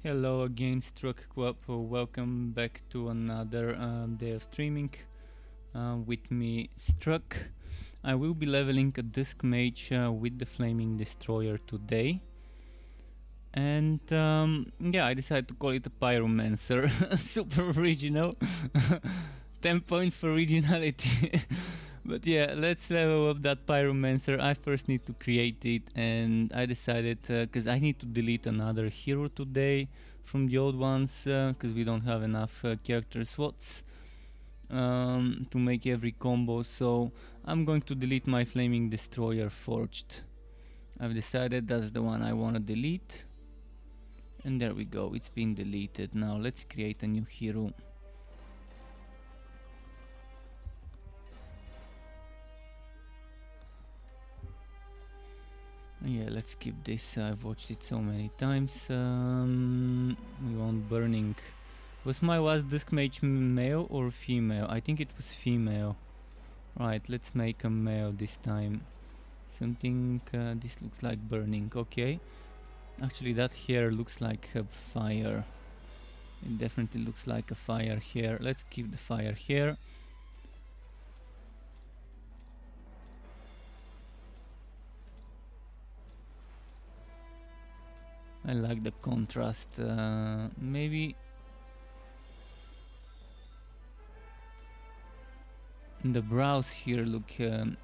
Hello again, Struck Co-op. Welcome back to another day of streaming. With me, Struck. I will be leveling a Dusk Mage with the Flaming Destroyer today. And yeah, I decided to call it a Pyromancer. Super original. 10 points for originality. But yeah, let's level up that Pyromancer. I first need to create it, and I decided, because I need to delete another hero today from the old ones, because we don't have enough character slots to make every combo, so I'm going to delete my Flaming Destroyer Forged. I've decided that's the one I want to delete. And there we go, it's been deleted. Now let's create a new hero. Yeah, let's keep this. I've watched it so many times. We want burning. Was my last Dusk Mage male or female? I think it was female. Right, let's make a male this time. Something, this looks like burning, okay. Actually that hair looks like a fire. It definitely looks like a fire hair. Let's keep the fire hair. I like the contrast. Maybe the brows here look a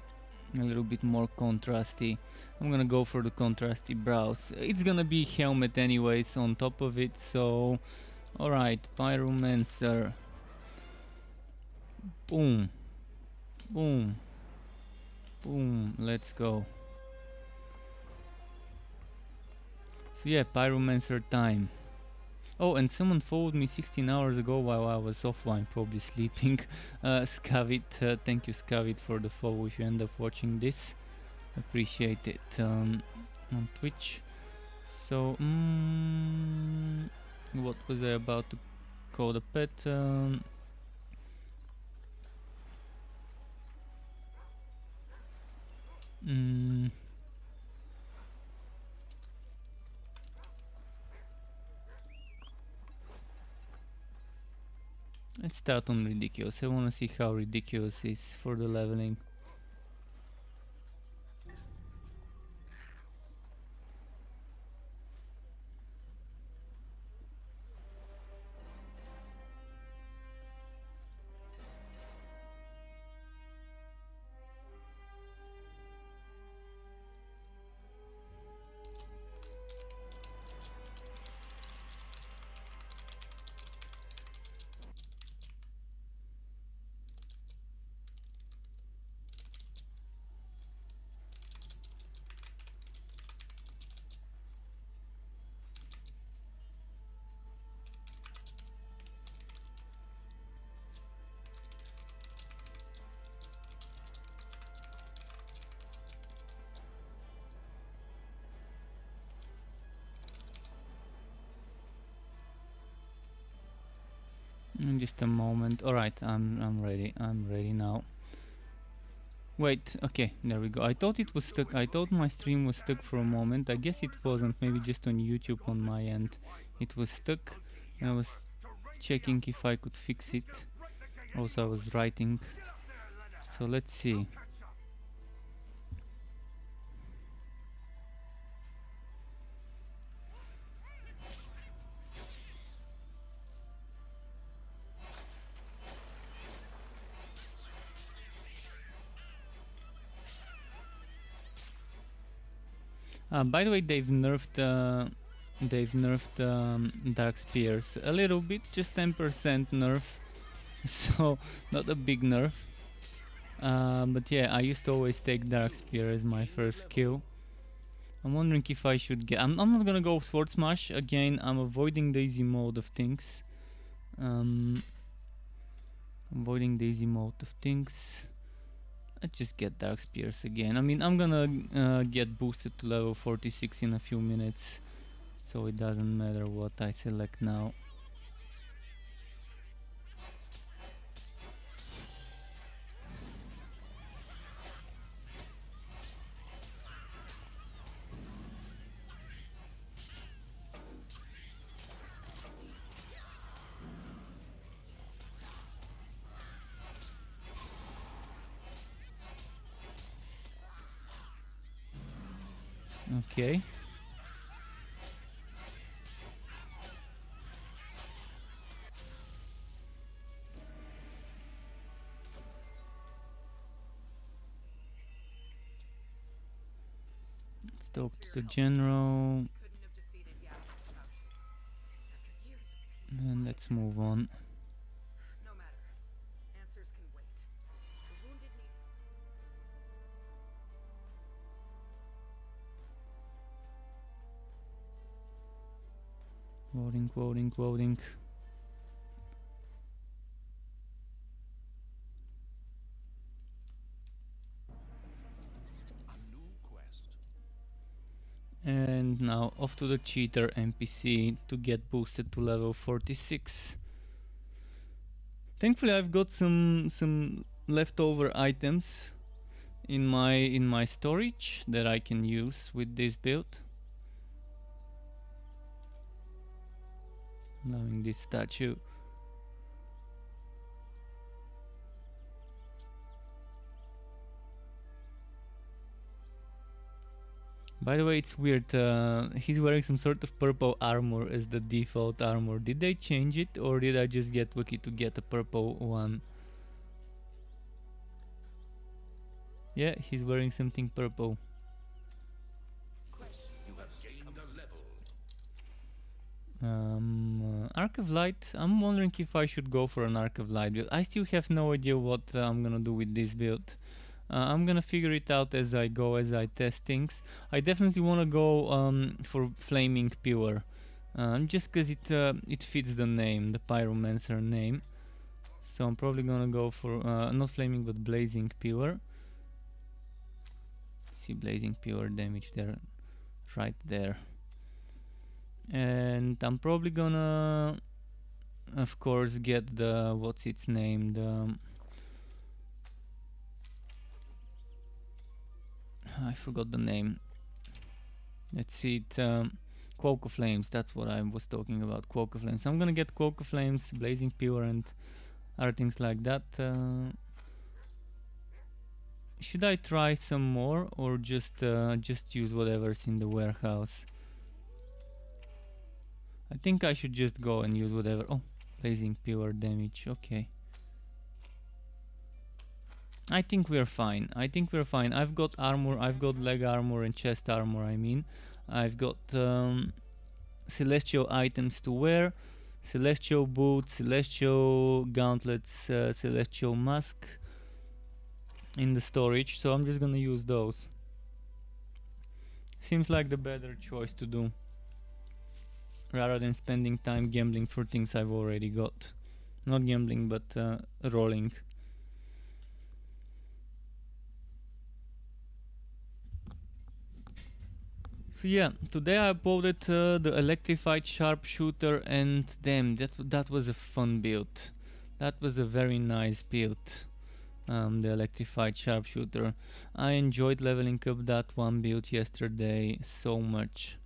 little bit more contrasty. I'm gonna go for the contrasty brows. It's gonna be helmet anyways on top of it, so alright, Pyromancer. Boom. Boom. Boom. Let's go. So yeah, Pyromancer time. Oh, and someone followed me 16 hours ago while I was offline, probably sleeping. Scavit, thank you Scavit for the follow if you end up watching this. Appreciate it on Twitch. So, what was I about to call the pet? Let's start on ridiculous. I wanna see how ridiculous is for the leveling. In just a moment. Alright, I'm ready. I'm ready now. Wait, okay, there we go. I thought it was stuck. I thought my stream was stuck for a moment. I guess it wasn't. Maybe just on YouTube on my end it was stuck. And I was checking if I could fix it. Also I was writing. So let's see. By the way, they've nerfed Dark Spears a little bit, just 10% nerf, so not a big nerf. But yeah, I used to always take Dark Spear as my first skill. I'm wondering if I should get. I'm not gonna go Sword Smash again. I'm avoiding the easy mode of things. Avoiding the easy mode of things. I just get Dark Spears again. I mean, I'm gonna get boosted to level 46 in a few minutes, so it doesn't matter what I select now. Okay. Let's talk to the general. And let's move on. Quoting, quoting, quoting. And now off to the cheater NPC to get boosted to level 46. Thankfully I've got some leftover items in my storage that I can use with this build. Loving this statue. By the way, it's weird, he's wearing some sort of purple armor as the default armor. Did they change it, or did I just get lucky to get a purple one? Yeah, he's wearing something purple. Arc of Light, I'm wondering if I should go for an Arc of Light build. I still have no idea what I'm gonna do with this build. I'm gonna figure it out as I go, as I test things. I definitely wanna go for Flaming Pure, just cause it fits the name, the Pyromancer name. So I'm probably gonna go for not Flaming but Blazing Pure. See Blazing Pure damage there, right there. And I'm probably gonna, of course, get the what's its name, the I forgot the name. Let's see it. Quoke of Flames, that's what I was talking about, Quoke of Flames. So I'm gonna get Quoke of Flames, Blazing Pure and other things like that. Should I try some more or just use whatever's in the warehouse? I think I should just go and use whatever. Oh, Blazing Pure damage, okay. I think we're fine. I've got armor, I've got leg armor and chest armor, I mean. I've got celestial items to wear, celestial boots, celestial gauntlets, celestial mask in the storage, so I'm just gonna use those. Seems like the better choice to do, rather than spending time gambling for things I've already got. Not gambling, but rolling. So yeah, today I uploaded the electrified sharpshooter, and damn, that was a fun build. That was a very nice build. The electrified sharpshooter. I enjoyed leveling up that one build yesterday so much.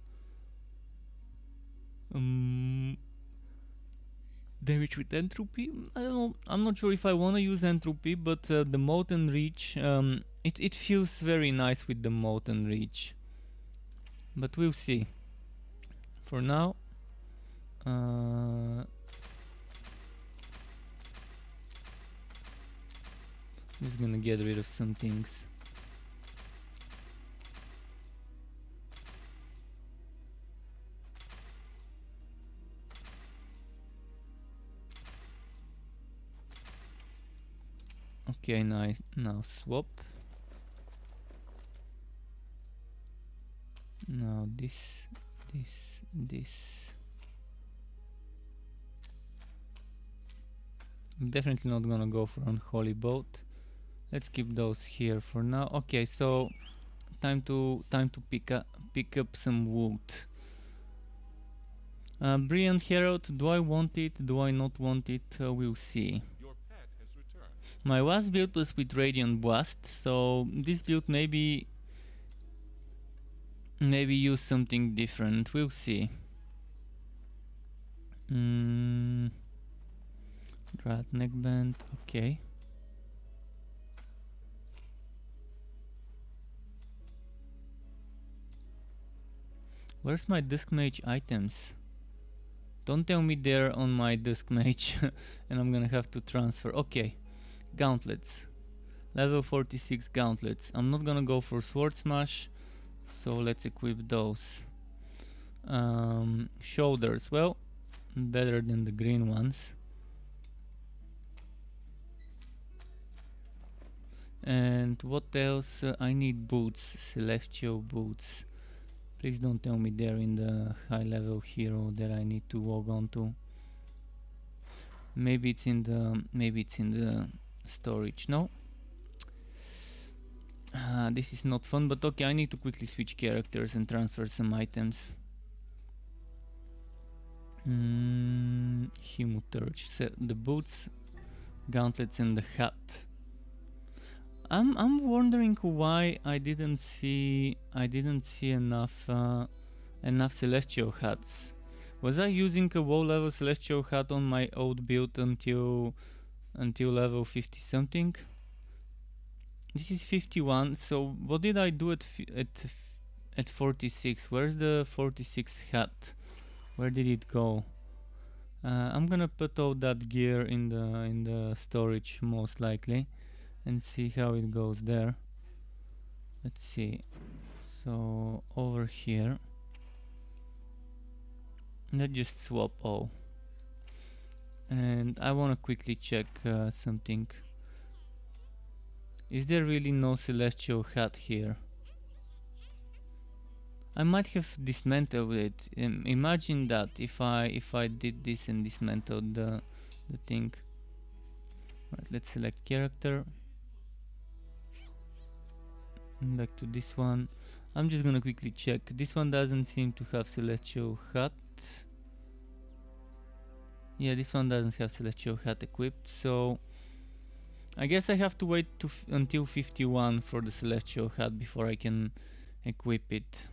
Damage with entropy? I don't know. I'm not sure if I want to use entropy, but the molten reach, it feels very nice with the molten reach. But we'll see. For now, just gonna get rid of some things. Okay, nice. Now swap. Now this. I'm definitely not gonna go for unholy boat. Let's keep those here for now. Okay, so time to pick up some wood. Brilliant Herald, do I want it? Do I not want it? We'll see. My last build was with Radiant Blast, so this build maybe use something different. We'll see. Rat neckband, okay. Where's my Dusk Mage items? Don't tell me they're on my Dusk Mage and I'm gonna have to transfer. Okay, gauntlets. Level 46 gauntlets. I'm not gonna go for Sword Smash, so let's equip those. Shoulders, well, better than the green ones. And what else? I need boots, celestial boots. Please don't tell me they're in the high level hero that I need to walk onto. Maybe it's in the storage. No. This is not fun, but okay, I need to quickly switch characters and transfer some items. Hemoturge. So the boots, gauntlets, and the hat. I'm wondering why I didn't see enough celestial hats. Was I using a low level celestial hat on my old build until level 50 something? This is 51. So what did I do at 46? Where's the 46 hat? Where did it go? I'm gonna put all that gear in the storage most likely, and see how it goes there. Let's see. So over here, let's just swap all. And I wanna quickly check something. Is there really no celestial hat here? I might have dismantled it. Imagine that if I did this and dismantled the thing. Right, let's select character. Back to this one. I'm just gonna quickly check. This one doesn't seem to have celestial hat. Yeah, this one doesn't have celestial hat equipped, so I guess I have to wait until 51 for the celestial hat before I can equip it.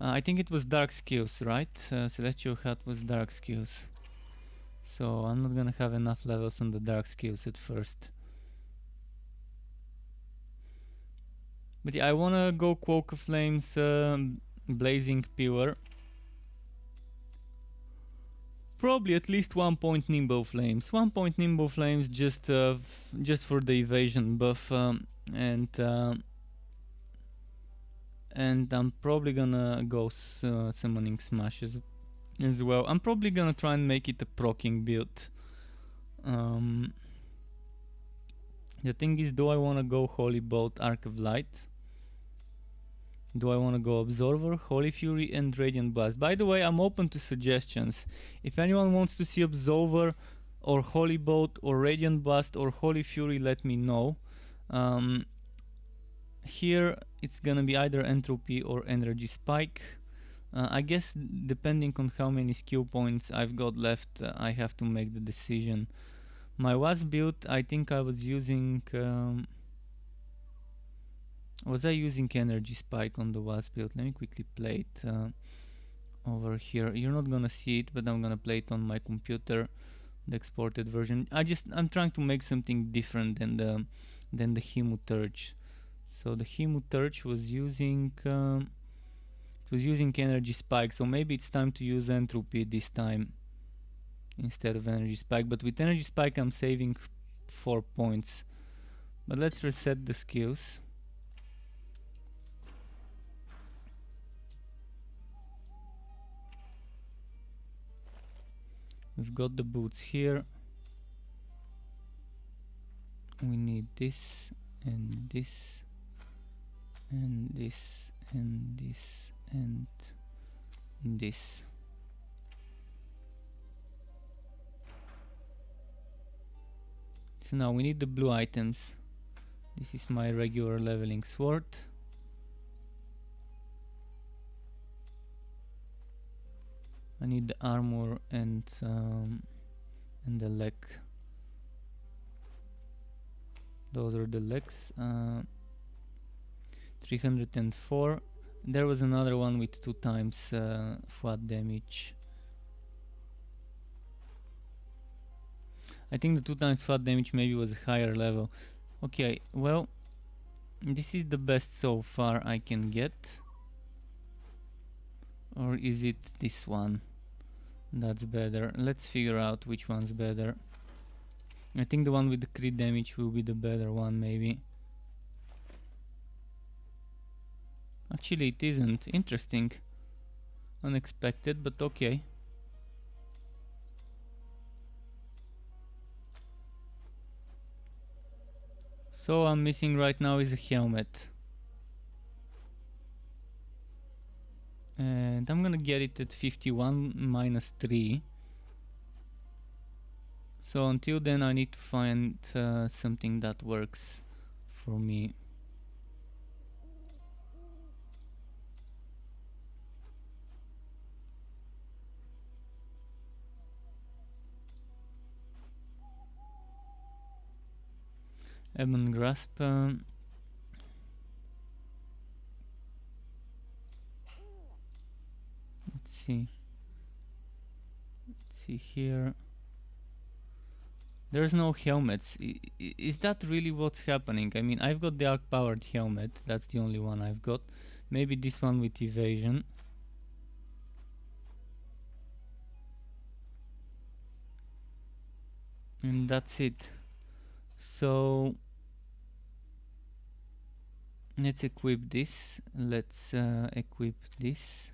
I think it was dark skills, right? Celestial hat was dark skills. So I'm not gonna have enough levels on the dark skills at first. But yeah, I wanna go Quoke of Flames Blazing Pure. Probably at least 1 point Nimble Flames. 1 point Nimble Flames just for the evasion buff, and I'm probably gonna go Summoning Smash as well. I'm probably gonna try and make it a proccing build. The thing is, do I wanna go Holy Bolt, Arc of Light? Do I want to go Absorber, Holy Fury, and Radiant Blast? By the way, I'm open to suggestions. If anyone wants to see Absorber, or Holy Bolt, or Radiant Blast, or Holy Fury, let me know. Here, it's gonna be either Entropy or Energy Spike. I guess depending on how many skill points I've got left, I have to make the decision. My last build, I think I was using... was I using Energy Spike on the Wasp build? Let me quickly play it over here. You're not gonna see it, but I'm gonna play it on my computer, the exported version. I'm trying to make something different than the Hemoturge. So the Hemoturge was using Energy Spike. So maybe it's time to use Entropy this time instead of Energy Spike. But with Energy Spike, I'm saving 4 points. But let's reset the skills. We've got the boots here. We need this and this and this and this and this. So now we need the blue items. This is my regular leveling sword. I need the armor and the leg. Those are the legs. 304. There was another one with 2 times flat damage. I think the 2 times flat damage maybe was a higher level. Okay, well, this is the best so far I can get. Or is it this one? That's better. Let's figure out which one's better. I think the one with the crit damage will be the better one, maybe. Actually, it isn't. Interesting. Unexpected, but okay. So I'm missing right now is a helmet. And I'm gonna get it at 51 minus 3. So until then I need to find something that works for me. Ebon Grasp. Let's see. Let's see here. There's no helmets. Is that really what's happening? I mean, I've got the arc powered helmet. That's the only one I've got. Maybe this one with evasion. And that's it. So let's equip this. Let's equip this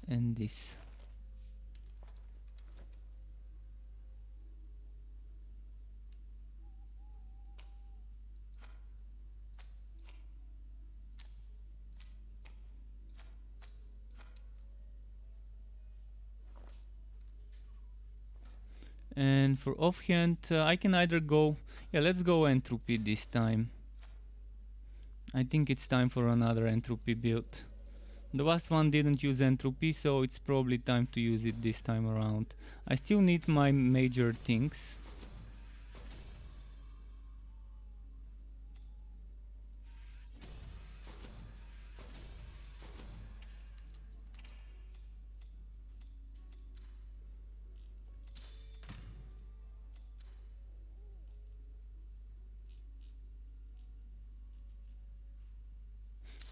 and this. And for offhand, I can either go... Yeah, let's go entropy this time. I think it's time for another entropy build. The last one didn't use entropy, so it's probably time to use it this time around. I still need my major things.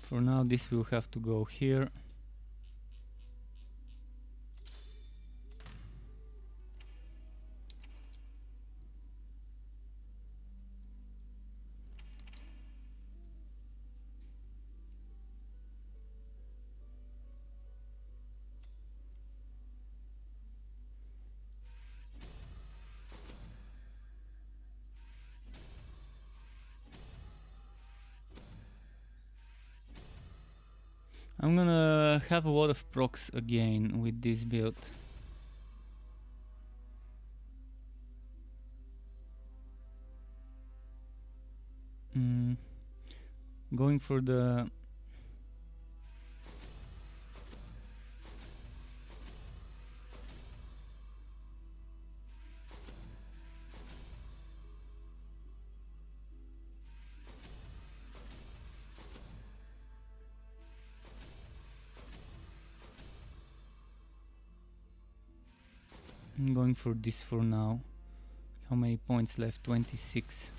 For now this will have to go here. I'm gonna have a lot of procs again with this build. Going for the... I'm going for this for now. How many points left? 26.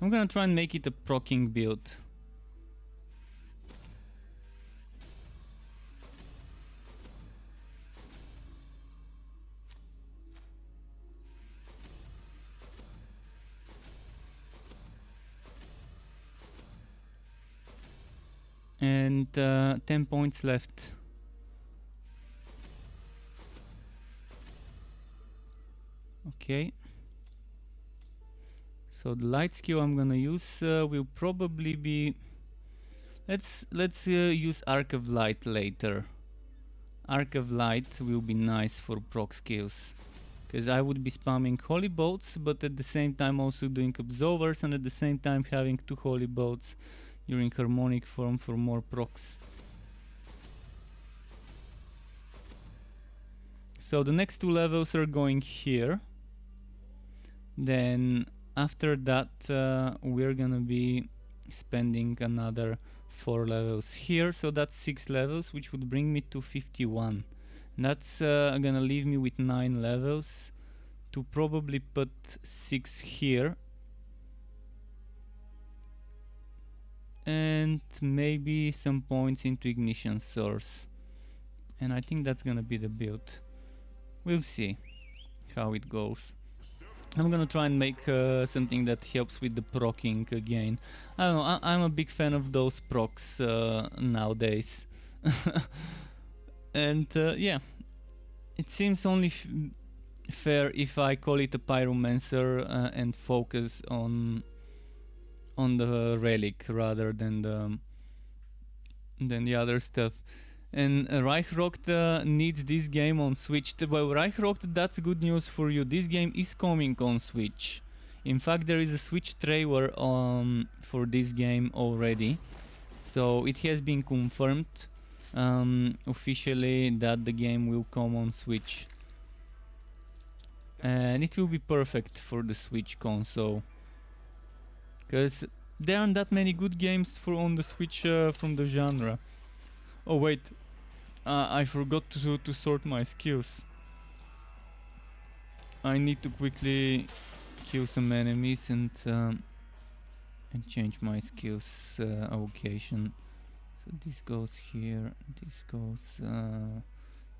I'm gonna try and make it a proccing build. And 10 points left. Okay. So the light skill I'm gonna use will probably be... Let's use Arc of Light later. Arc of Light will be nice for proc skills, because I would be spamming Holy Bolts, but at the same time also doing Absolvers, and at the same time having 2 Holy Bolts during Harmonic form for more procs. So the next 2 levels are going here. Then after that we're gonna be spending another 4 levels here, so that's 6 levels, which would bring me to 51. That's gonna leave me with 9 levels to probably put 6 here. and maybe some points into ignition source. And I think that's gonna be the build. We'll see how it goes. I'm gonna try and make something that helps with the proccing again. I don't know, I'm a big fan of those procs nowadays. And yeah, it seems only fair if I call it a pyromancer and focus on the relic rather than the other stuff. And Reichrocht needs this game on Switch. Well, Reichrocht, that's good news for you. This game is coming on Switch. In fact, there is a Switch trailer for this game already. So it has been confirmed officially that the game will come on Switch. And it will be perfect for the Switch console. Because there aren't that many good games on the Switch from the genre. Oh wait, I forgot to sort my skills. I need to quickly kill some enemies and change my skills allocation. So this goes here, this goes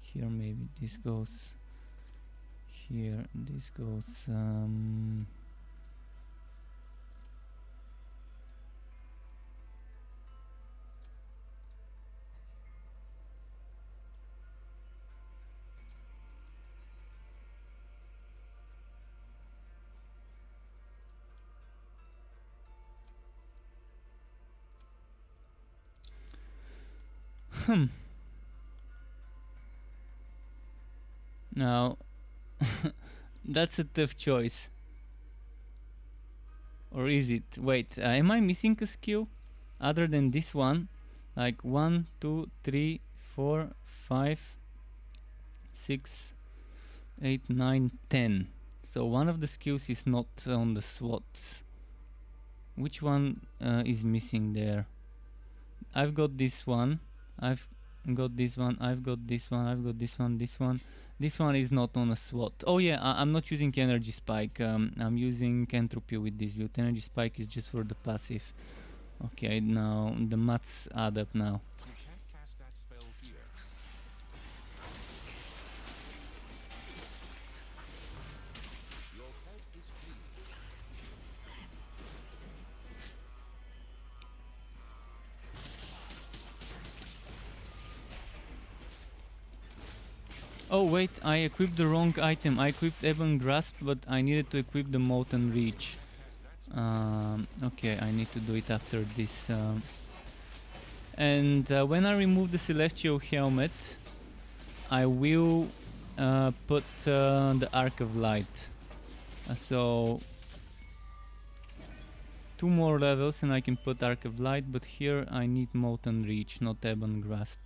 here, maybe this goes here, this goes Now, that's a tough choice. Or is it? Wait, am I missing a skill? Other than this one? Like 1, 2, 3, 4, 5, 6, 8, 9, 10. So one of the skills is not on the SWATs. Which one is missing there? I've got this one. I've got this one. I've got this one. I've got this one. This one. This one is not on a SWAT. Oh yeah, I'm not using energy spike. I'm using entropy with this build. Energy spike is just for the passive. Okay, now the maths add up now. You can't cast that spell here. Your pet is fleeing. Oh wait, I equipped the wrong item. I equipped Ebon Grasp, but I needed to equip the Molten Reach. Okay, I need to do it after this. And when I remove the Celestial Helmet, I will put the Arc of Light. So 2 more levels and I can put Arc of Light, but here I need Molten Reach, not Ebon Grasp.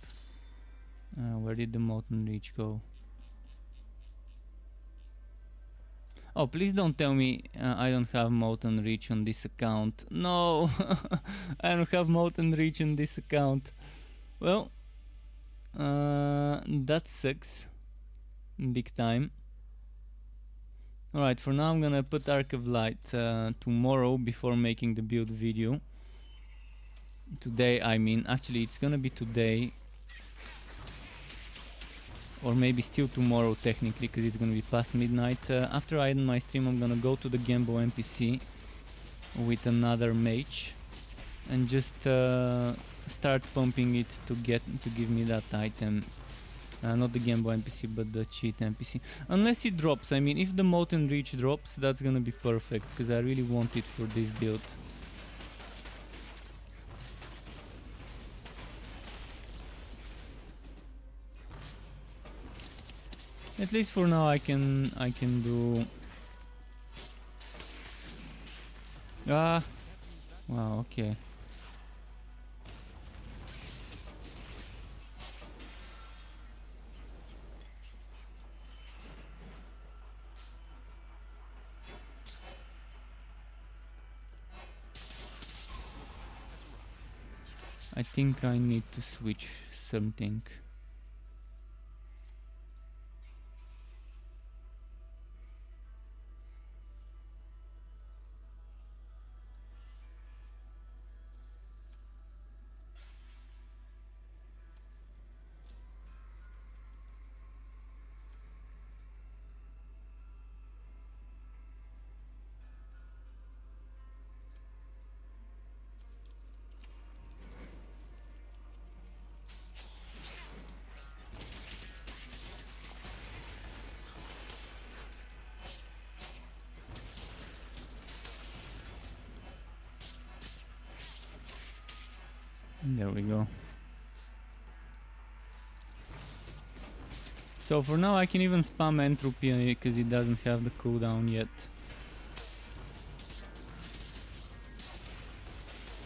Where did the Molten Reach go? Oh, please don't tell me I don't have Molten Reach on this account. No! I don't have Molten Reach on this account. Well, that sucks. Big time. Alright, for now I'm gonna put Arc of Light tomorrow before making the build video. Today, I mean. Actually, it's gonna be today. Or maybe still tomorrow technically, because it's gonna be past midnight. After I end my stream, I'm gonna go to the Gambo NPC with another mage and just start pumping it to give me that item. Not the Gambo NPC, but the cheat NPC. Unless it drops. I mean, if the Molten Reach drops, that's gonna be perfect, because I really want it for this build. At least for now I can do. Ah, wow, okay. I think I need to switch something. There we go. So for now I can even spam entropy because it doesn't have the cooldown yet.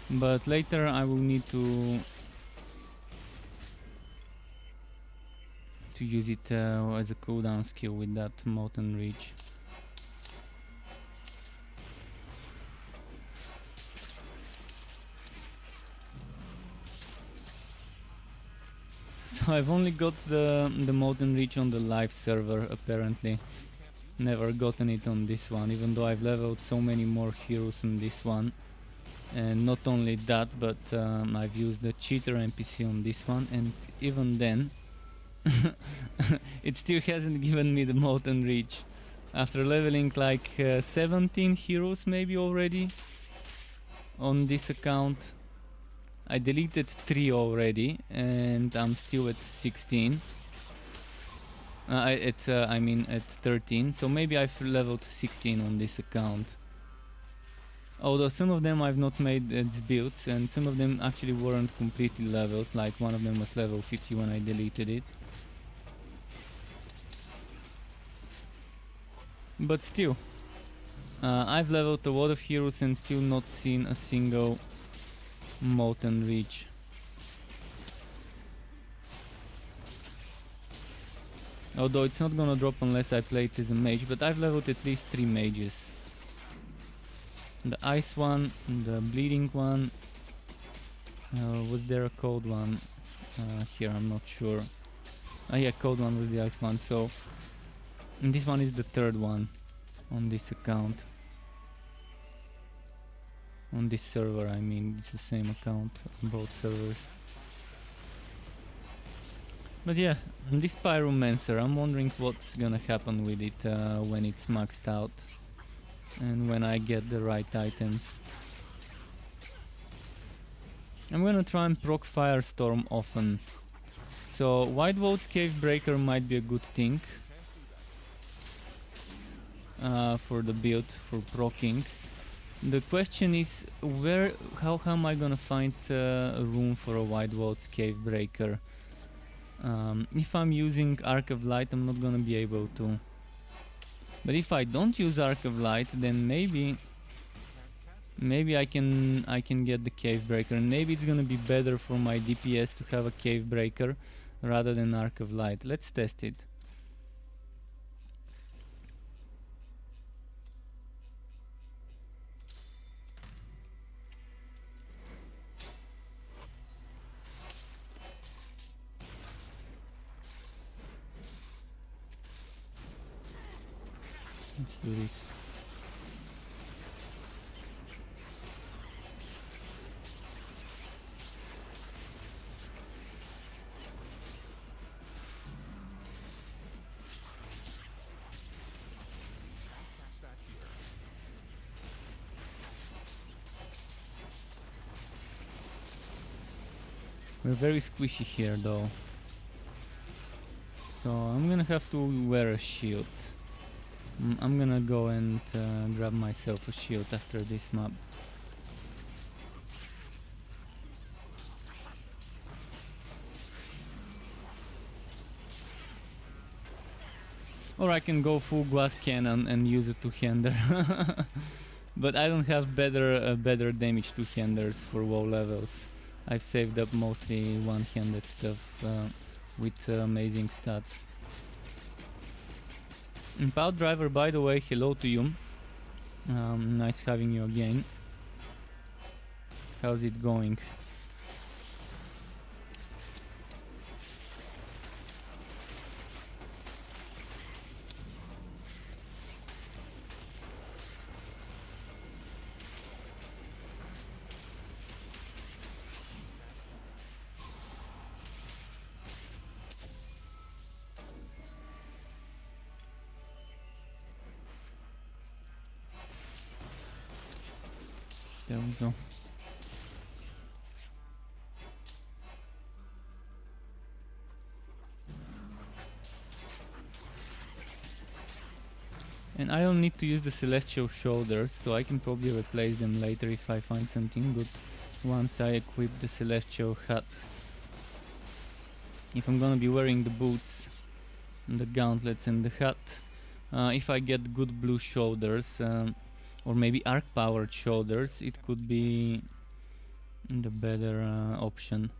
But later I will need to use it as a cooldown skill with that Molten Reach. So I've only got the Molten Reach on the live server apparently. Never gotten it on this one, even though I've leveled so many more heroes on this one. And not only that, but I've used the cheater NPC on this one, and even then it still hasn't given me the Molten Reach. After leveling like 17 heroes maybe already on this account. I deleted 3 already and I'm still at 16. I mean at 13, so maybe I've leveled 16 on this account. Although some of them I've not made its builds, and some of them actually weren't completely leveled, like one of them was level 50 when I deleted it. But still, I've leveled a lot of heroes and still not seen a single Molten Reach. Although it's not gonna drop unless I play it as a mage, but I've leveled at least 3 mages. The ice one, the bleeding one, was there a cold one? Here I'm not sure. Yeah, cold one was the ice one, so... And this one is the third one on this account. On this server, I mean, it's the same account on both servers. But yeah, this Pyromancer, I'm wondering what's gonna happen with it when it's maxed out and when I get the right items. I'm gonna try and proc Firestorm often. So White Vault's Cave Breaker might be a good thing for the build, for proccing. The question is how am I gonna find a room for a White Vault's Cave Breaker? If I'm using Arc of Light, I'm not gonna be able to. But if I don't use Arc of Light, then maybe I can get the Cave Breaker, and maybe it's gonna be better for my DPS to have a Cave Breaker rather than Arc of Light. Let's test it. Let's do this. Cast that here. We're very squishy here though. So I'm gonna have to wear a shield. I'm gonna go and grab myself a shield after this map. Or I can go full glass cannon and use a two-hander. But I don't have better damage two-handers for low levels. I've saved up mostly one-handed stuff with amazing stats. Impaled Driver, by the way, hello to you. Nice having you again. How's it going? There we go. And I don't need to use the Celestial Shoulders, so I can probably replace them later if I find something good once I equip the celestial hat. If I'm gonna be wearing the boots and the gauntlets and the hat, if I get good blue shoulders, or maybe arc powered shoulders, it could be the better option.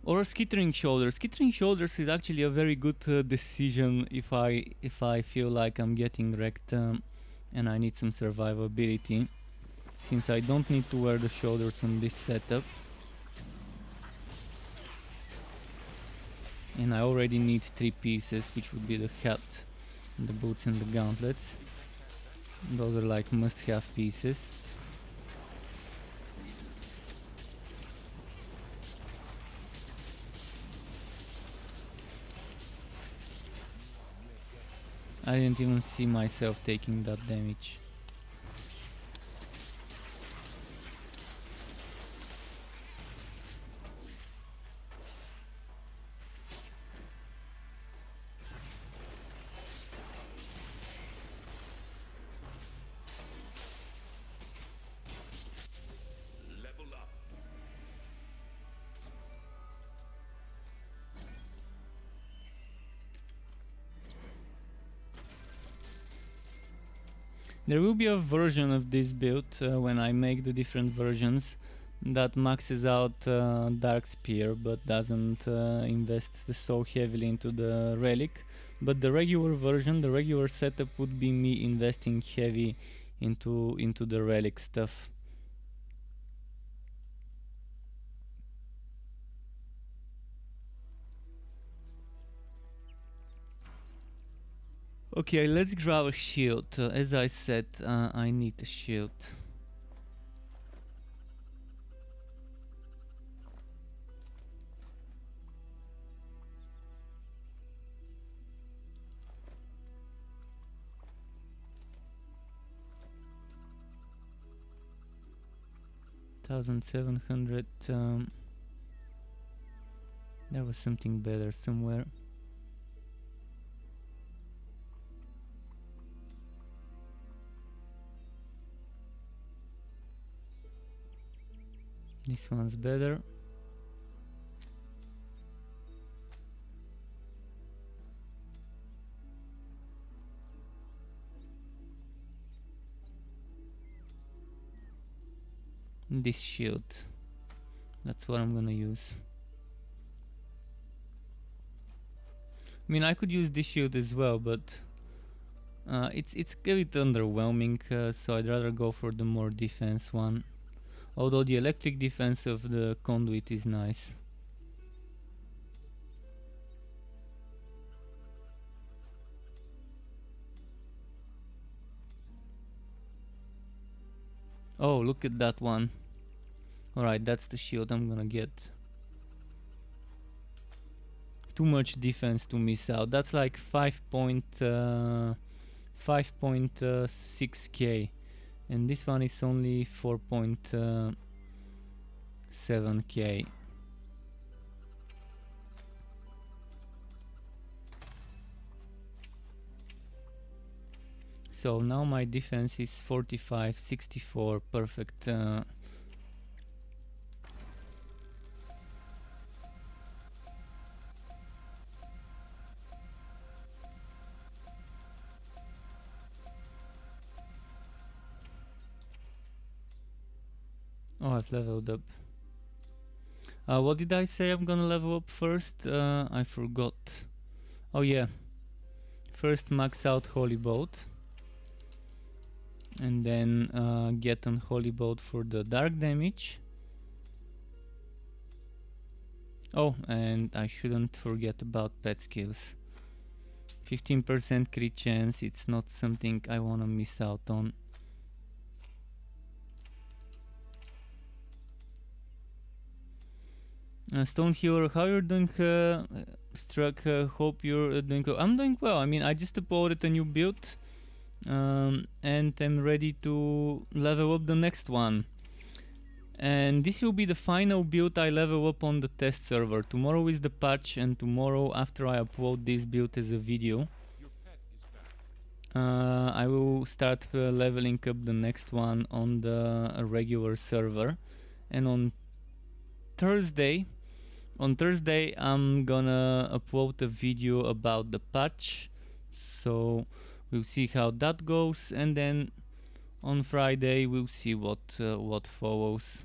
Or skittering shoulders. Skittering shoulders is actually a very good decision if I feel like I'm getting wrecked and I need some survivability, since I don't need to wear the shoulders on this setup. And I already need 3 pieces, which would be the hat, the boots and the gauntlets. Those are like must-have pieces. I didn't even see myself taking that damage. Level up. There will be a version of this build when I make the different versions that maxes out Dark Spear but doesn't invest so heavily into the relic. But the regular version, the regular setup would be me investing heavy into the relic stuff. Okay, let's grab a shield. As I said, I need a shield. $1,700. There was something better somewhere. This one's better. This shield. That's what I'm gonna use. I mean, I could use this shield as well, but it's a bit underwhelming, so I'd rather go for the more defense one. Although the electric defense of the conduit is nice. Oh, look at that one. Alright, that's the shield I'm gonna get. Too much defense to miss out. That's like 5.6k, and this one is only 4.7k. So now my defense is 45, 64, perfect. Oh, I've leveled up. What did I say I'm gonna level up first? I forgot. Oh yeah. First max out Holy Bolt. And then get on Holy Bolt for the dark damage. Oh, and I shouldn't forget about pet skills. 15% crit chance, it's not something I wanna miss out on. Stone Healer, how you're doing, Struck? Hope you're doing well. I'm doing well. I mean, I just uploaded a new build, and I'm ready to level up the next one. And this will be the final build I level up on the test server. Tomorrow is the patch, and tomorrow after I upload this build as a video, Your pet is back. I will start leveling up the next one on the regular server. And on Thursday I'm gonna upload a video about the patch, so we'll see how that goes, and then on Friday we'll see what follows.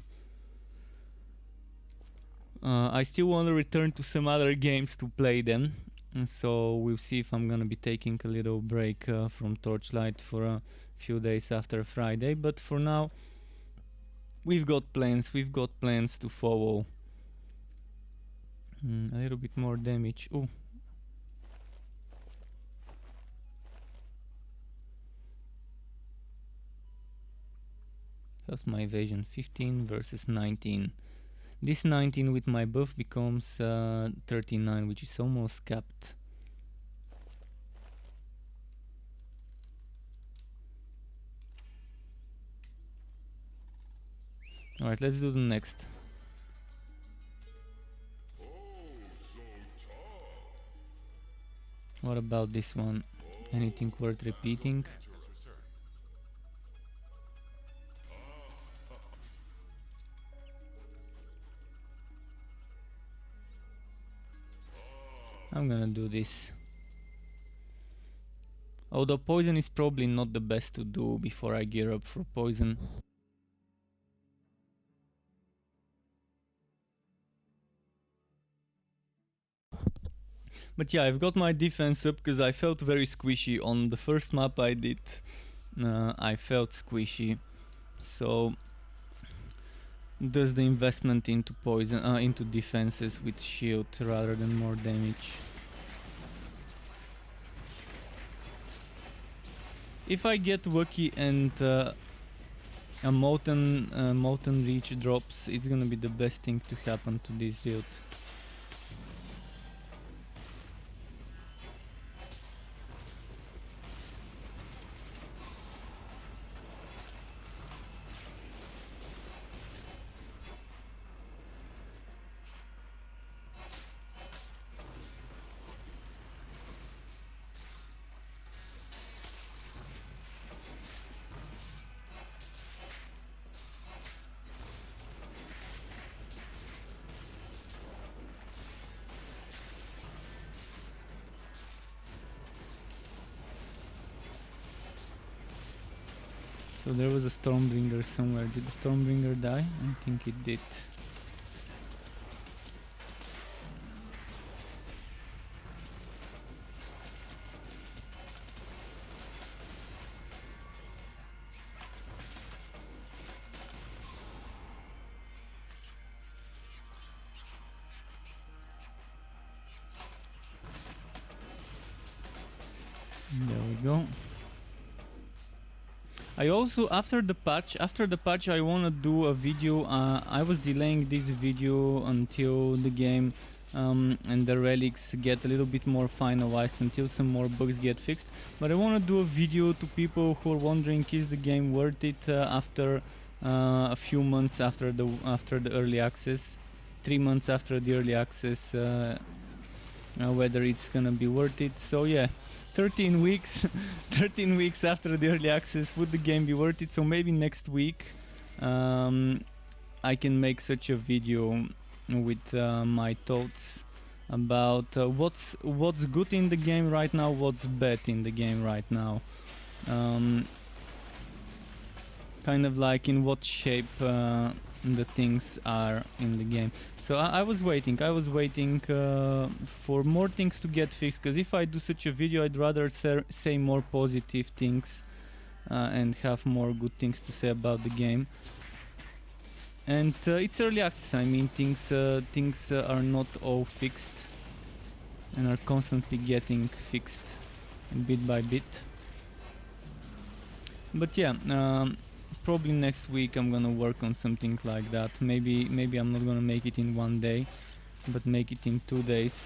I still want to return to some other games to play them, and so we'll see if I'm gonna be taking a little break from Torchlight for a few days after Friday, but for now we've got plans to follow. A little bit more damage. Ooh. How's my evasion? 15 versus 19. This 19 with my buff becomes 39, which is almost capped. Alright, let's do the next. What about this one? Anything worth repeating? I'm gonna do this. Although poison is probably not the best to do before I gear up for poison. But yeah, I've got my defense up because I felt very squishy on the first map I did. I felt squishy, so does the investment into poison, into defenses with shield rather than more damage. If I get lucky and a molten reach drops, it's gonna be the best thing to happen to this build. So there was a Stormbringer somewhere. Did the Stormbringer die? I think it did. There we go. I also, after the patch I wanna do a video. I was delaying this video until the game and the relics get a little bit more finalized, until some more bugs get fixed. But I wanna do a video to people who are wondering, is the game worth it after a few months after the early access, 3 months after the early access, whether it's gonna be worth it. So yeah. 13 weeks 13 weeks after the early access, would the game be worth it? So maybe next week I can make such a video with my thoughts about what's good in the game right now, what's bad in the game right now, kind of like in what shape the things are in the game. So I was waiting for more things to get fixed, because if I do such a video, I'd rather say more positive things and have more good things to say about the game. And it's early access. I mean, things are not all fixed and are constantly getting fixed bit by bit. But yeah, probably next week I'm gonna work on something like that. Maybe I'm not gonna make it in 1 day, but make it in 2 days.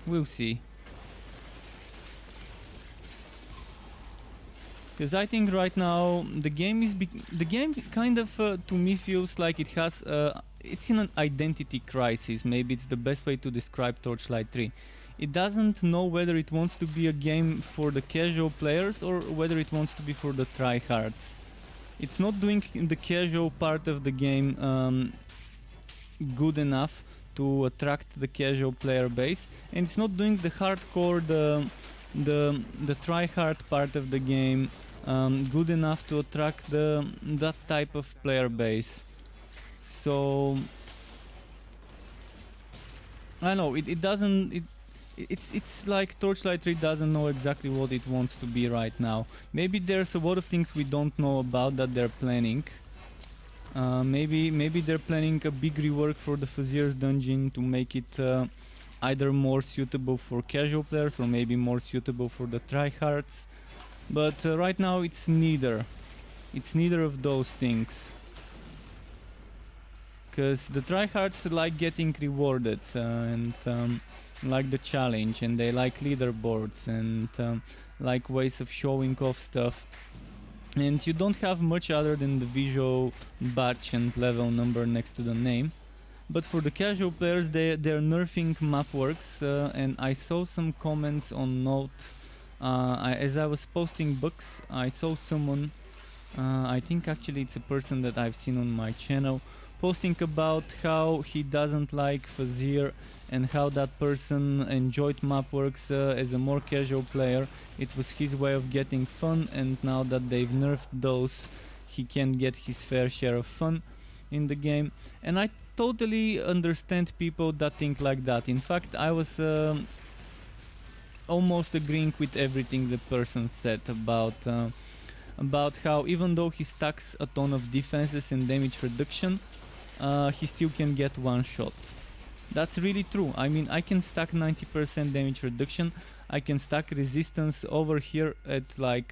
We'll see. Because I think right now the game kind of to me feels like it has it's in an identity crisis. Maybe it's the best way to describe Torchlight 3. It doesn't know whether it wants to be a game for the casual players or whether it wants to be for the tryhards. it's not doing the casual part of the game good enough to attract the casual player base, and it's not doing the hardcore, the try-hard part of the game good enough to attract that type of player base. So I know it doesn't. It's like Torchlight 3 doesn't know exactly what it wants to be right now. Maybe there's a lot of things we don't know about that they're planning. Maybe they're planning a big rework for the Fazier's dungeon to make it either more suitable for casual players or maybe more suitable for the tryhards. But right now it's neither. It's neither of those things. Because the tryhards like getting rewarded and like the challenge, and they like leaderboards and like ways of showing off stuff. And you don't have much other than the visual badge and level number next to the name. But for the casual players, they're nerfing mapworks, and I saw some comments on Note. As I was posting books, I saw someone, I think actually it's a person that I've seen on my channel, posting about how he doesn't like Fazier and how that person enjoyed mapworks as a more casual player. It was his way of getting fun, and now that they've nerfed those, he can get his fair share of fun in the game. And I totally understand people that think like that. In fact, I was almost agreeing with everything the person said about how even though he stacks a ton of defenses and damage reduction, he still can get one shot. That's really true. I mean, I can stack 90% damage reduction. I can stack resistance over here at like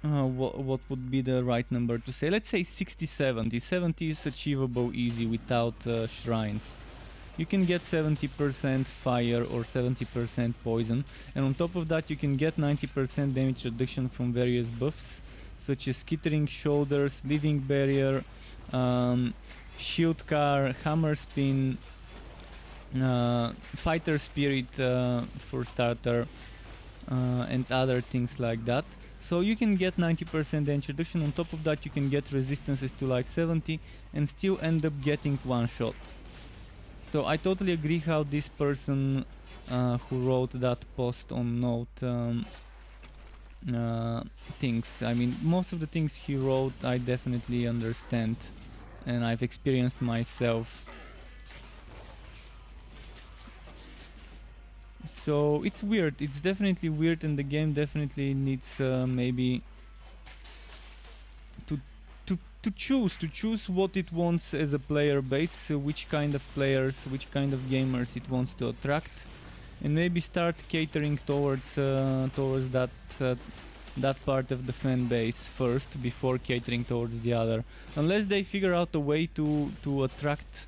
what would be the right number to say? Let's say 60, 70. 70 is achievable easy without shrines. You can get 70% fire or 70% poison, and on top of that you can get 90% damage reduction from various buffs such as skittering shoulders, living barrier, shield car, hammer spin, fighter spirit for starter, and other things like that. So you can get 90% damage reduction. On top of that you can get resistances to like 70 and still end up getting one shot. So I totally agree how this person who wrote that post on Note thinks. I mean, most of the things he wrote I definitely understand and I've experienced myself. So it's weird, it's definitely weird, and the game definitely needs maybe to choose what it wants as a player base, which kind of players, which kind of gamers it wants to attract, and maybe start catering towards that part of the fan base first before catering towards the other. Unless they figure out a way to attract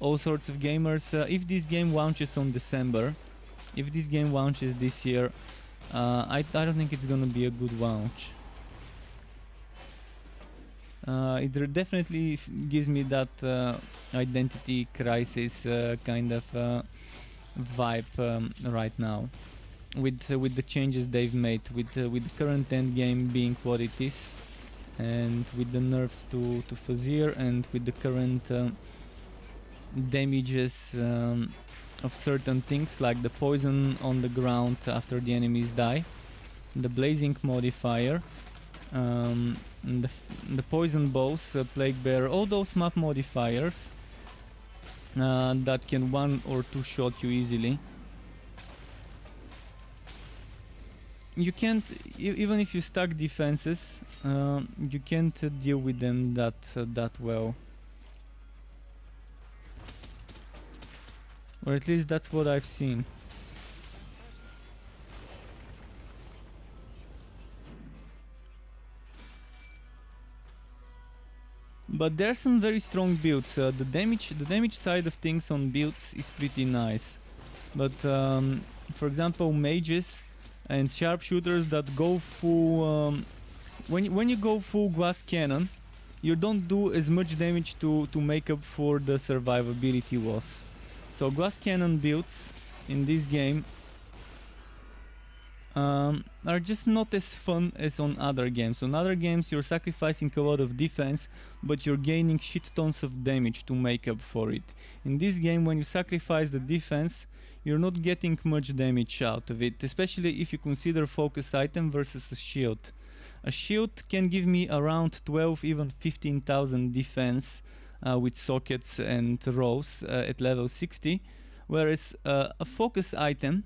all sorts of gamers. If this game launches on December, if this game launches this year, I don't think it's gonna be a good launch. It definitely gives me that identity crisis kind of vibe right now, with the changes they've made, with the current end game being what it is, and with the nerfs to Fazier, and with the current damages of certain things like the poison on the ground after the enemies die, the blazing modifier, the poison bows, plague bearer, all those map modifiers that can one or two shot you easily. You can't, even if you stack defenses, you can't deal with them that well. Or at least that's what I've seen. But there are some very strong builds. The damage side of things on builds is pretty nice. But for example, mages and sharpshooters that go full, when you go full glass cannon, you don't do as much damage to make up for the survivability loss. So glass cannon builds in this game are just not as fun as on other games. On other games you're sacrificing a lot of defense, but you're gaining shit tons of damage to make up for it. In this game, when you sacrifice the defense, you're not getting much damage out of it, especially if you consider focus item versus a shield. A shield can give me around 12, even 15,000 defense with sockets and rows at level 60, whereas a focus item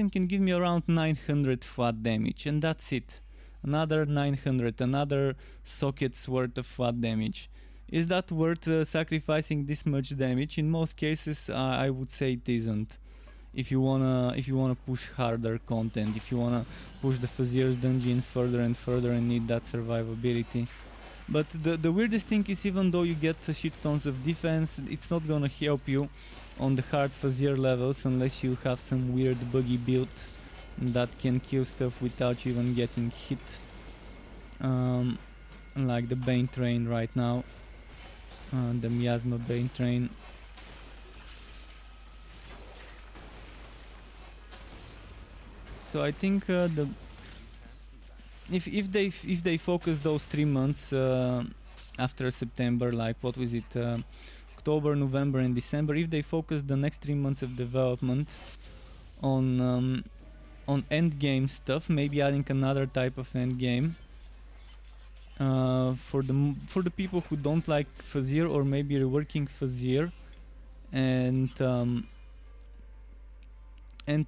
can give me around 900 flat damage, and that's it. Another 900, another socket's worth of flat damage. Is that worth sacrificing this much damage? In most cases, I would say it isn't. If you wanna push harder content, if you wanna push the Fazier's dungeon further and further and need that survivability. But the weirdest thing is, even though you get shit tons of defense, it's not gonna help you on the hard Fazier levels unless you have some weird buggy build that can kill stuff without you even getting hit. Like the Bane Train right now, the Miasma Bane Train. So I think if they focus those 3 months after September, like what was it, October, November, and December, if they focus the next 3 months of development on end game stuff, maybe adding another type of end game for the people who don't like Fazier, or maybe reworking Fazier, and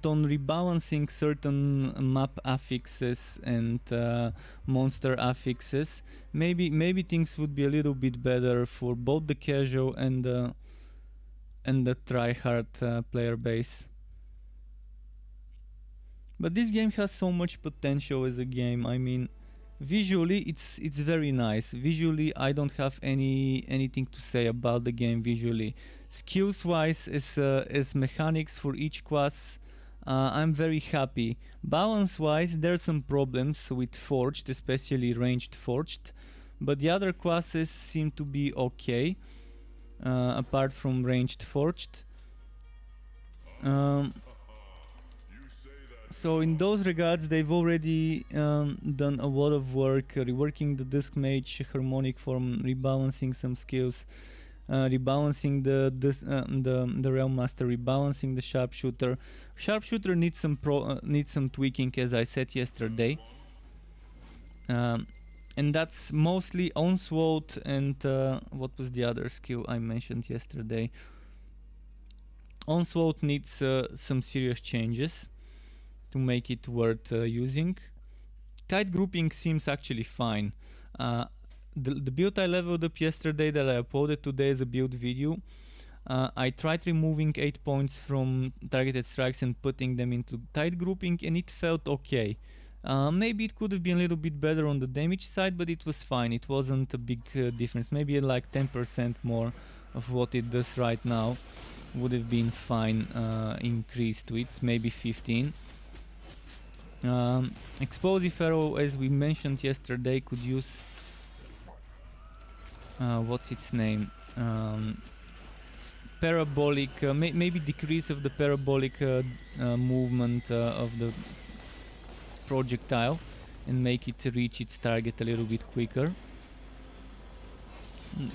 on rebalancing certain map affixes and monster affixes, maybe things would be a little bit better for both the casual and the try-hard player base. But this game has so much potential as a game. I mean, visually it's very nice. Visually, I don't have anything to say about the game visually. Skills wise, as mechanics for each class, I'm very happy. Balance wise, there's some problems with Forged, especially ranged Forged, but the other classes seem to be okay, apart from ranged Forged. So in those regards, they've already done a lot of work, reworking the Dusk Mage harmonic form, rebalancing some skills, rebalancing the Realm Master, rebalancing the Sharpshooter. Sharpshooter needs some tweaking, as I said yesterday, and that's mostly Onslaught and what was the other skill I mentioned yesterday? Onslaught needs some serious changes to make it worth using. Tight grouping seems actually fine. The build I leveled up yesterday that I uploaded today as a build video, I tried removing 8 points from targeted strikes and putting them into tight grouping, and it felt okay. Maybe it could have been a little bit better on the damage side, but it was fine. It wasn't a big difference. Maybe like 10% more of what it does right now would have been fine. Increase to it, maybe 15. Explosive Arrow, as we mentioned yesterday, could use what's its name? Parabolic, maybe decrease of the parabolic movement of the projectile and make it reach its target a little bit quicker.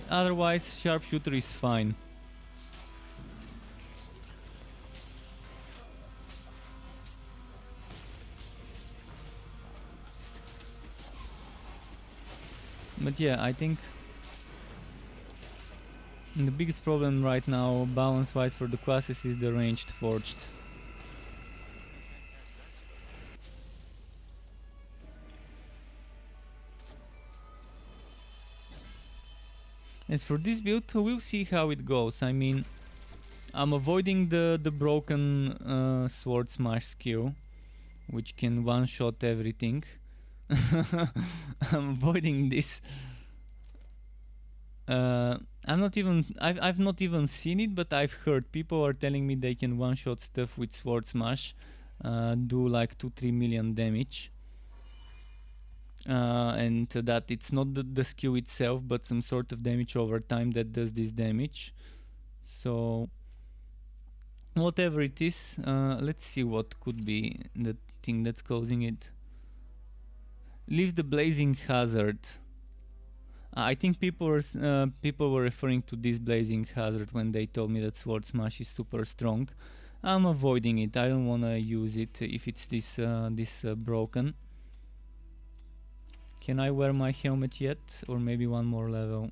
Otherwise, Sharpshooter is fine. But yeah, I think the biggest problem right now, balance-wise, for the classes is the ranged Forged. As for this build, we'll see how it goes. I mean, I'm avoiding the broken Sword Smash skill, which can one-shot everything. I'm avoiding this. I've not even seen it, but I've heard people are telling me they can one-shot stuff with Sword Smash, do like 2-3 million damage, and that it's not the skill itself, but some sort of damage over time that does this damage. So whatever it is, let's see what could be the thing that's causing it. Leave the blazing hazard. I think people were referring to this blazing hazard when they told me that sword smash is super strong. I'm avoiding it. I don't wanna use it if it's this broken. Can I wear my helmet yet, or maybe one more level?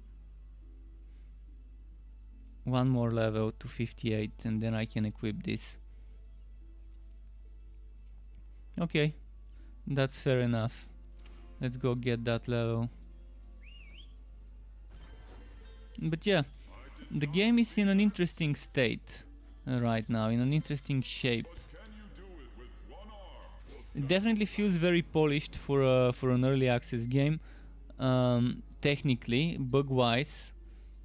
One more level to 58, and then I can equip this. Okay, that's fair enough. Let's go get that level. But yeah, the game is in an interesting state right now, in an interesting shape. It definitely feels very polished for an early access game, technically, bug-wise.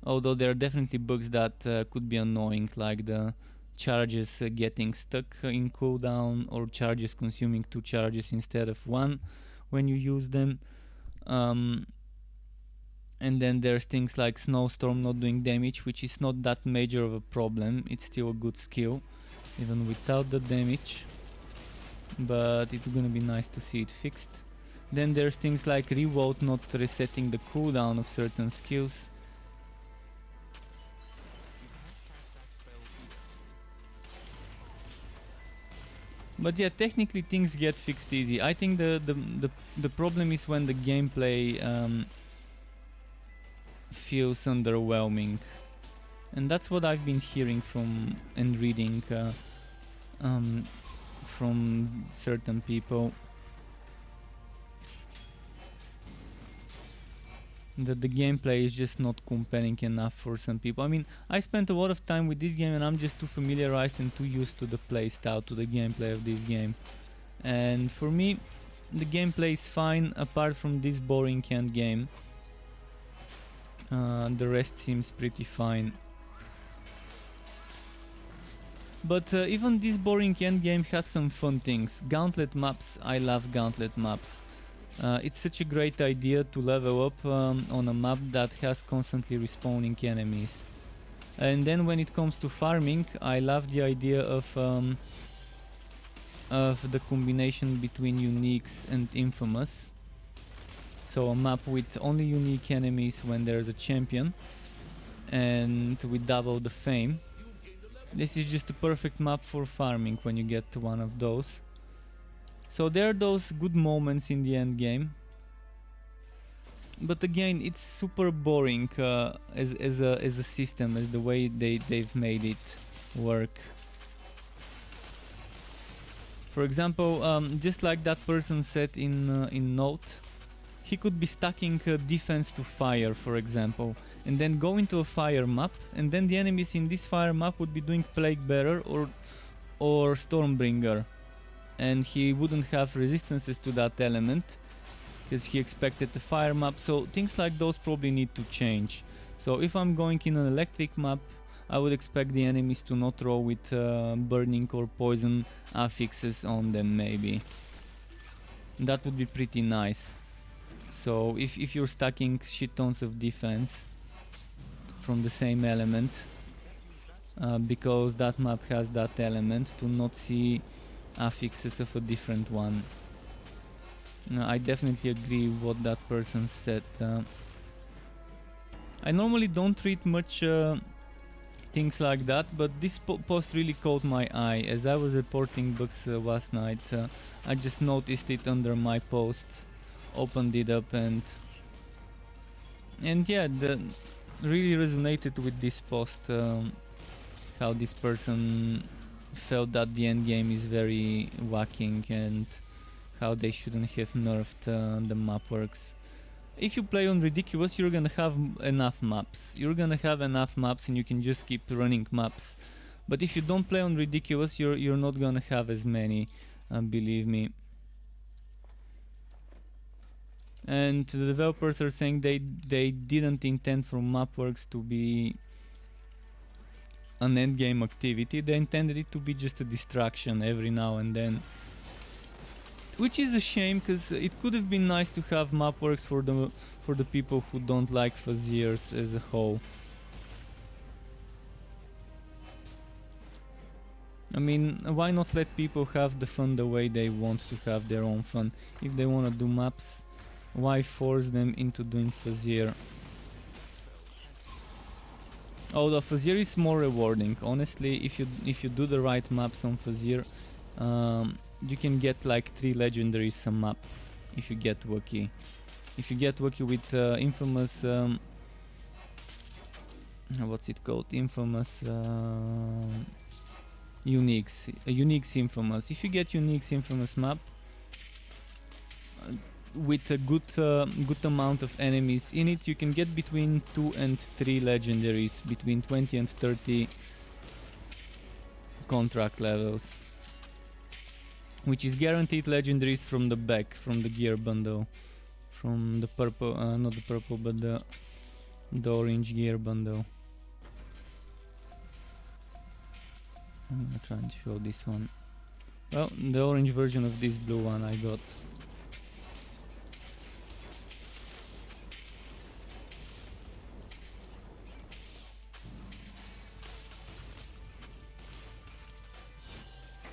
Although there are definitely bugs that could be annoying, like the charges getting stuck in cooldown, or charges consuming 2 charges instead of 1 when you use them. And then there's things like Snowstorm not doing damage, which is not that major of a problem. It's still a good skill, even without the damage. But it's gonna be nice to see it fixed. Then there's things like Revolt not resetting the cooldown of certain skills. But yeah, technically things get fixed easy. I think the problem is when the gameplay feels underwhelming, and that's what I've been hearing from and reading from certain people, that the gameplay is just not compelling enough for some people. I mean, I spent a lot of time with this game and I'm just too familiarized and too used to the playstyle, to the gameplay of this game. And for me, the gameplay is fine apart from this boring end game. The rest seems pretty fine. But even this boring end game had some fun things. Gauntlet maps, I love gauntlet maps. It's such a great idea to level up on a map that has constantly respawning enemies. And then when it comes to farming, I love the idea of the combination between uniques and infamous. So a map with only unique enemies when there's a champion, and with double the fame. This is just a perfect map for farming when you get to one of those. So there are those good moments in the end game. But again, it's super boring as a system, as the way they've made it work. For example, just like that person said in note, he could be stacking defense to fire, for example, and then go into a fire map, and then the enemies in this fire map would be doing Plague Bearer or Stormbringer, and he wouldn't have resistances to that element because he expected the fire map. So things like those probably need to change. So if I'm going in an electric map, I would expect the enemies to not roll with burning or poison affixes on them, maybe. That would be pretty nice. So if you're stacking shit tons of defense from the same element, because that map has that element, to not see affixes of a different one. I definitely agree with what that person said. I normally don't read much things like that, but this post really caught my eye. As I was reporting bugs last night, I just noticed it under my post, opened it up, and yeah, really resonated with this post. How this person felt that the end game is very whacking, and how they shouldn't have nerfed the map works. If you play on Ridiculous, you're gonna have enough maps. You're gonna have enough maps and you can just keep running maps. But if you don't play on Ridiculous, you're not gonna have as many, believe me. And the developers are saying they didn't intend for Mapworks to be an endgame activity. They intended it to be just a distraction every now and then. Which is a shame, because it could have been nice to have Mapworks for the people who don't like Fuzziers as a whole. I mean, why not let people have the fun the way they want to have their own fun? If they want to do maps, why force them into doing Fazir? Although Fazir is more rewarding, honestly, if you do the right maps on Fazir, you can get like 3 legendaries a map if you get lucky. If you get lucky with infamous, what's it called? Infamous uniques, uniques infamous. If you get uniques infamous map with a good amount of enemies in it, you can get between 2 and 3 legendaries, between 20 and 30 contract levels, which is guaranteed legendaries from the back, from the gear bundle, from the purple, not the purple, but the orange gear bundle. I'm gonna try and show this one. Well, the orange version of this blue one I got.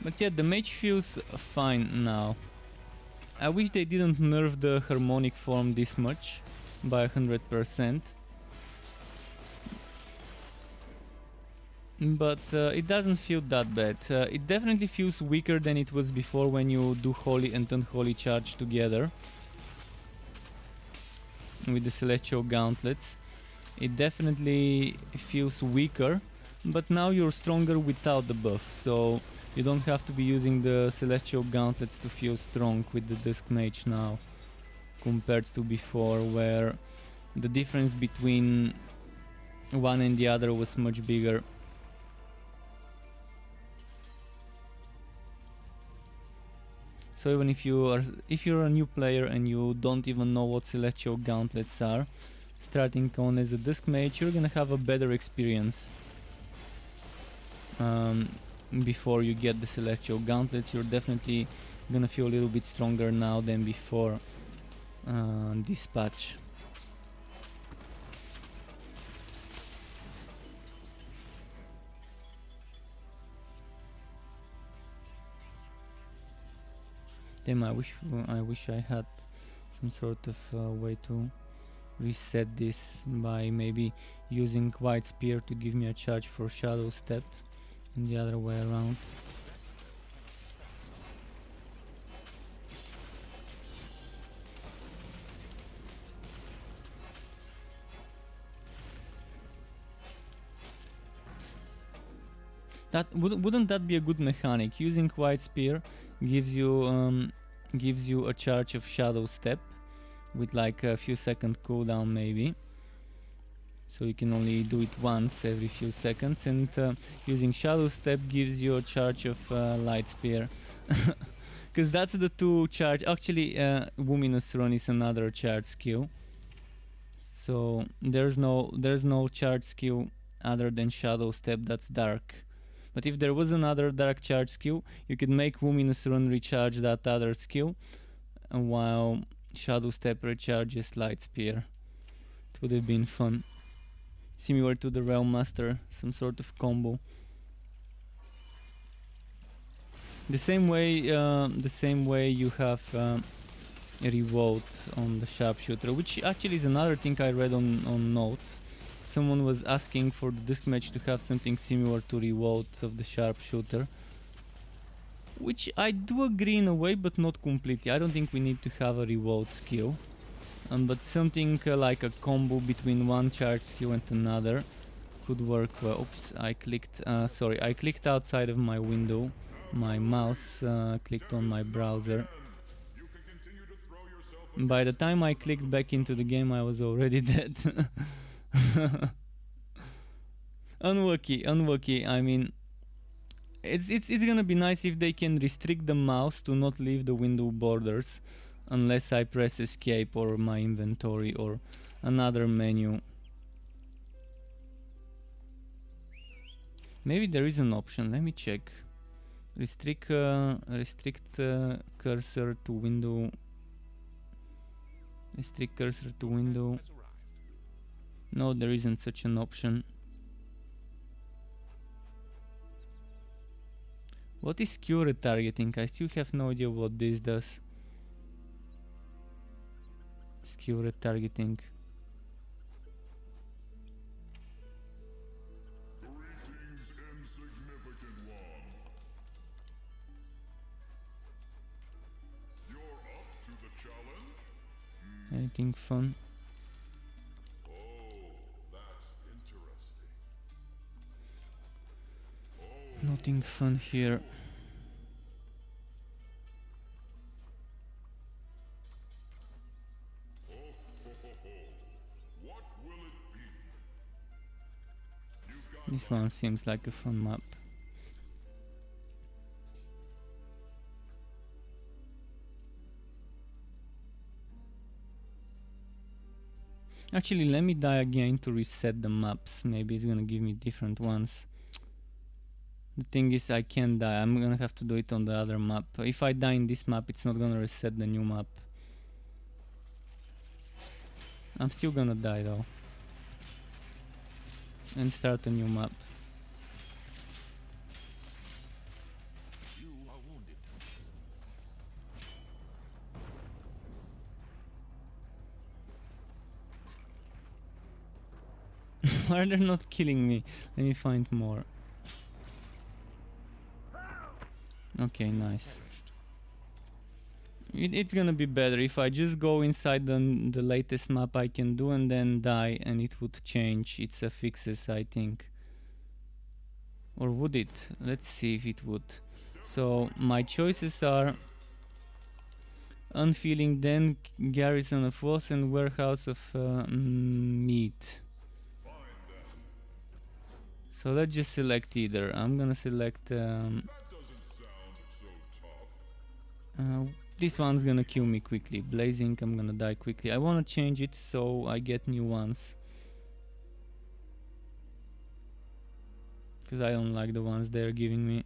But yeah, the mage feels fine now. I wish they didn't nerf the harmonic form this much, by 100%. But it doesn't feel that bad. It definitely feels weaker than it was before when you do holy and unholy charge together with the celestial gauntlets. It definitely feels weaker, but now you're stronger without the buff, so you don't have to be using the celestial gauntlets to feel strong with the Dusk Mage now, compared to before, where the difference between one and the other was much bigger. So even if you're a new player and you don't even know what celestial gauntlets are, starting on as a Dusk Mage, you're gonna have a better experience. Before you get the celestial gauntlets, you're definitely gonna feel a little bit stronger now than before this patch. Damn, I wish I had some sort of way to reset this by maybe using White Spear to give me a charge for Shadow Step and the other way around. Wouldn't that be a good mechanic? Using White Spear gives you a charge of Shadow Step with like a few second cooldown maybe. So you can only do it once every few seconds, and using Shadow Step gives you a charge of Light Spear. Because that's the two charge. Actually, Luminous Run is another charge skill. So there's no charge skill other than Shadow Step that's dark. But if there was another dark charge skill, you could make Luminous Run recharge that other skill, while Shadow Step recharges Light Spear. It would have been fun. Similar to the Realm Master, some sort of combo. The same way you have Revolt on the Sharpshooter, which actually is another thing I read on notes. Someone was asking for the Dusk Mage to have something similar to Revolt of the Sharpshooter, which I do agree in a way, but not completely. I don't think we need to have a Revolt skill. But something like a combo between one charge skill and another could work well. Oops, I clicked outside of my window. My mouse clicked on my browser. By the time I clicked back into the game, I was already dead. Unlucky. I mean, it's gonna be nice if they can restrict the mouse to not leave the window borders unless I press escape or my inventory or another menu. Maybe there is an option, let me check. Restrict cursor to window. Restrict cursor to window. No, there isn't such an option. What is Q retargeting? I still have no idea what this does. Q retargeting. Greetings, insignificant one. You're up to the challenge? Anything fun? Oh, that's interesting. Nothing fun here. What will it be? You've got This one seems like a fun map. Actually, let me die again to reset the maps. Maybe it's gonna give me different ones. The thing is, I can't die. I'm gonna have to do it on the other map. If I die in this map, it's not gonna reset the new map. I'm still gonna die though. And start a new map. You are wounded. Why are they not killing me? Let me find more. Okay, nice. It's gonna be better if I just go inside the latest map I can do and then die, and it would change its affixes, I think. Or would it? Let's see if it would. So my choices are Unfeeling Den, Garrison of Walls, and Warehouse of Meat. So let's just select either. I'm gonna select That doesn't sound so tough. this one's gonna kill me quickly. Blazing, I'm gonna die quickly. I wanna change it so I get new ones, because I don't like the ones they're giving me.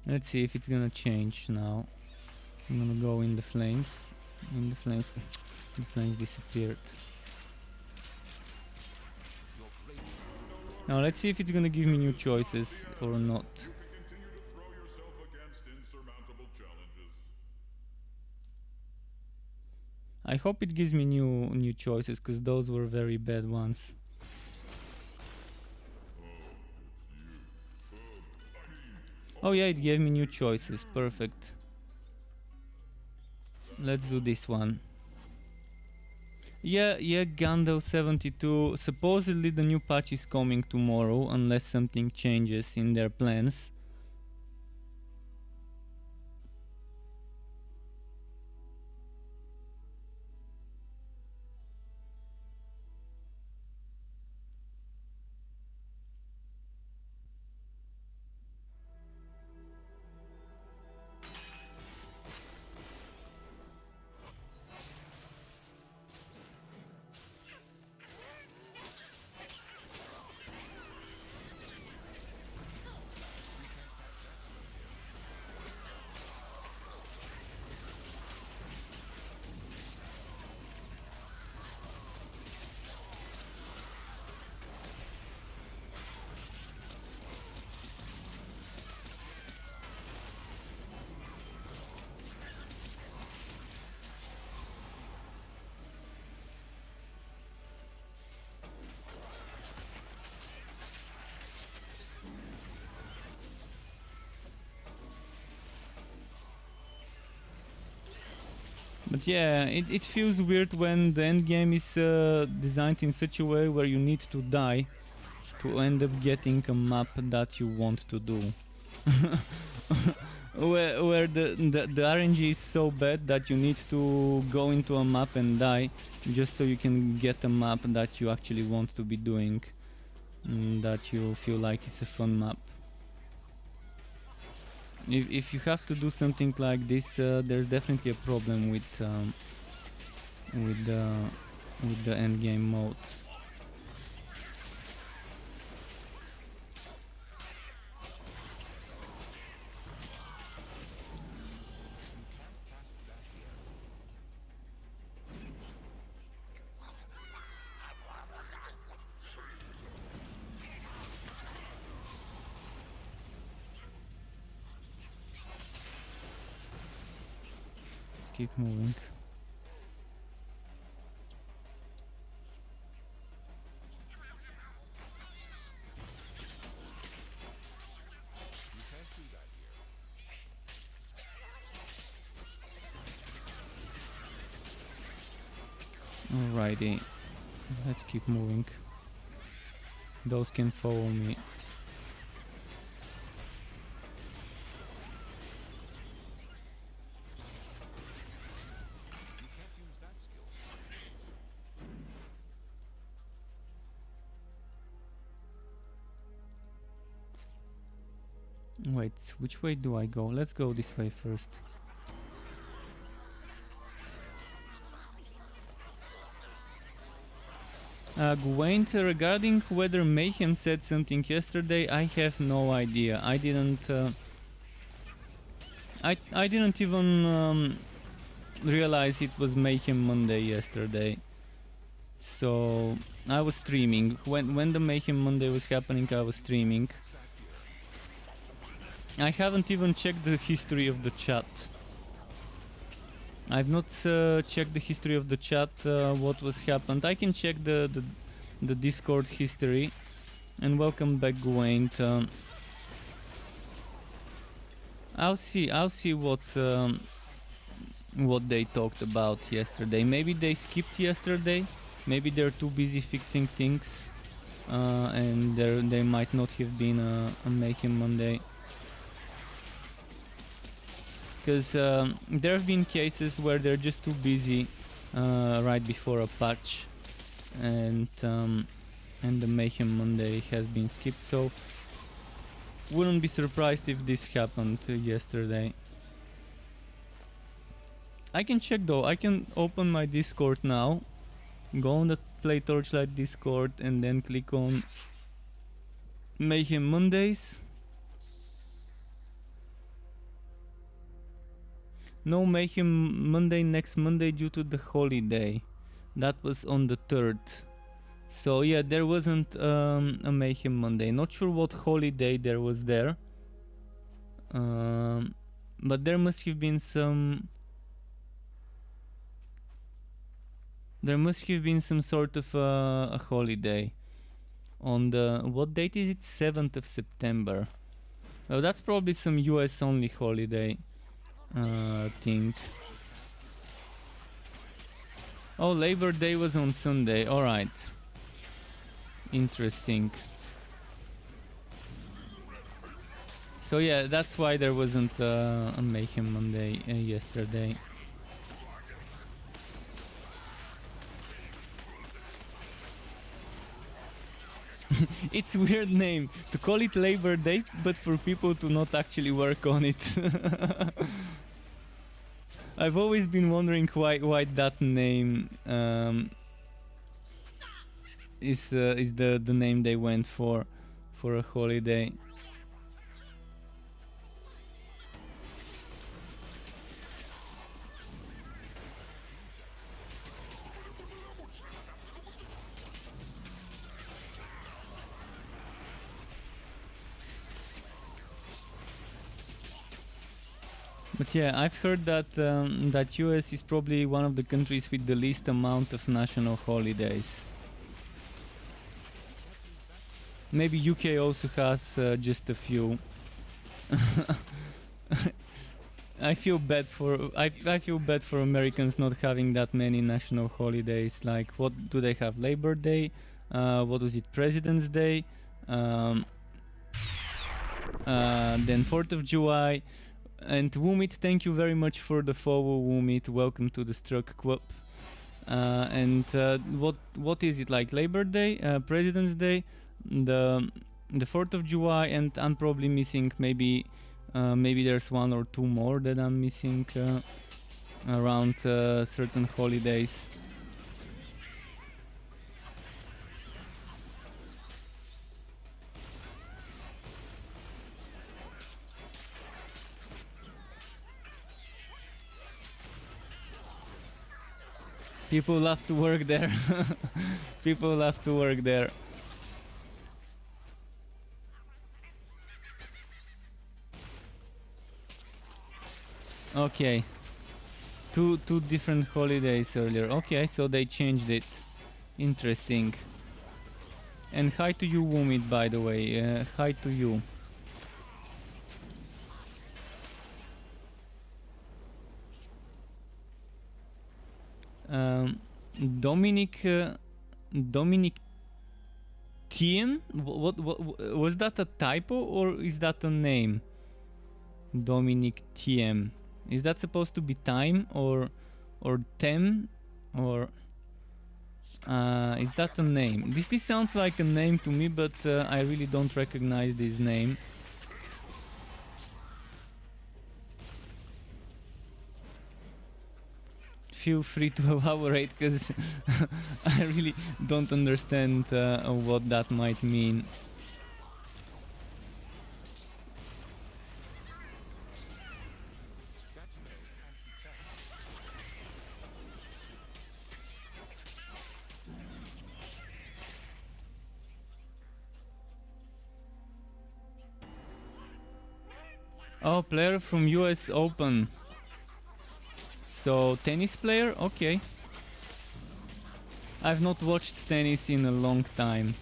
Let's see if it's gonna change now. I'm gonna go in the flames. In the flames, the flames disappeared. Now let's see if it's gonna give me new choices or not. You can continue to throw yourself against insurmountable challenges. I hope it gives me new choices, because those were very bad ones. Oh yeah, it gave me new choices. Perfect. Let's do this one. Yeah, Gandalf 72. Supposedly the new patch is coming tomorrow, unless something changes in their plans. But yeah, it feels weird when the end game is designed in such a way where you need to die to end up getting a map that you want to do. where the RNG is so bad that you need to go into a map and die just so you can get a map that you actually want to be doing, that you feel like it's a fun map. If you have to do something like this, there's definitely a problem with the end game mode. keep moving. Alrighty, let's keep moving. Those can follow me. Wait, which way do I go? Let's go this way first. Gwaint, regarding whether Mayhem said something yesterday, I have no idea. I didn't even realize it was Mayhem Monday yesterday. So I was streaming. When the Mayhem Monday was happening, I was streaming. I haven't even checked the history of the chat. I've not checked the history of the chat, what was happened. I can check the Discord history. And welcome back, Gwaint. I'll see what's what they talked about yesterday. Maybe they skipped yesterday. Maybe they're too busy fixing things, and they might not have been a Mayhem Monday. Because there have been cases where they're just too busy right before a patch, and the Mayhem Monday has been skipped. So wouldn't be surprised if this happened yesterday. I can check though. I can open my Discord now, go on the Play Torchlight Discord, and then click on Mayhem Mondays. No Mayhem Monday next Monday due to the holiday. That was on the 3rd. So yeah, there wasn't a Mayhem Monday. Not sure what holiday there was there. But there must have been some... There must have been some sort of a holiday. On the... What date is it? 7th of September. Oh, that's probably some US only holiday. Thing. Oh, Labor Day was on Sunday. Alright. Interesting. So yeah, that's why there wasn't a Mayhem Monday yesterday. It's a weird name to call it Labor Day, but for people to not actually work on it. I've always been wondering why that name is the name they went for a holiday. But yeah, I've heard that that US is probably one of the countries with the least amount of national holidays. Maybe UK also has just a few. I feel bad for Americans not having that many national holidays. Like, what do they have? Labor Day, what was it? President's Day, then 4th of July. And Woomit, thank you very much for the follow, Woomit. Welcome to the Struck Club. And what is it, like Labor Day, President's Day, the 4th of July, and I'm probably missing maybe there's one or two more that I'm missing around certain holidays. People love to work there. People love to work there. Okay. two different holidays earlier. Okay, so they changed it. Interesting. And hi to you, Wumit, by the way. Hi to you. Um, Dominic Dominic Tien? What was that a typo or is that a name? Dominic Tiem. Is that supposed to be time or tem or is that a name? This sounds like a name to me, but I really don't recognize this name. Feel free to elaborate, because I really don't understand what that might mean. Oh, player from US Open. So, tennis player? Okay. I've not watched tennis in a long time.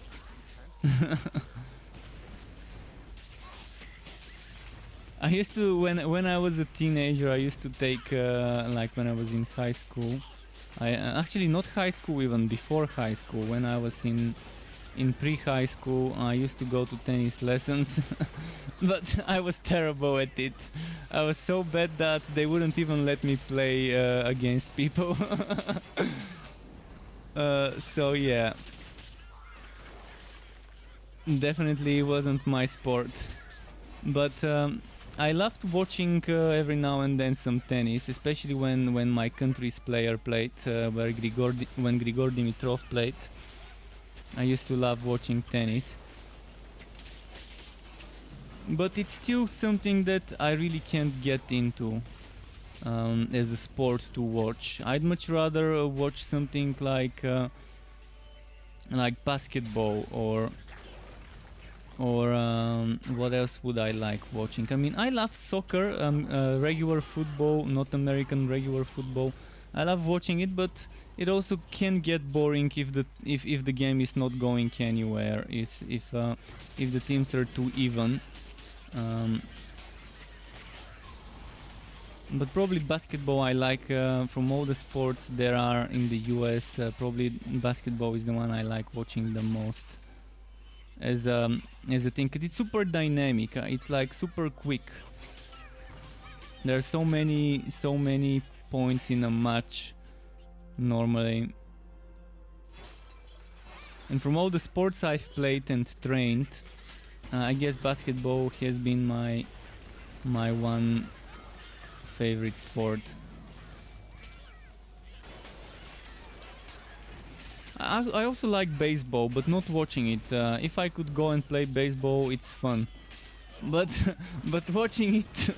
I used to, when I was a teenager, I used to take, like when I was in high school. I actually not high school, even before high school, when I was in pre-high school, I used to go to tennis lessons. But I was terrible at it. I was so bad that they wouldn't even let me play against people. So yeah, definitely wasn't my sport. But I loved watching every now and then some tennis, especially when my country's player played, when Grigor Dimitrov played. I used to love watching tennis. But it's still something that I really can't get into as a sport to watch. I'd much rather watch something like basketball or what else would I like watching? I mean, I love soccer, regular football, not American regular football. I love watching it, but it also can get boring if the game is not going anywhere. If the teams are too even. But probably basketball I like from all the sports there are in the US. Probably basketball is the one I like watching the most as a thing, 'cause it's super dynamic. It's like super quick. There are so many points in a match normally. And from all the sports I've played and trained, I guess basketball has been my one favorite sport. I also like baseball, but not watching it. If I could go and play baseball, it's fun. But but watching it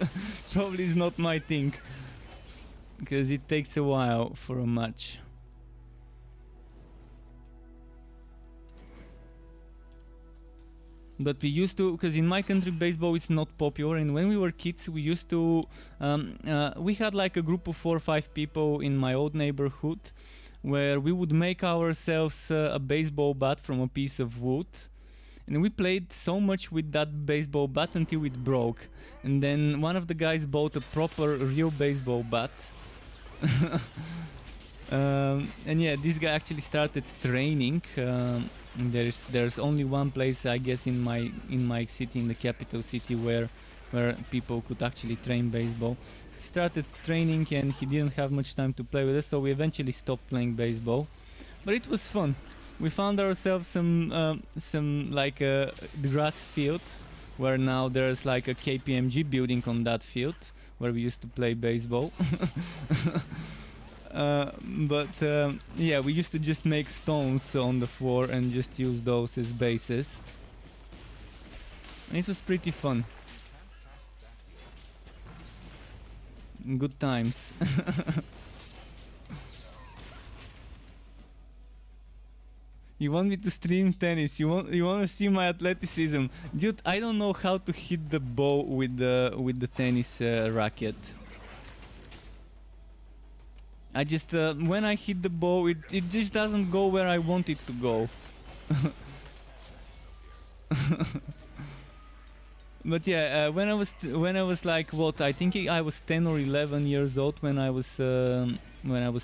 probably is not my thing, because it takes a while for a match. But we used to, because in my country baseball is not popular, and when we were kids we used to, we had like a group of 4 or 5 people in my old neighborhood, where we would make ourselves a baseball bat from a piece of wood, and we played so much with that baseball bat until it broke, and then one of the guys bought a proper real baseball bat. And yeah, this guy actually started training. There's only one place, I guess, in my city, in the capital city, where people could actually train baseball. He started training and he didn't have much time to play with us, so we eventually stopped playing baseball. But it was fun. We found ourselves some like a grass field, where now there's like a KPMG building on that field where we used to play baseball. But yeah, we used to just make stones on the floor and just use those as bases. It was pretty fun. Good times. You want me to stream tennis? You want to see my athleticism, dude? I don't know how to hit the ball with the tennis racket. I just when I hit the bow, it just doesn't go where I want it to go. But yeah, when I was like what, I think I was 10 or 11 years old when I was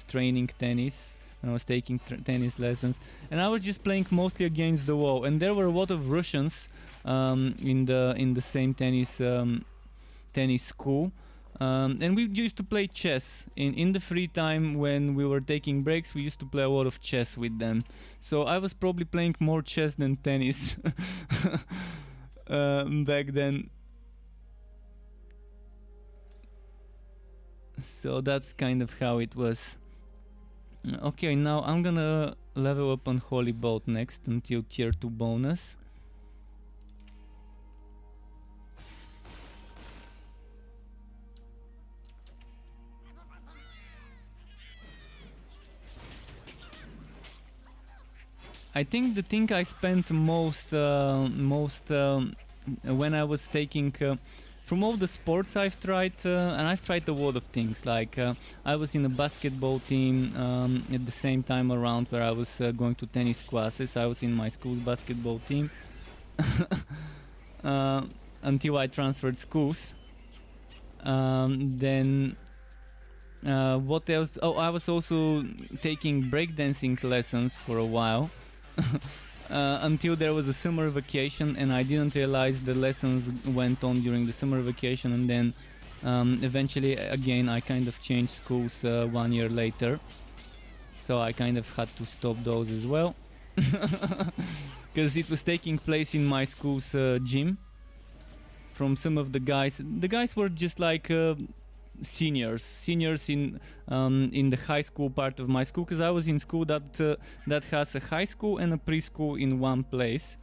training tennis, when I was taking tennis lessons, and I was just playing mostly against the wall, and there were a lot of Russians in the same tennis school. And we used to play chess in the free time when we were taking breaks. We used to play a lot of chess with them. So I was probably playing more chess than tennis back then. So that's kind of how it was. Okay, now I'm gonna level up on Holy Bolt next until tier 2 bonus. I think the thing I spent most when I was taking from all the sports I've tried, and I've tried a lot of things. Like I was in a basketball team at the same time around where I was going to tennis classes. I was in my school's basketball team until I transferred schools. Then what else? Oh, I was also taking breakdancing lessons for a while. Until there was a summer vacation, and I didn't realize the lessons went on during the summer vacation, and then eventually again I kind of changed schools 1 year later, so I kind of had to stop those as well because it was taking place in my school's gym. From some of the guys were just like seniors in the high school part of my school, because I was in school that has a high school and a preschool in one place,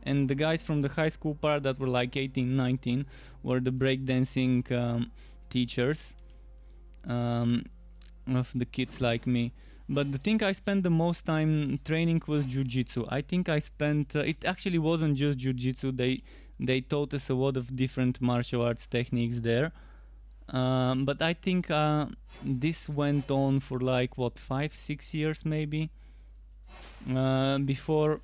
and the guys from the high school part that were like 18, 19 were the breakdancing teachers of the kids like me. But the thing I spent the most time training was jiu-jitsu. I think I spent it actually wasn't just jiu-jitsu. They taught us a lot of different martial arts techniques there. But I think this went on for like what, 5-6 years maybe before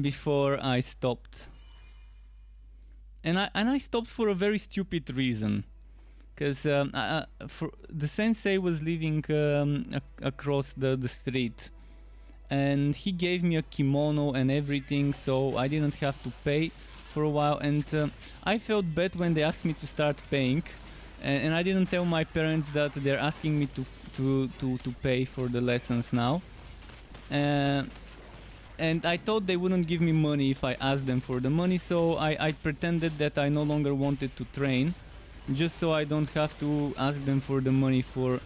before I stopped. And I stopped for a very stupid reason, because for the sensei was living across the street, and he gave me a kimono and everything, so I didn't have to pay for a while, and I felt bad when they asked me to start paying, and I didn't tell my parents that they're asking me to pay for the lessons now, and I thought they wouldn't give me money if I asked them for the money, so I pretended that I no longer wanted to train, just so I don't have to ask them for the money for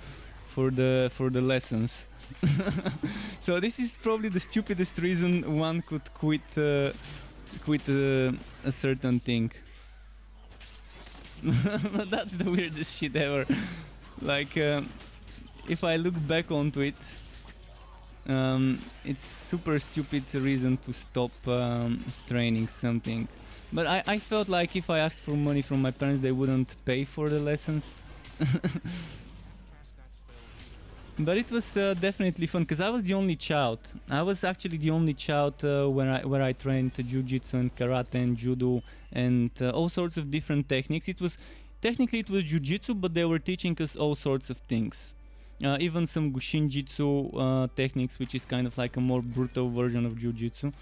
the lessons. So this is probably the stupidest reason one could quit a certain thing. That's the weirdest shit ever. Like if I look back onto it, it's super stupid reason to stop training something. But I felt like if I asked for money from my parents, they wouldn't pay for the lessons. But it was definitely fun, because I was the only child. I was actually the only child where I trained jiu-jitsu and karate and judo and all sorts of different techniques. It was technically it was jiu-jitsu, but they were teaching us all sorts of things. Even some gushinjitsu techniques, which is kind of like a more brutal version of jiu-jitsu.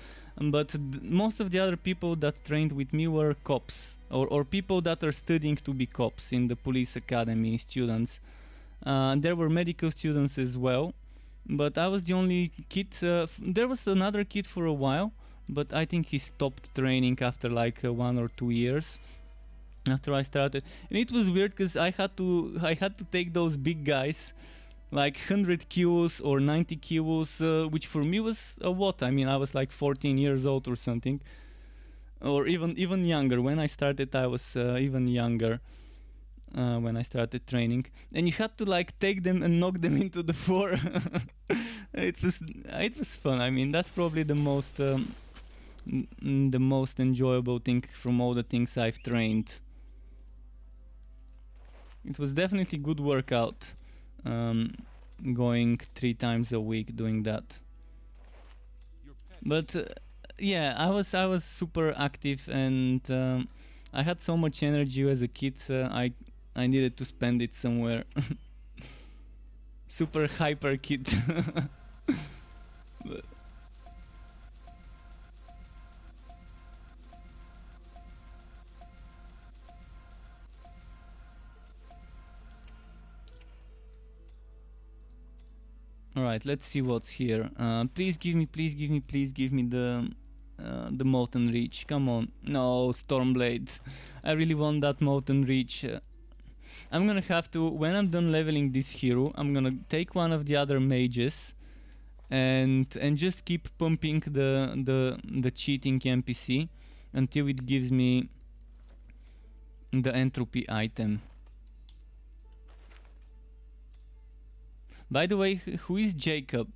But most of the other people that trained with me were cops, or people that are studying to be cops in the police academy, students. There were medical students as well, but I was the only kid. There was another kid for a while, but I think he stopped training after like 1 or 2 years after I started. And it was weird because I had to take those big guys, like 100 kilos or 90 kilos, which for me was a lot. I mean, I was like 14 years old or something, or even younger. When I started, I was even younger. When I started training, and you had to like take them and knock them into the floor. It was fun. I mean, that's probably the most enjoyable thing from all the things I've trained. It was definitely good workout, going 3 times a week doing that. But yeah, I was super active, and I had so much energy as a kid. I needed to spend it somewhere. Super hyper kid. But- All right, let's see what's here. Please give me, please give me, please give me the Molten Reach. Come on. No, Stormblade. I really want that Molten Reach. I'm gonna have to, when I'm done leveling this hero, I'm gonna take one of the other mages and just keep pumping the cheating NPC until it gives me the entropy item. By the way, who is Jacob?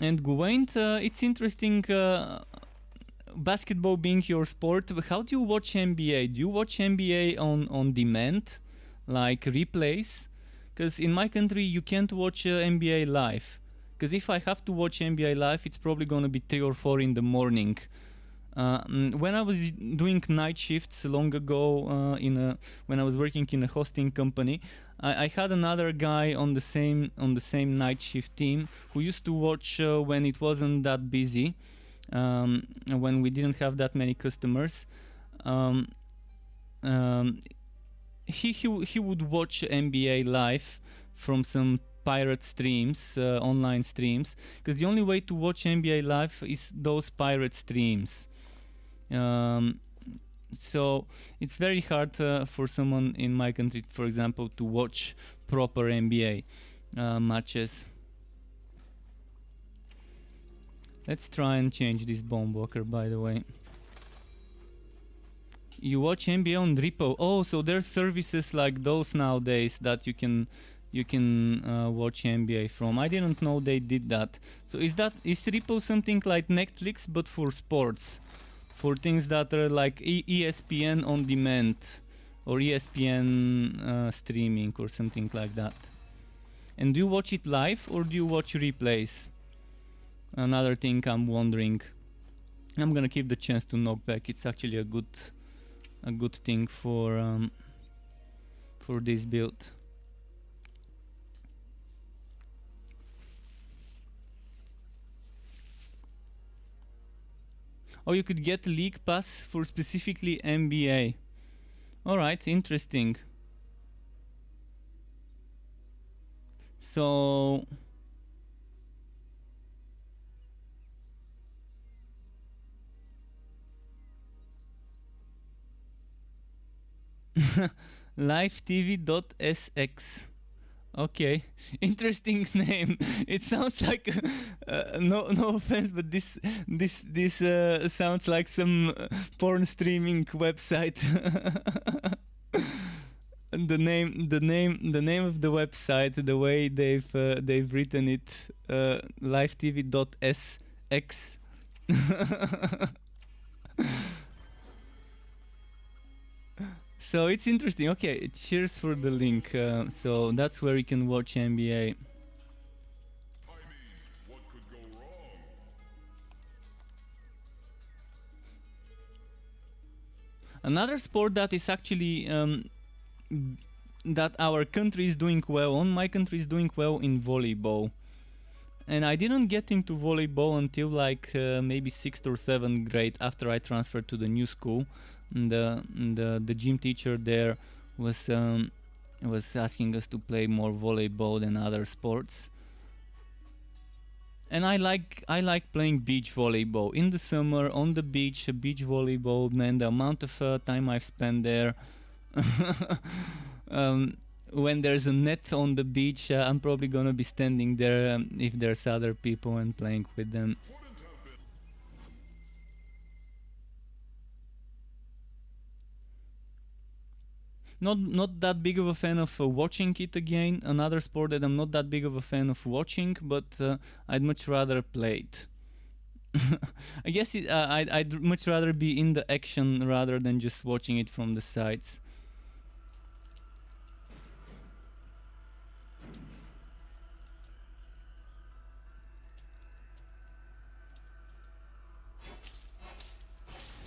And Gwaint, it's interesting, basketball being your sport. How do you watch NBA? Do you watch NBA on demand, like replays? Because in my country you can't watch NBA live. Because if I have to watch NBA live, it's probably gonna be 3 or 4 in the morning. When I was doing night shifts long ago, when I was working in a hosting company, I had another guy on the same night shift team who used to watch when it wasn't that busy, when we didn't have that many customers. Um, um, he would watch NBA live from some pirate streams, online streams, because the only way to watch NBA live is those pirate streams. So it's very hard for someone in my country, for example, to watch proper NBA matches. Let's try and change this bomb walker, by the way. You watch NBA on Repo. Oh, so there's services like those nowadays that you can watch NBA from. I didn't know they did that. So is Repo something like Netflix but for sports? For things that are like ESPN on demand or ESPN streaming or something like that. And do you watch it live or do you watch replays? Another thing I'm wondering. I'm gonna keep the chance to knock back. It's actually a good thing for this build. Oh, you could get a league pass for specifically NBA. Alright, interesting. So livetv.sx. Okay, interesting name. It sounds like no offense, but this sounds like some porn streaming website. The name of the website, the way they've written it, livetv.sx. So it's interesting. Okay, cheers for the link. So that's where you can watch NBA. I mean, what could go wrong? Another sport that is actually that our country is doing well on. My country is doing well in volleyball, and I didn't get into volleyball until like maybe 6th or 7th grade after I transferred to the new school. And the gym teacher there was asking us to play more volleyball than other sports. And I like playing beach volleyball in the summer on the beach. Beach volleyball, man, the amount of time I've spent there. When there's a net on the beach, I'm probably gonna be standing there if there's other people and playing with them. Not that big of a fan of watching it again. Another sport that I'm not that big of a fan of watching, but I'd much rather play it. I guess I'd much rather be in the action rather than just watching it from the sides.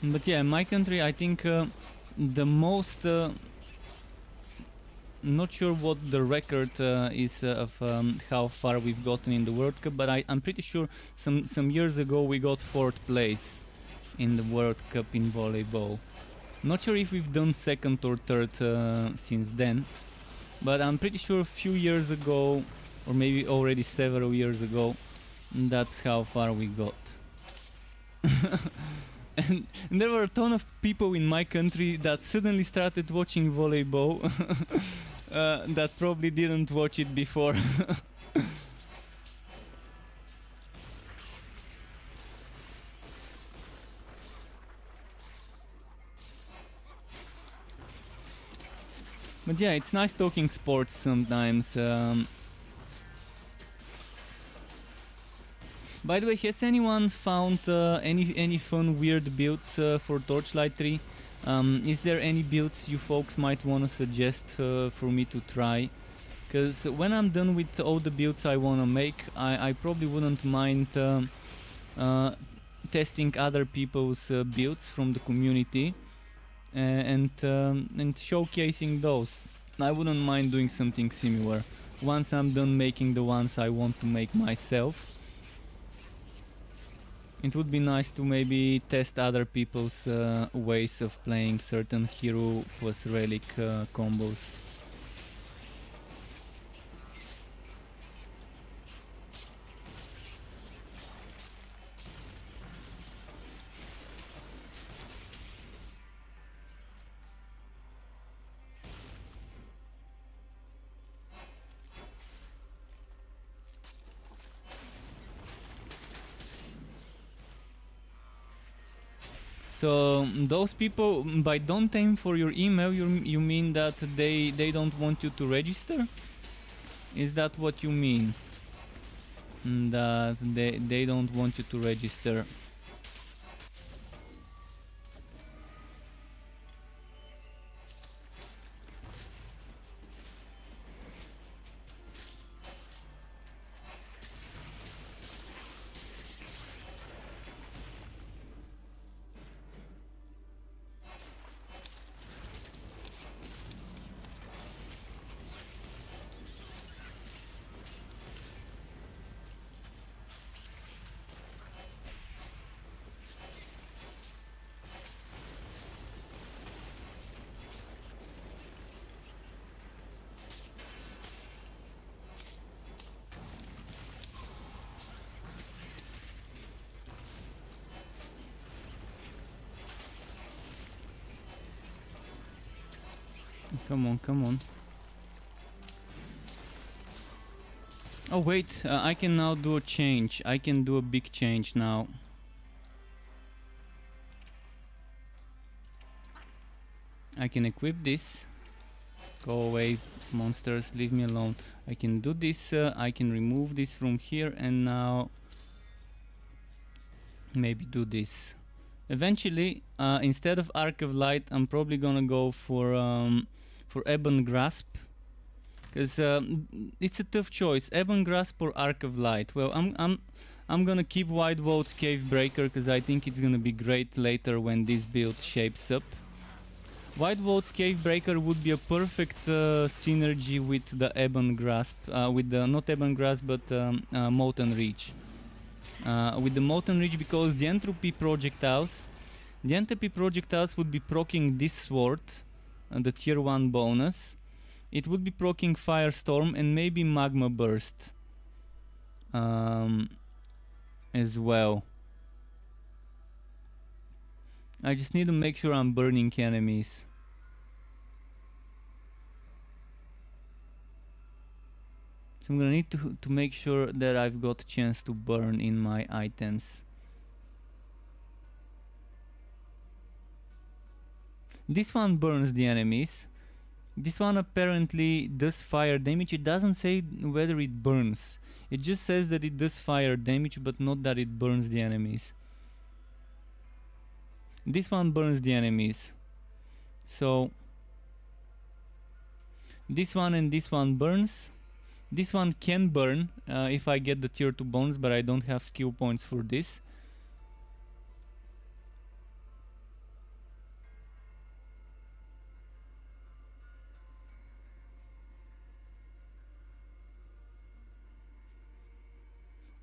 But yeah, in my country, I think the most not sure what the record is of how far we've gotten in the World Cup, but I'm pretty sure some years ago we got 4th place in the World Cup in volleyball. Not sure if we've done 2nd or 3rd since then, but I'm pretty sure a few years ago, or maybe already several years ago, that's how far we got. And there were a ton of people in my country that suddenly started watching volleyball that probably didn't watch it before. But yeah, it's nice talking sports sometimes. By the way, has anyone found any fun weird builds for Torchlight 3? Is there any builds you folks might want to suggest for me to try? Because when I'm done with all the builds I want to make, I probably wouldn't mind testing other people's builds from the community and showcasing those. I wouldn't mind doing something similar once I'm done making the ones I want to make myself. It would be nice to maybe test other people's ways of playing certain hero plus relic combos. So those people, by don't aim for your email, you mean that they don't want you to register? Is that what you mean? That they don't want you to register? Come on, come on. Oh wait, I can now do a change. I can do a big change now. I can equip this. Go away, monsters, leave me alone. I can do this, I can remove this from here, and now maybe do this. Eventually, instead of Arc of Light, I'm probably gonna go for Ebon Grasp, because it's a tough choice. Ebon Grasp or Arc of Light. Well, I'm gonna keep White Vault's Cave Breaker because I think it's gonna be great later when this build shapes up. White Vault's Cave Breaker would be a perfect synergy with the Ebon Grasp, with the not Ebon Grasp but Molten Reach. With the Molten Reach, because the Entropy projectiles would be proccing this sword, the tier 1 bonus. It would be proccing Firestorm and maybe Magma Burst as well. I just need to make sure I'm burning enemies. So I'm gonna need to make sure that I've got a chance to burn in my items. This one burns the enemies. This one apparently does fire damage. It doesn't say whether it burns. It just says that it does fire damage, but not that it burns the enemies. This one burns the enemies. So this one and this one burns. This one can burn if I get the tier 2 bonus, but I don't have skill points for this.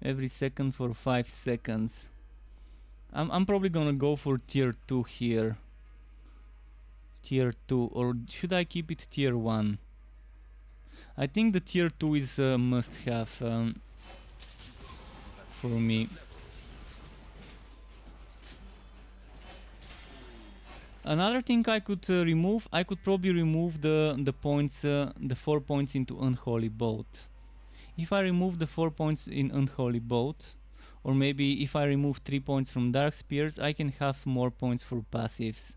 Every second for 5 seconds. I'm probably gonna go for tier 2 here. Tier 2, or should I keep it tier 1? I think the tier 2 is a must have for me. Another thing I could remove, I could probably remove the points, the 4 points into Unholy Boat. If I remove the 4 points in Unholy Boat, or maybe if I remove 3 points from Dark Spears, I can have more points for passives.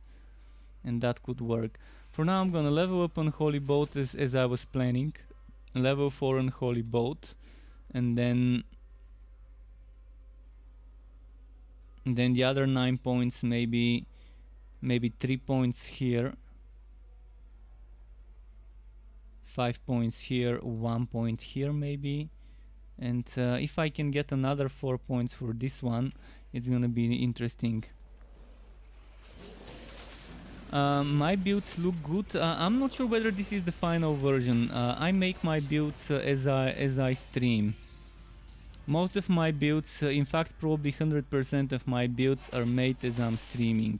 And that could work. For now I'm gonna level up Unholy Boat as I was planning. Level 4 Unholy Boat. And then the other 9 points, maybe 3 points here. 5 points here, 1 point here maybe. And if I can get another 4 points for this one, it's gonna be interesting. My builds look good. I'm not sure whether this is the final version. I make my builds as I stream. Most of my builds, in fact probably 100% of my builds are made as I'm streaming.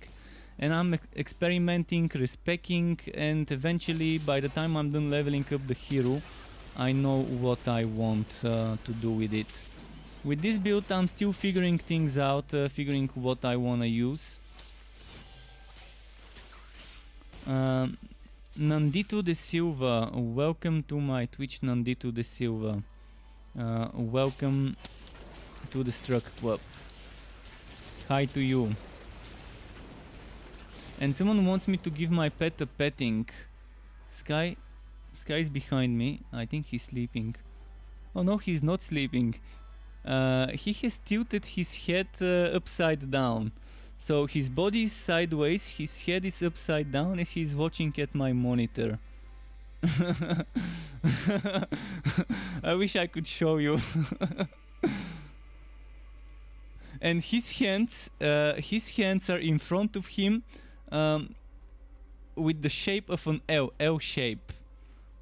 And I'm experimenting, respecing, and eventually by the time I'm done leveling up the hero, I know what I want to do with it. With this build I'm still figuring things out, figuring what I wanna use. Nandito de Silva, welcome to my Twitch, Nandito de Silva. Welcome to the Struck Club. Hi to you. And someone wants me to give my pet a petting. Sky is behind me. I think he's sleeping. Oh no, he's not sleeping. He has tilted his head upside down. So his body is sideways, his head is upside down and he's watching at my monitor. I wish I could show you. And his hands are in front of him with the shape of an L shape.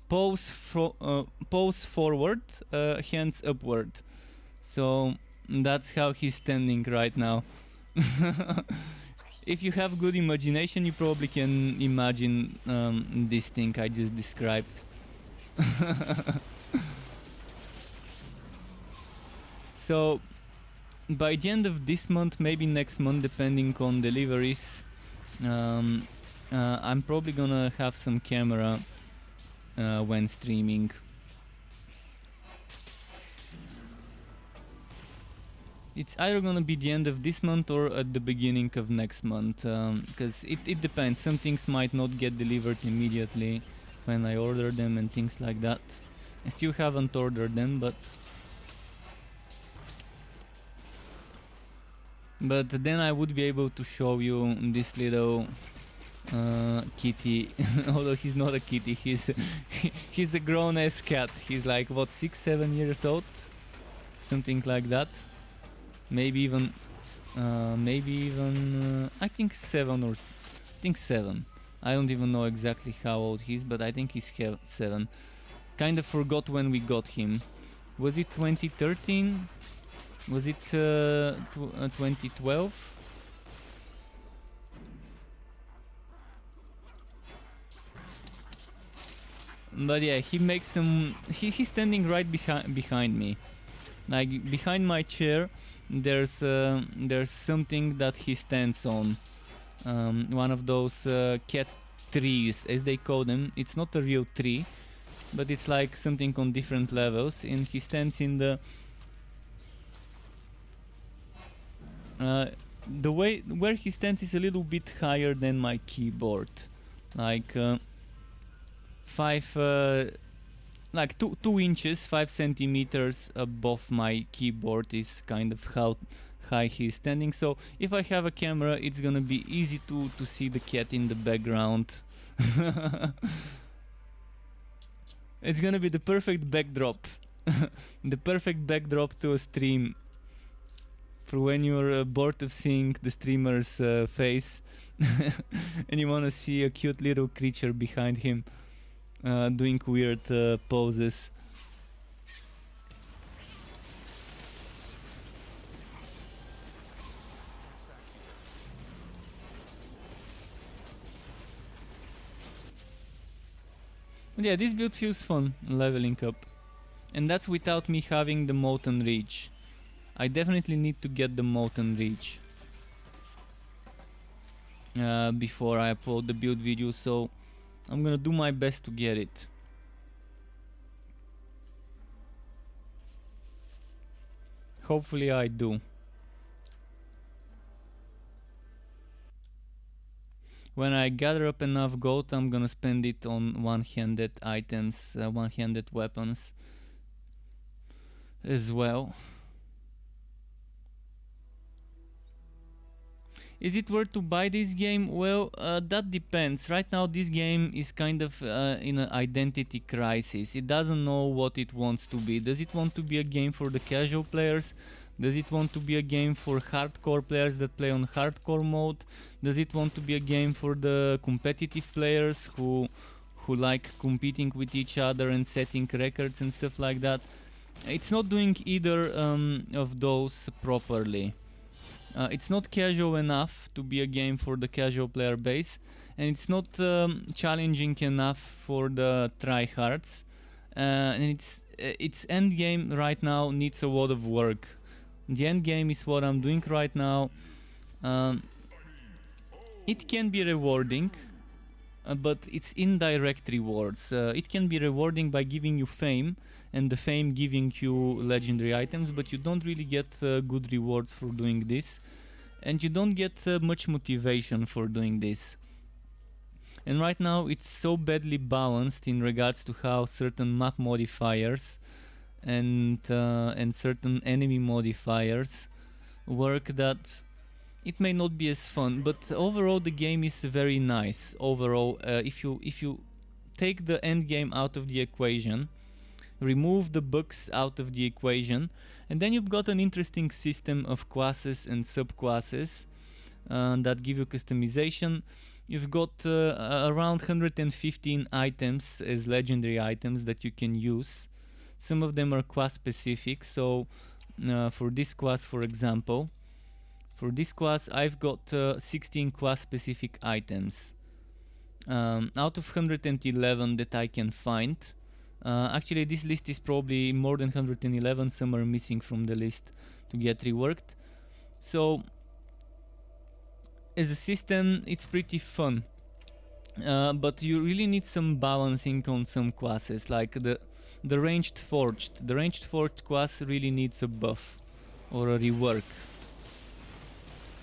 Pose forward, hands upward. So that's how he's standing right now. If you have good imagination, you probably can imagine this thing I just described. So by the end of this month, maybe next month, depending on deliveries, I'm probably gonna have some camera when streaming. It's either gonna be the end of this month or at the beginning of next month, because it depends. Some things might not get delivered immediately when I order them and things like that. I still haven't ordered them, but then I would be able to show you this little kitty. Although he's not a kitty, he's a grown-ass cat. He's like what, 6-7 years old, something like that. Maybe even I think 7. I don't even know exactly how old he is, but I think he's 7. Kinda forgot when we got him. Was it 2013? Was it 2012? But yeah, he makes some. He's standing right behind me, like behind my chair. There's something that he stands on. One of those cat trees, as they call them. It's not a real tree, but it's like something on different levels, and he stands in the way where he stands is a little bit higher than my keyboard, like like 2 inches, 5 centimeters above my keyboard is kind of how high he's standing. So if I have a camera, it's gonna be easy to see the cat in the background. It's gonna be the perfect backdrop. The perfect backdrop to a stream for when you're bored of seeing the streamer's face and you wanna see a cute little creature behind him doing weird poses. But yeah, this build feels fun leveling up. And that's without me having the Molten Reach. I definitely need to get the Molten Reach before I upload the build video, so I'm gonna do my best to get it. Hopefully I do. When I gather up enough gold, I'm gonna spend it on one-handed items, one-handed weapons as well. Is it worth to buy this game? Well, that depends. Right now this game is kind of in an identity crisis. It doesn't know what it wants to be. Does it want to be a game for the casual players? Does it want to be a game for hardcore players that play on hardcore mode? Does it want to be a game for the competitive players who like competing with each other and setting records and stuff like that? It's not doing either of those properly. It's not casual enough to be a game for the casual player base, and it's not challenging enough for the tryhards. And its end game right now needs a lot of work. The end game is what I'm doing right now. It can be rewarding, but it's indirect rewards. It can be rewarding by giving you fame, and the fame giving you legendary items, but you don't really get good rewards for doing this, and you don't get much motivation for doing this. And right now it's so badly balanced in regards to how certain map modifiers and certain enemy modifiers work that it may not be as fun, but overall the game is very nice. Overall, if you take the end game out of the equation, remove the bugs out of the equation, and then you've got an interesting system of classes and subclasses that give you customization. You've got around 115 items as legendary items that you can use. Some of them are class specific, so for this class, for example, for this class I've got 16 class specific items out of 111 that I can find. Actually this list is probably more than 111, some are missing from the list to get reworked. So as a system it's pretty fun, but you really need some balancing on some classes, like the ranged forged. The ranged forged class really needs a buff or a rework.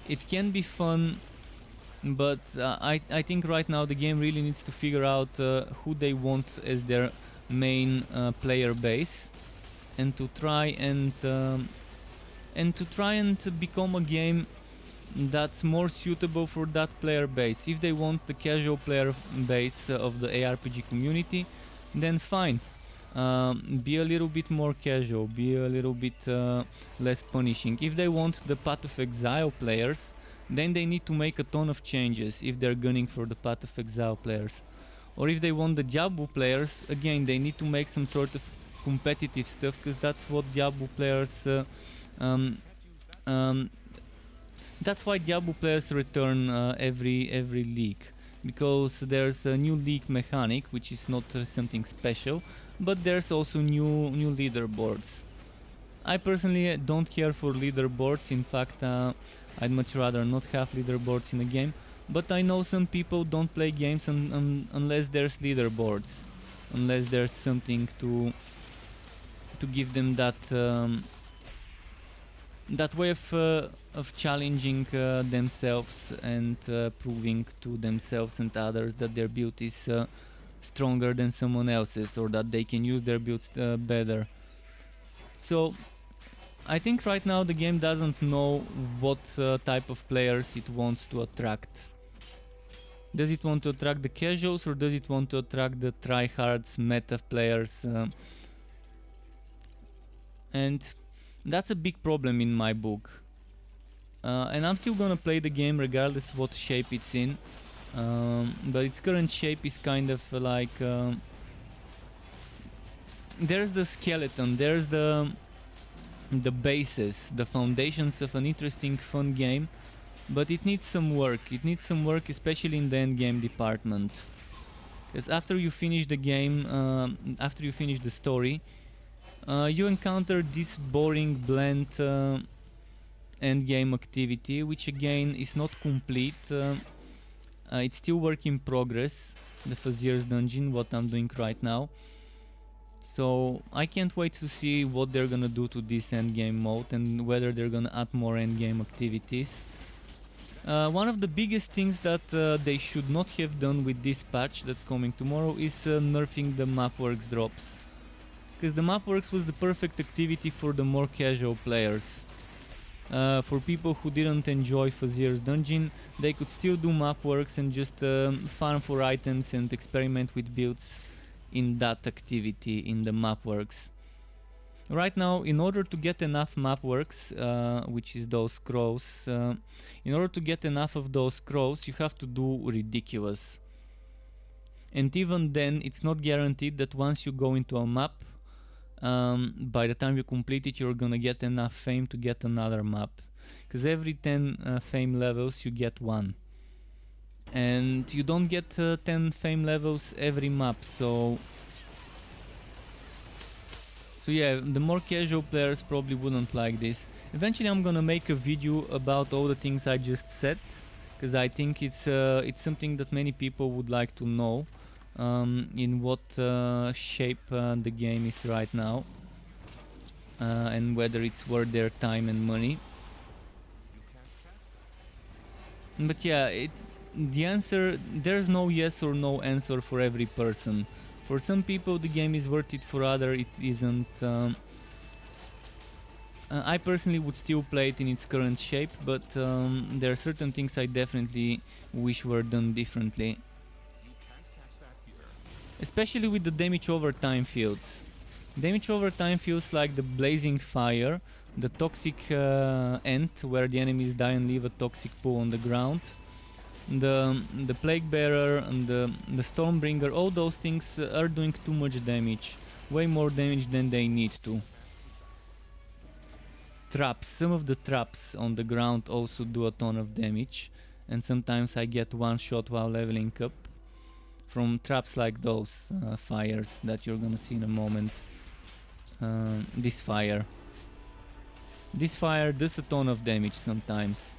It can be fun, but I think right now the game really needs to figure out who they want as their main player base, and to try and become a game that's more suitable for that player base. If they want the casual player base of the ARPG community, then fine. Be a little bit more casual, be a little bit less punishing. If they want the Path of Exile players, then they need to make a ton of changes if they're gunning for the Path of Exile players. Or if they want the Diablo players, again they need to make some sort of competitive stuff, because that's what Diablo players that's why Diablo players return every league, because there's a new league mechanic, which is not something special, but there's also new leaderboards. I personally don't care for leaderboards. In fact, I'd much rather not have leaderboards in a game. But I know some people don't play games unless there's leaderboards, unless there's something to give them that that way of challenging themselves and proving to themselves and others that their build is stronger than someone else's, or that they can use their builds better. So I think right now the game doesn't know what type of players it wants to attract. Does it want to attract the casuals, or does it want to attract the tryhards, meta players? And that's a big problem in my book. And I'm still gonna play the game regardless what shape it's in. But its current shape is kind of like... there's the skeleton, there's the basis, the foundations of an interesting, fun game. But it needs some work. It needs some work, especially in the end game department. Because after you finish the game, after you finish the story, you encounter this boring, bland end game activity, which again is not complete. It's still work in progress. The Fazier's dungeon, what I'm doing right now. So I can't wait to see what they're gonna do to this end game mode and whether they're gonna add more end game activities. One of the biggest things that they should not have done with this patch that's coming tomorrow is nerfing the Mapworks drops. Because the Mapworks was the perfect activity for the more casual players. For people who didn't enjoy Fazier's dungeon, they could still do Mapworks and just farm for items and experiment with builds in that activity, in the Mapworks. Right now, in order to get enough Mapworks, which is those scrolls, in order to get enough of those scrolls, you have to do ridiculous. And even then, it's not guaranteed that once you go into a map, by the time you complete it, you're gonna get enough fame to get another map. Because every 10 fame levels, you get one. And you don't get 10 fame levels every map, so yeah, the more casual players probably wouldn't like this. Eventually I'm gonna make a video about all the things I just said, because I think it's something that many people would like to know, in what shape the game is right now, and whether it's worth their time and money. But yeah, the answer, there's no yes or no answer for every person. For some people the game is worth it, for others it isn't. I personally would still play it in its current shape, but there are certain things I definitely wish were done differently. Especially with the damage over time fields. Damage over time feels like the blazing fire, the toxic ant where the enemies die and leave a toxic pool on the ground, the plague bearer and the stormbringer. All those things are doing too much damage, way more damage than they need to. Traps, some of the traps on the ground also do a ton of damage, and sometimes I get one shot while leveling up from traps like those fires that you're gonna see in a moment. This fire does a ton of damage sometimes.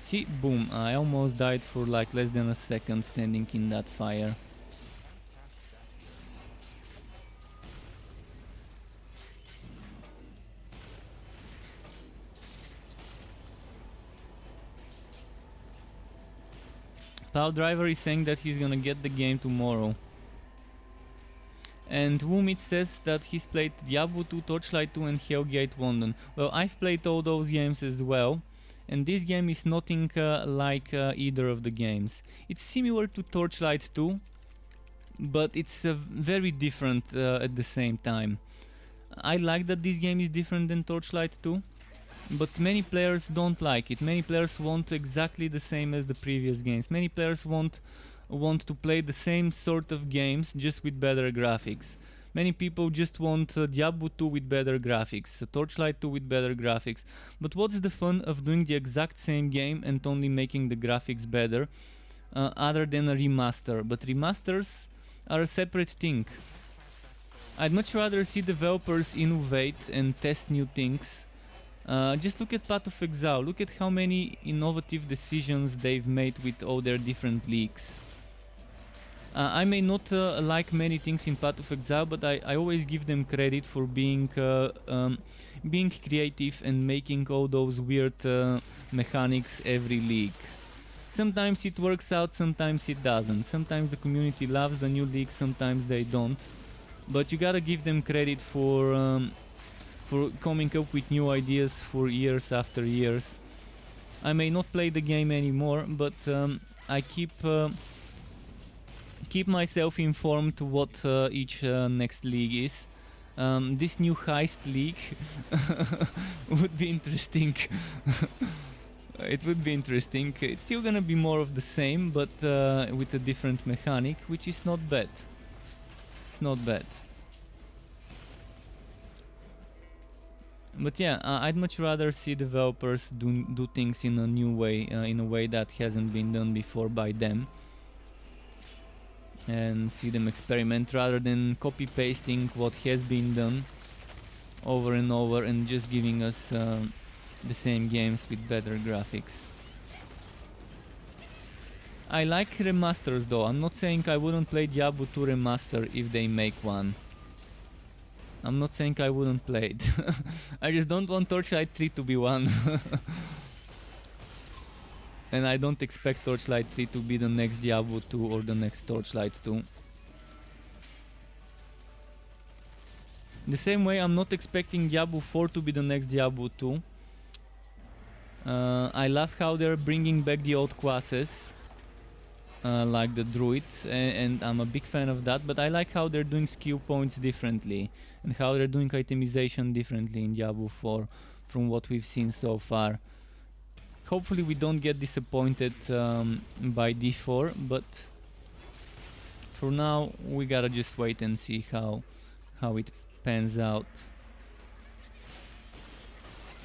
See, boom, I almost died for like less than a second standing in that fire. Pal Driver is saying that he's gonna get the game tomorrow. And Wumit says that he's played Diablo 2, Torchlight 2 and Hellgate London. Well, I've played all those games as well. And this game is nothing like either of the games. It's similar to Torchlight 2, but it's very different at the same time. I like that this game is different than Torchlight 2, but many players don't like it. Many players want exactly the same as the previous games. Many players want to play the same sort of games, just with better graphics. Many people just want Diablo 2 with better graphics, Torchlight 2 with better graphics. But what's the fun of doing the exact same game and only making the graphics better, other than a remaster? But remasters are a separate thing. I'd much rather see developers innovate and test new things. Just look at Path of Exile, look at how many innovative decisions they've made with all their different leaks. I may not like many things in Path of Exile, but I always give them credit for being creative and making all those weird mechanics every league. Sometimes it works out, sometimes it doesn't. Sometimes the community loves the new league, sometimes they don't. But you gotta give them credit for coming up with new ideas for years after years. I may not play the game anymore, but I keep myself informed what each next league is. This new heist league would be interesting. It would be interesting. It's still gonna be more of the same, but with a different mechanic, which is not bad. It's not bad. But yeah, I'd much rather see developers do things in a new way, in a way that hasn't been done before by them, and see them experiment rather than copy pasting what has been done over and over and just giving us the same games with better graphics. I like remasters though. I'm not saying I wouldn't play Diablo 2 remaster if they make one. I'm not saying I wouldn't play it. I just don't want Torchlight 3 to be one. And I don't expect Torchlight 3 to be the next Diablo 2 or the next Torchlight 2. The same way I'm not expecting Diablo 4 to be the next Diablo 2. I love how they're bringing back the old classes. Like the druid, and I'm a big fan of that, but I like how they're doing skill points differently and how they're doing itemization differently in Diablo 4 from what we've seen so far. Hopefully we don't get disappointed by D4, but for now we gotta just wait and see how it pans out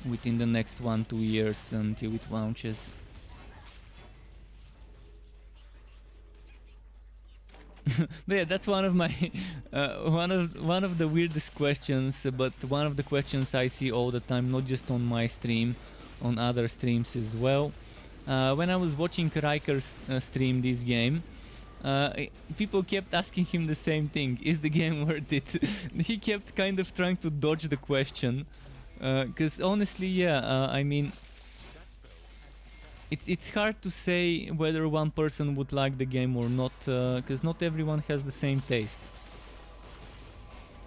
within the next 1-2 years until it launches. But yeah, that's one of my one of the weirdest questions, but one of the questions I see all the time, not just on my stream, on other streams as well. When I was watching Riker's stream this game, people kept asking him the same thing: is the game worth it? He kept kind of trying to dodge the question, because honestly, yeah, I mean, it's hard to say whether one person would like the game or not, because not everyone has the same taste.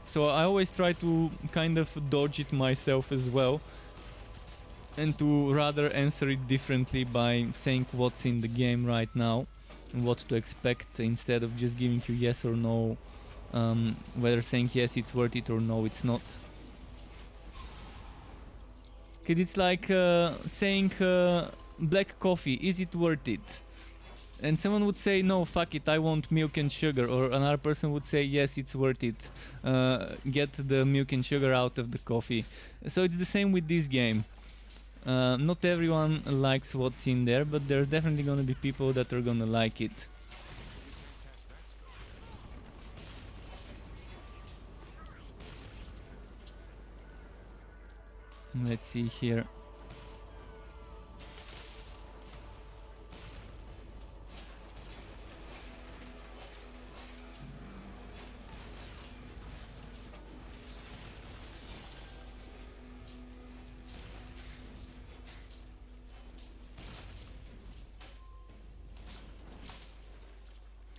So I always try to kind of dodge it myself as well, and to rather answer it differently by saying what's in the game right now and what to expect, instead of just giving you yes or no, whether saying yes it's worth it or no it's not. Because it's like saying black coffee, is it worth it? And someone would say, no, fuck it, I want milk and sugar. Or another person would say, yes, it's worth it, get the milk and sugar out of the coffee. So it's the same with this game. Not everyone likes what's in there, but there's definitely gonna be people that are gonna like it. Let's see here.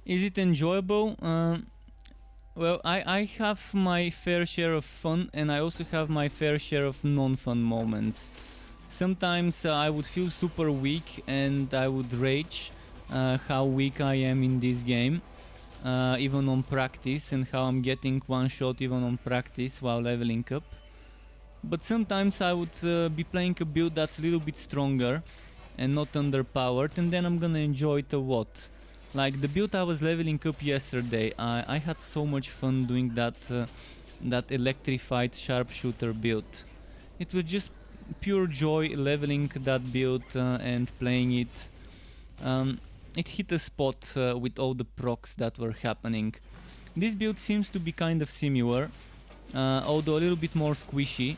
Is it enjoyable? Well, I have my fair share of fun, and I also have my fair share of non-fun moments. Sometimes I would feel super weak and I would rage how weak I am in this game, even on practice, and how I'm getting one shot even on practice while leveling up. But sometimes I would be playing a build that's a little bit stronger and not underpowered, and then I'm gonna enjoy it a lot. Like the build I was leveling up yesterday, I had so much fun doing that electrified sharpshooter build. It was just pure joy leveling that build and playing it. It hit a spot with all the procs that were happening. This build seems to be kind of similar, although a little bit more squishy,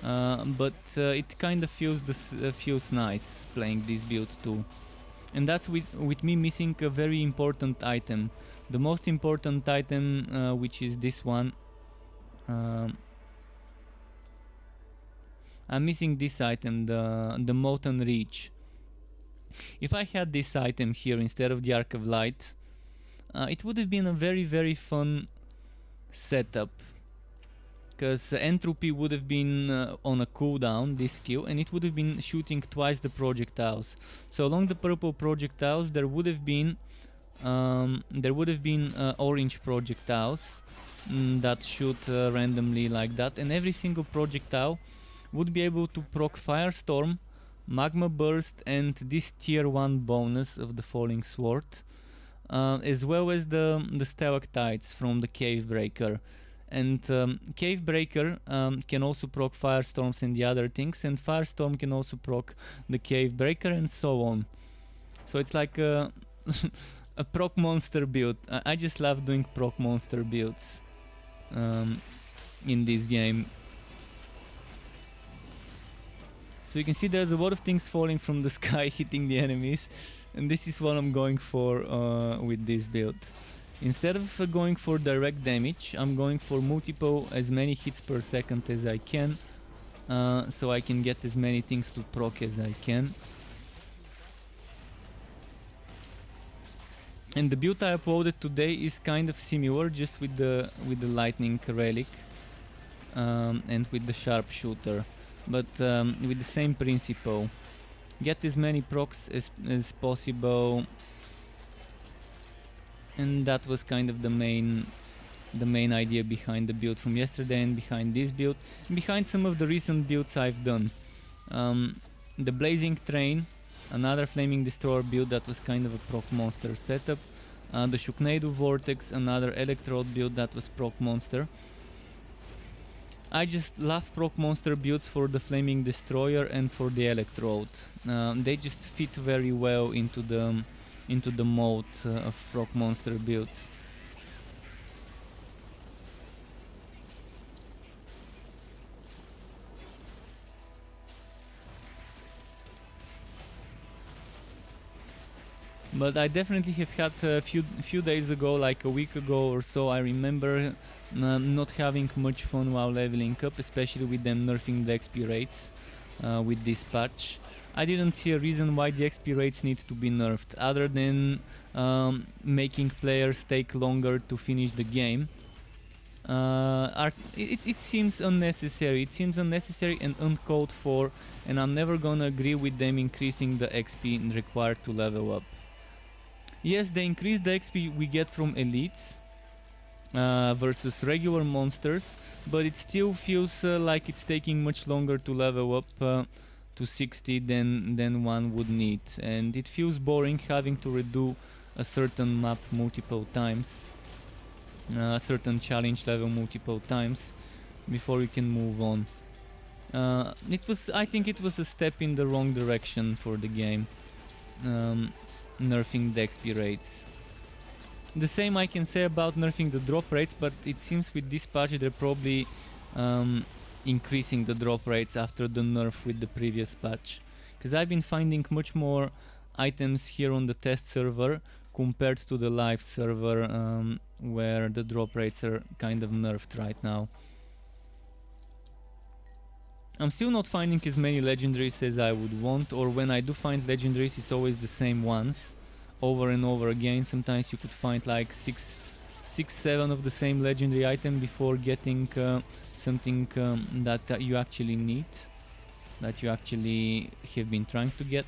but it kind of feels nice playing this build too. And that's with me missing a very important item. The most important item, which is this one. I'm missing this item, the Molten Reach. If I had this item here instead of the Arc of Light, it would have been a very fun setup, because Entropy would have been on a cooldown, this skill, and it would have been shooting twice the projectiles. So along the purple projectiles there would have been orange projectiles that shoot randomly like that, and every single projectile would be able to proc Firestorm, Magma Burst, and this tier 1 bonus of the Falling Sword, as well as the stalactites from the Cave Breaker. And Cave Breaker can also proc Firestorms and the other things, and Firestorm can also proc the Cave Breaker, and so on. So it's like a a proc monster build. I just love doing proc monster builds in this game. So you can see there's a lot of things falling from the sky hitting the enemies, and this is what I'm going for with this build. Instead of going for direct damage, I'm going for multiple, as many hits per second as I can, so I can get as many things to proc as I can. And the build I uploaded today is kind of similar, just with the lightning relic and with the sharpshooter, but with the same principle. Get as many procs as possible, and that was kind of the main idea behind the build from yesterday, and behind this build, and behind some of the recent builds I've done. The Blazing Train, another Flaming Destroyer build that was kind of a proc monster setup. The Shooknado Vortex, another Electrode build that was proc monster. I just love proc monster builds for the Flaming Destroyer and for the Electrode. They just fit very well into the mode of proc monster builds. But I definitely have had a few days ago, like a week ago or so, I remember not having much fun while leveling up, especially with them nerfing the XP rates with this patch. I didn't see a reason why the XP rates need to be nerfed, other than making players take longer to finish the game. It seems unnecessary. It seems unnecessary and uncalled for, and I'm never gonna agree with them increasing the XP required to level up. Yes, they increase the XP we get from elites versus regular monsters, but it still feels like it's taking much longer to level up to 60 than one would need, and it feels boring having to redo a certain map multiple times, a certain challenge level multiple times before you can move on. I think it was a step in the wrong direction for the game, nerfing the XP rates. The same I can say about nerfing the drop rates, but it seems with this patch they're probably increasing the drop rates after the nerf with the previous patch, because I've been finding much more items here on the test server compared to the live server, where the drop rates are kind of nerfed right now. I'm still not finding as many legendaries as I would want, or when I do find legendaries it's always the same ones over and over again. Sometimes you could find like 6-7 of the same legendary item before getting something that you actually need, that you actually have been trying to get.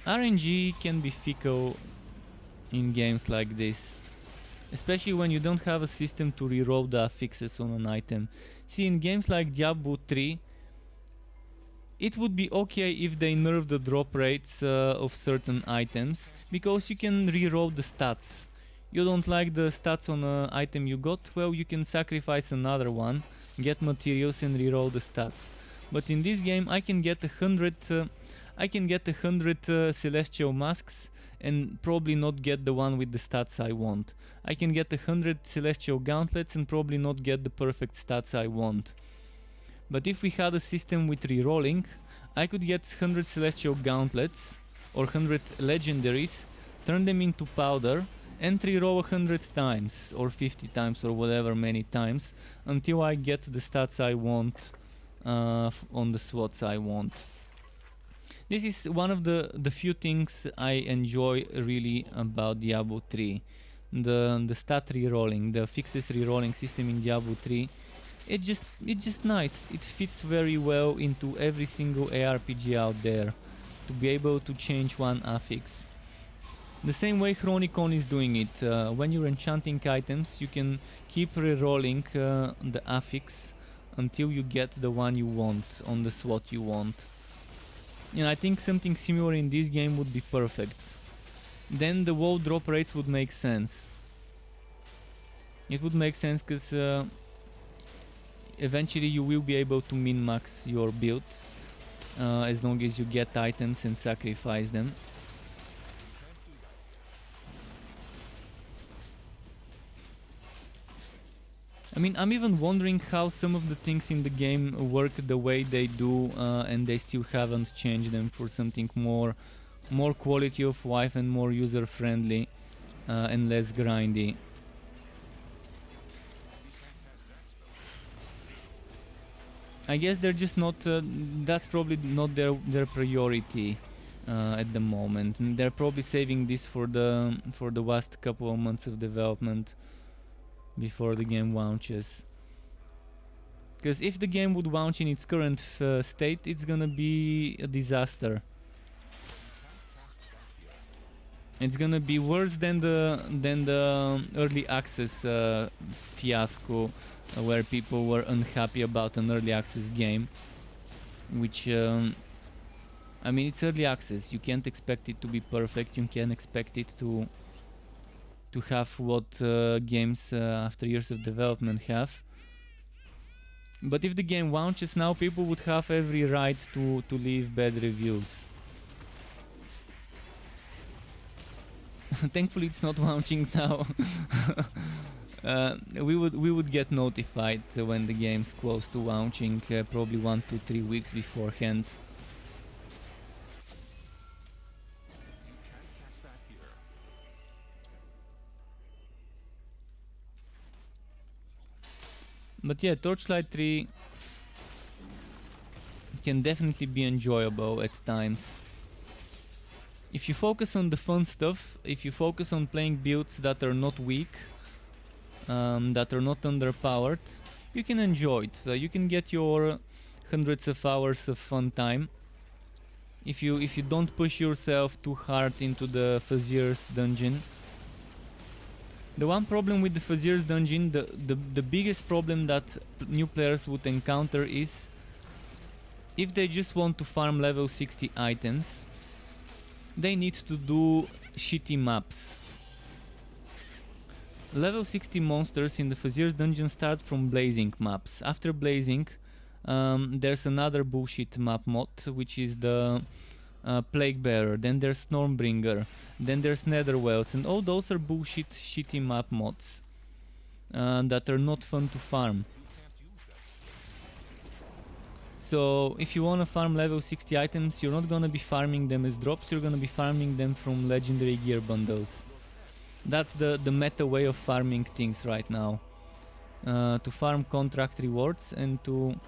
RNG can be fickle in games like this, especially when you don't have a system to reroll the affixes on an item. See, in games like Diablo 3, it would be okay if they nerf the drop rates of certain items, because you can reroll the stats. You don't like the stats on an item you got, well, you can sacrifice another one, get materials and reroll the stats. But in this game I can get 100 celestial masks and probably not get the one with the stats I want. I can get 100 celestial gauntlets and probably not get the perfect stats I want. But if we had a system with rerolling, I could get 100 celestial gauntlets or 100 legendaries, turn them into powder and reroll 100 times or 50 times or whatever many times until I get the stats I want on the slots I want. This is one of the few things I enjoy really about Diablo 3. The stat rerolling, the fixes rerolling system in Diablo 3. It's just nice. It fits very well into every single ARPG out there, to be able to change one affix. The same way Chronicon is doing it. When you're enchanting items, you can keep rerolling the affix until you get the one you want on the slot you want. And I think something similar in this game would be perfect. Then the WoW drop rates would make sense. It would make sense because eventually you will be able to min-max your build as long as you get items and sacrifice them. I mean, I'm even wondering how some of the things in the game work the way they do, and they still haven't changed them for something more quality of life and more user friendly and less grindy. I guess they're just not. That's probably not their priority at the moment. And they're probably saving this for the last couple of months of development before the game launches. Because if the game would launch in its current state, it's gonna be a disaster. It's gonna be worse than the early access fiasco, where people were unhappy about an early access game. Which, I mean, it's early access. You can't expect it to be perfect. You can't expect it to have what games after years of development have. But if the game launches now, people would have every right to leave bad reviews. Thankfully it's not launching now. We would get notified when the game's close to launching, probably 1 to 3 weeks beforehand. But yeah, Torchlight 3 can definitely be enjoyable at times. If you focus on the fun stuff, if you focus on playing builds that are not weak, that are not underpowered, you can enjoy it. You can get your hundreds of hours of fun time. If you don't push yourself too hard into the Fazier's dungeon. The one problem with the Fazier's dungeon, the biggest problem that new players would encounter is if they just want to farm level 60 items, they need to do shitty maps. Level 60 monsters in the Fazier's dungeon start from Blazing maps. After Blazing, there's another bullshit map mod, which is the Plague Bearer, then there's Stormbringer, then there's Netherwells, and all those are bullshit shitty map mods that are not fun to farm. So if you wanna farm level 60 items, you're not gonna be farming them as drops, you're gonna be farming them from legendary gear bundles. That's the meta way of farming things right now. To farm contract rewards and to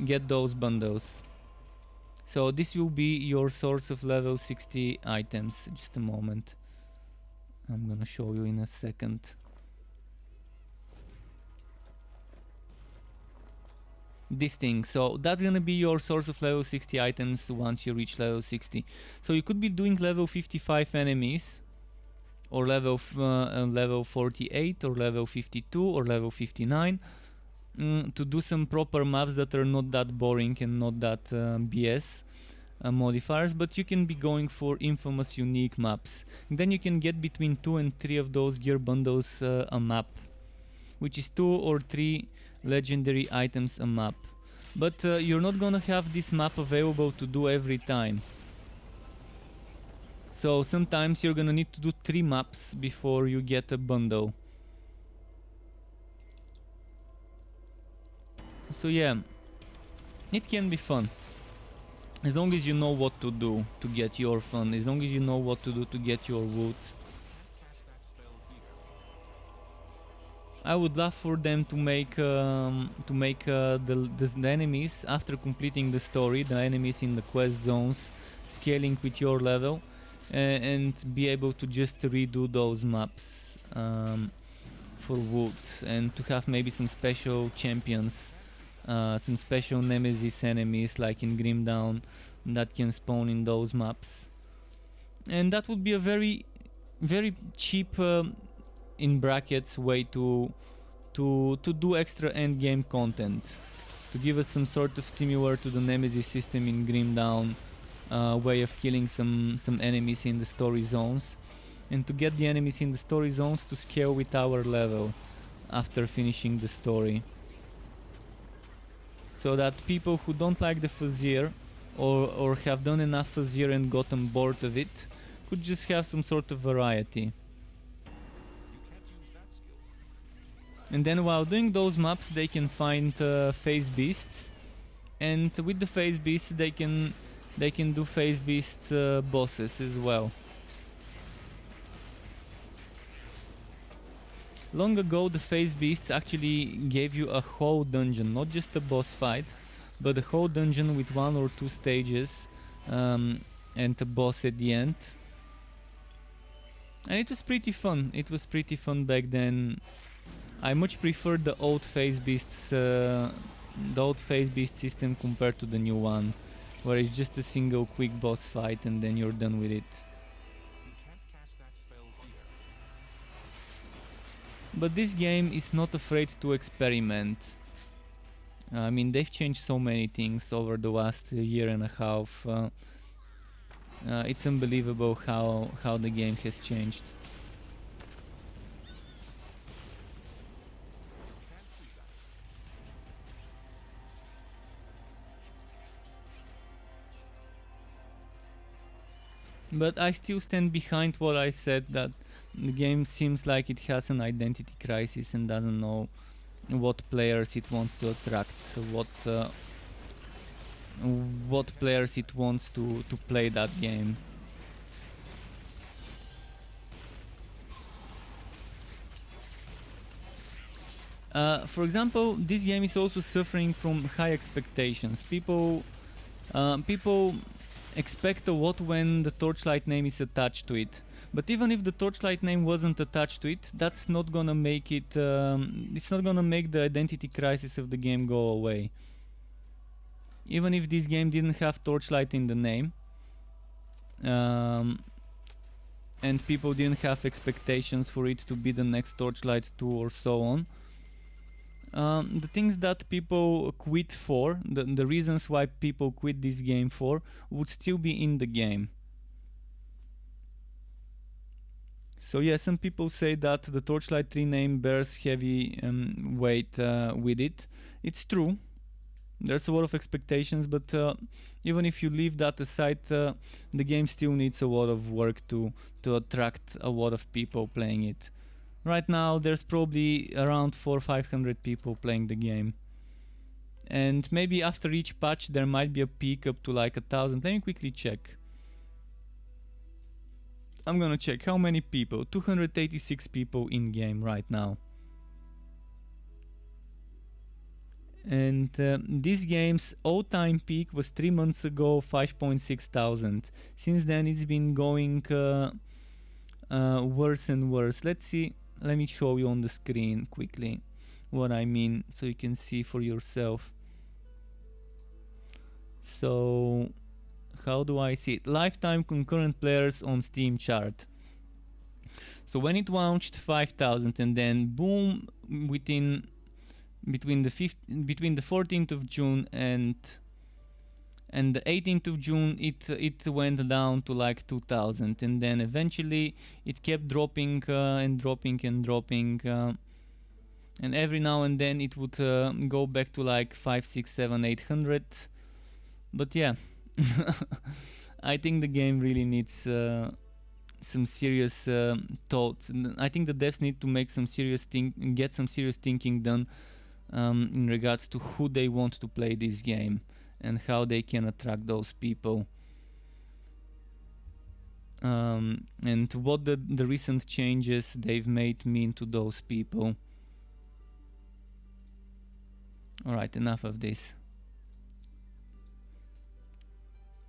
get those bundles. So this will be your source of level 60 items. Just a moment. I'm gonna show you in a second. This thing, so that's gonna be your source of level 60 items once you reach level 60. So you could be doing level 55 enemies, or level 48, or level 52, or level 59, to do some proper maps that are not that boring and not that BS modifiers, but you can be going for infamous unique maps. And then you can get between 2 and 3 of those gear bundles a map, which is 2 or 3 legendary items a map. But you're not gonna have this map available to do every time. So sometimes you're gonna need to do 3 maps before you get a bundle. So yeah, it can be fun. As long as you know what to do to get your fun, as long as you know what to do to get your loot. I would love for them to make the enemies after completing the story, the enemies in the quest zones, scaling with your level, and be able to just redo those maps for wood, and to have maybe some special champions, some special nemesis enemies like in Grimdown that can spawn in those maps, and that would be a very cheap in brackets way to do extra end game content, to give us some sort of similar to the Nemesis system in Grimdown way of killing some enemies in the story zones, and to get the enemies in the story zones to scale with our level after finishing the story, so that people who don't like the Fuzzier or have done enough Fuzzier and gotten bored of it could just have some sort of variety. And then while doing those maps they can find phase beasts, and with the phase beasts they can do phase beasts bosses as well. Long ago the phase beasts actually gave you a whole dungeon, not just a boss fight, but a whole dungeon with 1 or 2 stages and a boss at the end. And it was pretty fun. It was pretty fun back then. I much prefer the old phase beasts, the old phase beast system compared to the new one, where it's just a single quick boss fight and then you're done with it. But this game is not afraid to experiment. I mean, they've changed so many things over the last year and a half. It's unbelievable how the game has changed. But I still stand behind what I said, that the game seems like it has an identity crisis and doesn't know what players it wants to attract, what players it wants to play that game. For example, this game is also suffering from high expectations. People expect a lot when the Torchlight name is attached to it. But even if the Torchlight name wasn't attached to it, that's not gonna make it. It's not gonna make the identity crisis of the game go away. Even if this game didn't have Torchlight in the name, and people didn't have expectations for it to be the next Torchlight 2 or so on, the things that people quit for, the reasons why people quit this game for, would still be in the game. So yeah, some people say that the Torchlight 3 name bears heavy weight with it. It's true. There's a lot of expectations, but even if you leave that aside, the game still needs a lot of work to attract a lot of people playing it. Right now there's probably around 400-500 people playing the game. And maybe after each patch there might be a peak up to like 1,000. Let me quickly check. I'm gonna check how many people. 286 people in game right now. And this game's all-time peak was 3 months ago, 5.6 thousand. Since then it's been going worse and worse. Let's see, let me show you on the screen quickly what I mean, so you can see for yourself. So how do I see it? Lifetime concurrent players on Steam chart. So when it launched, 5,000, and then boom, between the 14th of June and the 18th of June, it went down to like 2,000, and then eventually it kept dropping and dropping and dropping, and every now and then it would go back to like 5, 6, 7, 800. But yeah, I think the game really needs some serious thoughts. I think the devs need to make some serious get some serious thinking done in regards to who they want to play this game and how they can attract those people, and what the recent changes they've made mean to those people. Alright, enough of this.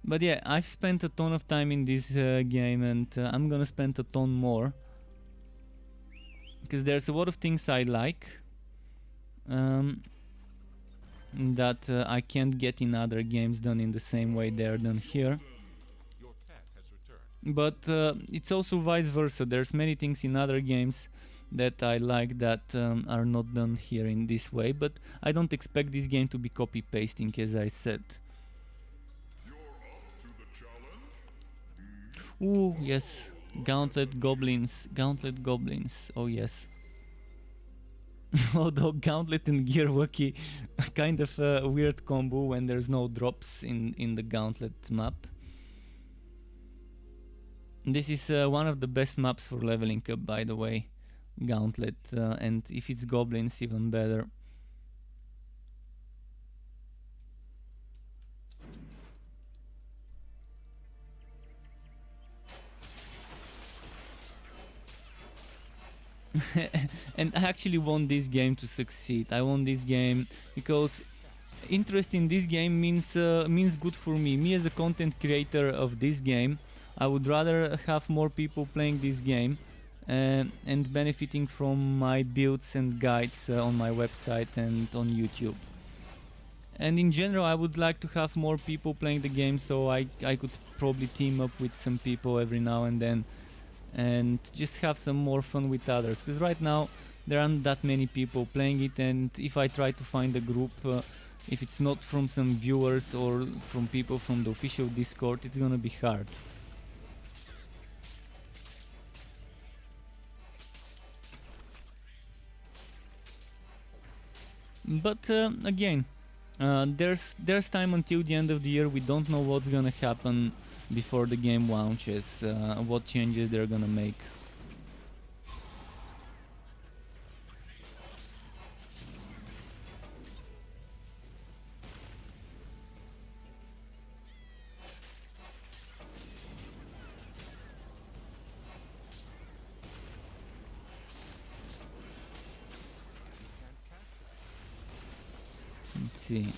But yeah, I've spent a ton of time in this game, and I'm gonna spend a ton more. Because there's a lot of things I like that I can't get in other games done in the same way they're done here. But it's also vice versa. There's many things in other games that I like that are not done here in this way, but I don't expect this game to be copy pasting, as I said. Ooh, yes, Gauntlet Goblins, oh yes. Although Gauntlet and Gearwalkie, kind of a weird combo when there's no drops in the Gauntlet map. This is one of the best maps for leveling up, by the way, Gauntlet, and if it's Goblins, even better. And I actually want this game to succeed. I want this game because interest in this game means good for me. Me as a content creator of this game, I would rather have more people playing this game and benefiting from my builds and guides on my website and on YouTube. And in general, I would like to have more people playing the game, so I could probably team up with some people every now and then and just have some more fun with others, because right now there aren't that many people playing it, and if I try to find a group, if it's not from some viewers or from people from the official Discord, it's gonna be hard. But again, there's time until the end of the year. We don't know what's gonna happen before the game launches, what changes they're gonna make. Let's see.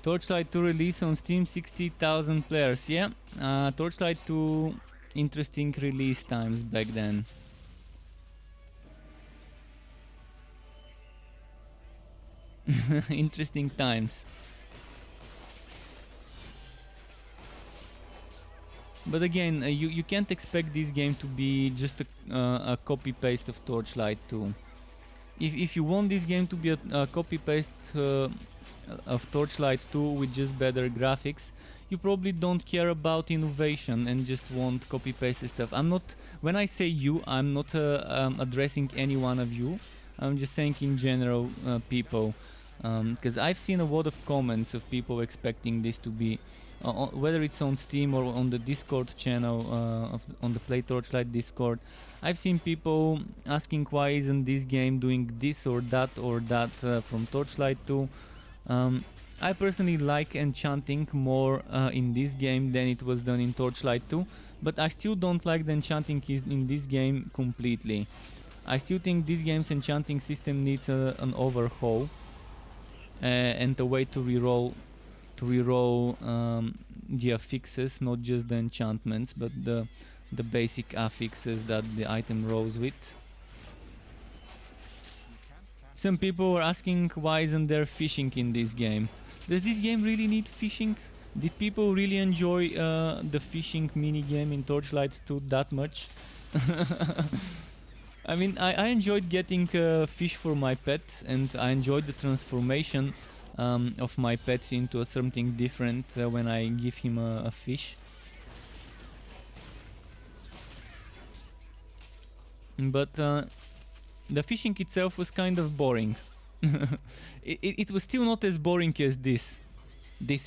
Torchlight 2 release on Steam, 60,000 players. Yeah, Torchlight 2, interesting release times back then. Interesting times. But again, you can't expect this game to be just a copy-paste of Torchlight 2. If you want this game to be a copy-paste of Torchlight 2 with just better graphics, you probably don't care about innovation and just want copy-paste stuff. When I say you, I'm not addressing any one of you. I'm just saying in general, people, because I've seen a lot of comments of people expecting this to be, whether it's on Steam or on the Discord channel, on the Play Torchlight Discord. I've seen people asking why isn't this game doing this or that from Torchlight 2. I personally like enchanting more in this game than it was done in Torchlight 2, but I still don't like the enchanting in this game completely. I still think this game's enchanting system needs an overhaul and a way to reroll the affixes, not just the enchantments, but the basic affixes that the item rolls with. Some people are asking why isn't there fishing in this game. Does this game really need fishing? Did people really enjoy the fishing minigame in Torchlight 2 that much? I mean, I enjoyed getting fish for my pet, and I enjoyed the transformation of my pet into something different when I give him a fish. But the fishing itself was kind of boring. It was still not as boring as this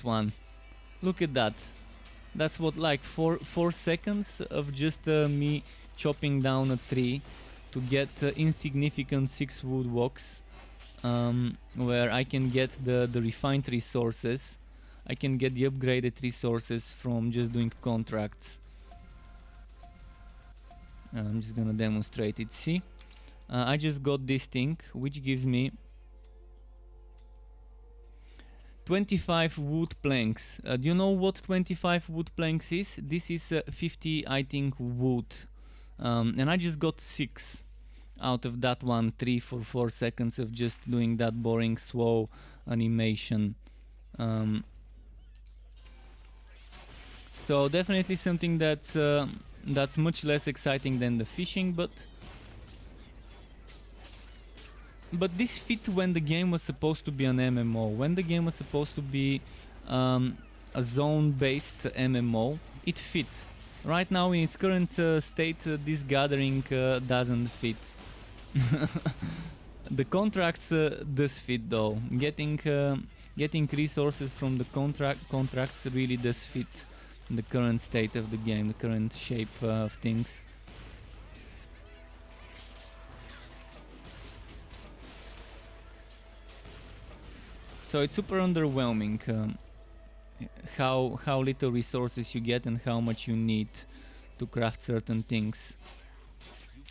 one. Look at that. That's what, like 4 seconds of just me chopping down a tree to get insignificant 6 wood walks, where I can get the refined resources. I can get the upgraded resources from just doing contracts. I'm just gonna demonstrate it. See, I just got this thing which gives me 25 wood planks. Do you know what 25 wood planks is? This is 50, I think, wood. And I just got 6 out of that one, 3 for 4 seconds of just doing that boring slow animation. So definitely something that's much less exciting than the fishing, but this fit when the game was supposed to be an MMO. When the game was supposed to be a zone-based MMO, it fit. Right now, in its current state, this gathering doesn't fit. The contracts does fit though. Getting resources from the contracts really does fit the current state of the game, the current shape of things. So it's super underwhelming how little resources you get and how much you need to craft certain things.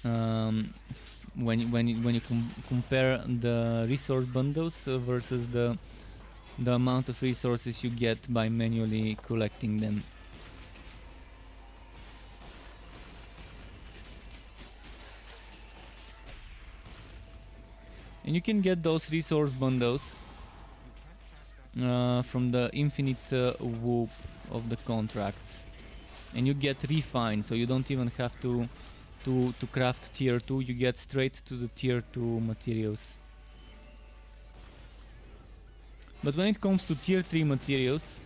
When you compare the resource bundles versus the amount of resources you get by manually collecting them. And you can get those resource bundles from the infinite whoop of the contracts, and you get refined, so you don't even have to craft tier 2, you get straight to the tier 2 materials. But when it comes to tier 3 materials,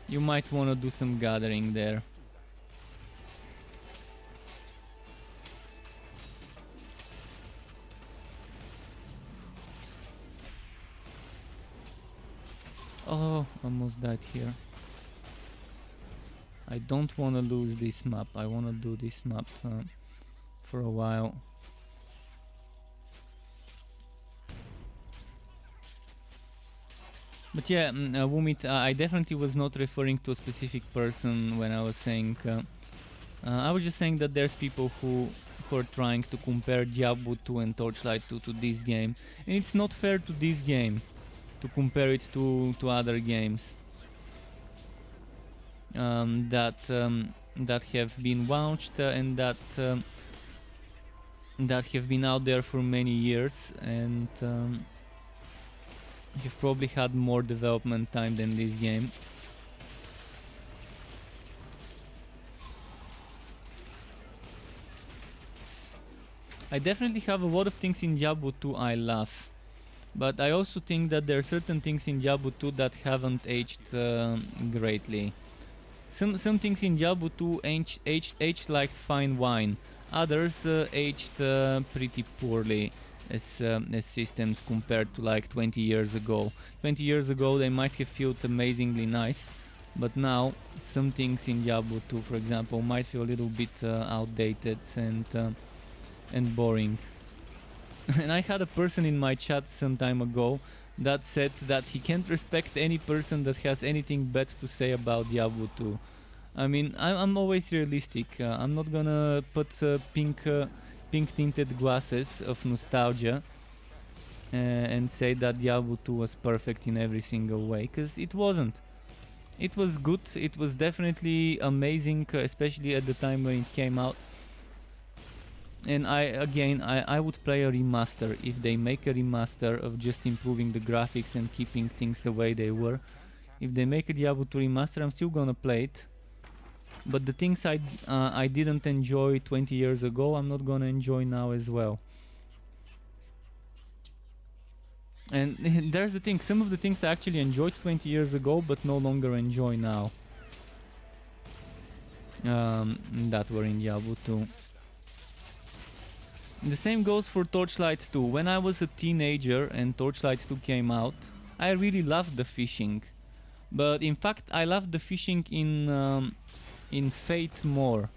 you might want to do some gathering there. Oh, almost died here. I don't want to lose this map. I want to do this map for a while. But yeah, Wumit, I definitely was not referring to a specific person when I was saying... I was just saying that there's people who are trying to compare Diablo 2 and Torchlight 2 to this game. And it's not fair to this game to compare it to other games that have been launched and that have been out there for many years and have probably had more development time than this game. I definitely have a lot of things in Diablo 2 I love. But I also think that there are certain things in Diablo 2 that haven't aged greatly. Some things in Diablo 2 aged like fine wine. Others aged pretty poorly as systems compared to like 20 years ago. 20 years ago they might have felt amazingly nice, but now some things in Diablo 2, for example, might feel a little bit outdated and boring. And I had a person in my chat some time ago that said that he can't respect any person that has anything bad to say about Diablo 2. I mean, I'm always realistic. I'm not gonna put pink tinted glasses of nostalgia and say that Diablo 2 was perfect in every single way, because it wasn't. It was good, it was definitely amazing, especially at the time when it came out. And I would play a remaster if they make a remaster of just improving the graphics and keeping things the way they were. If they make a Diablo 2 remaster, I'm still gonna play it. But the things I didn't enjoy 20 years ago, I'm not gonna enjoy now as well. And there's the thing, some of the things I actually enjoyed 20 years ago, but no longer enjoy now. That were in Diablo 2. The same goes for Torchlight 2. When I was a teenager and Torchlight 2 came out, I really loved the fishing. But in fact, I loved the fishing in Fate more.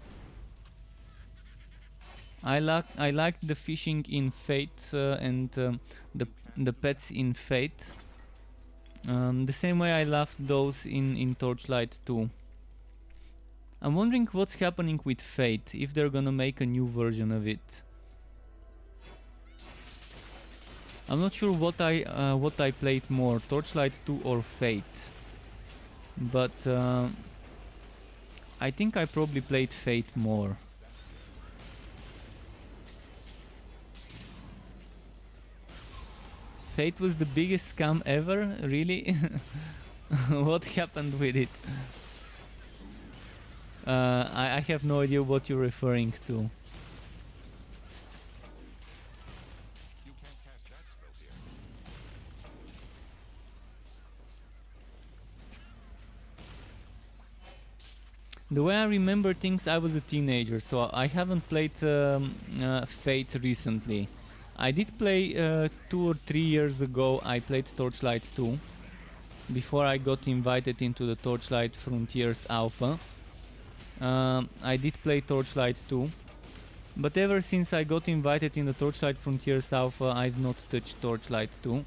I liked the fishing in Fate and the pets in Fate. The same way I loved those in Torchlight 2. I'm wondering what's happening with Fate, if they're gonna make a new version of it. I'm not sure what I played more, Torchlight 2 or Fate. But I think I probably played Fate more. Fate was the biggest scam ever? Really? What happened with it? I have no idea what you're referring to. The way I remember things, I was a teenager, so I haven't played Fate recently. I did play 2 or 3 years ago, I played Torchlight 2. Before I got invited into the Torchlight Frontiers Alpha. I did play Torchlight 2. But ever since I got invited in the Torchlight Frontiers Alpha, I've not touched Torchlight 2.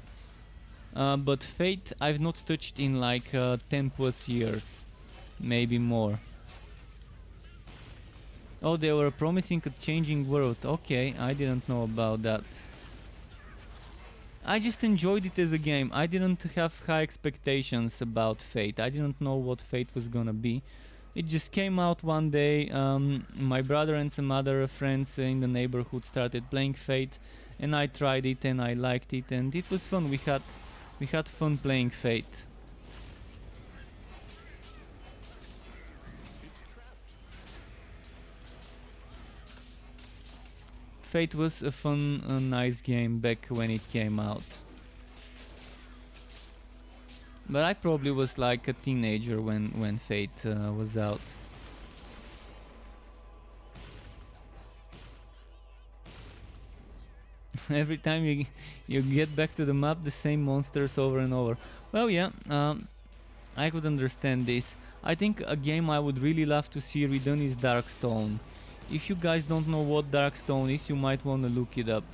But Fate I've not touched in like 10 plus years. Maybe more. Oh, they were promising a changing world. Okay, I didn't know about that. I just enjoyed it as a game. I didn't have high expectations about Fate. I didn't know what Fate was gonna be. It just came out one day. My brother and some other friends in the neighborhood started playing Fate, and I tried it and I liked it, and it was fun. We had fun playing Fate. Fate was a fun, nice game back when it came out. But I probably was like a teenager when Fate was out. Every time you get back to the map, the same monsters over and over. Well, yeah, I could understand this. I think a game I would really love to see redone is Darkstone. If you guys don't know what Darkstone is, you might want to look it up.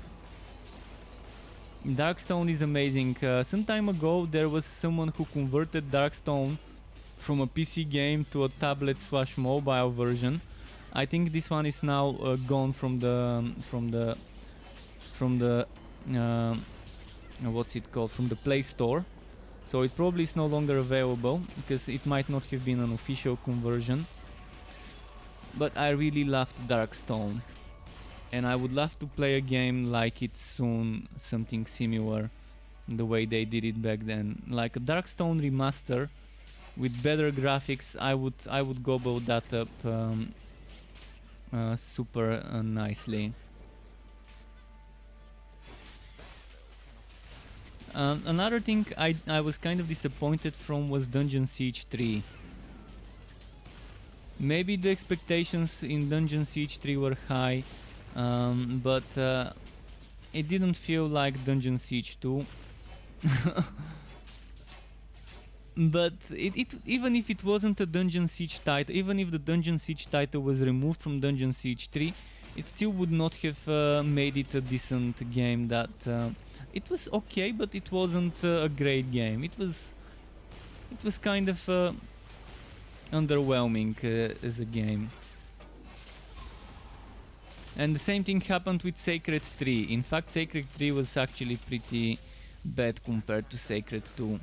Darkstone is amazing. Some time ago there was someone who converted Darkstone from a PC game to a tablet/mobile version. I think this one is now gone from the what's it called, from the Play Store. So it probably is no longer available because it might not have been an official conversion. But I really loved Darkstone, and I would love to play a game like it soon, something similar, the way they did it back then, like a Darkstone remaster with better graphics. I would gobble that up super nicely. Another thing I was kind of disappointed from was Dungeon Siege 3. Maybe the expectations in Dungeon Siege 3 were high, but it didn't feel like Dungeon Siege 2. But even if it wasn't a Dungeon Siege title, even if the Dungeon Siege title was removed from Dungeon Siege 3, it still would not have made it a decent game. That it was okay, but it wasn't a great game. It was kind of underwhelming as a game. And the same thing happened with Sacred 3. In fact, Sacred 3 was actually pretty bad compared to Sacred 2.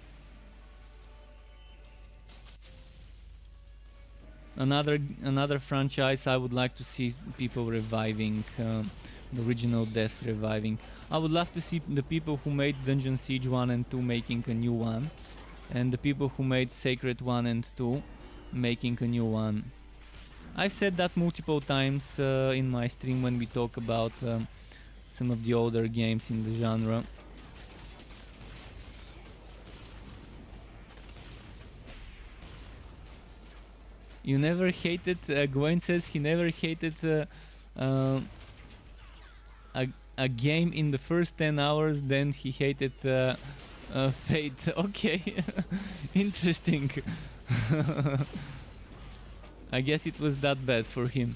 Another franchise I would like to see people reviving, the original devs reviving. I would love to see the people who made Dungeon Siege 1 and 2 making a new one, and the people who made Sacred 1 and 2 making a new one. I've said that multiple times in my stream when we talk about some of the older games in the genre. You never hated, Gwen says he never hated a game in the first 10 hours, then he hated Fate. Okay, interesting. I guess it was that bad for him.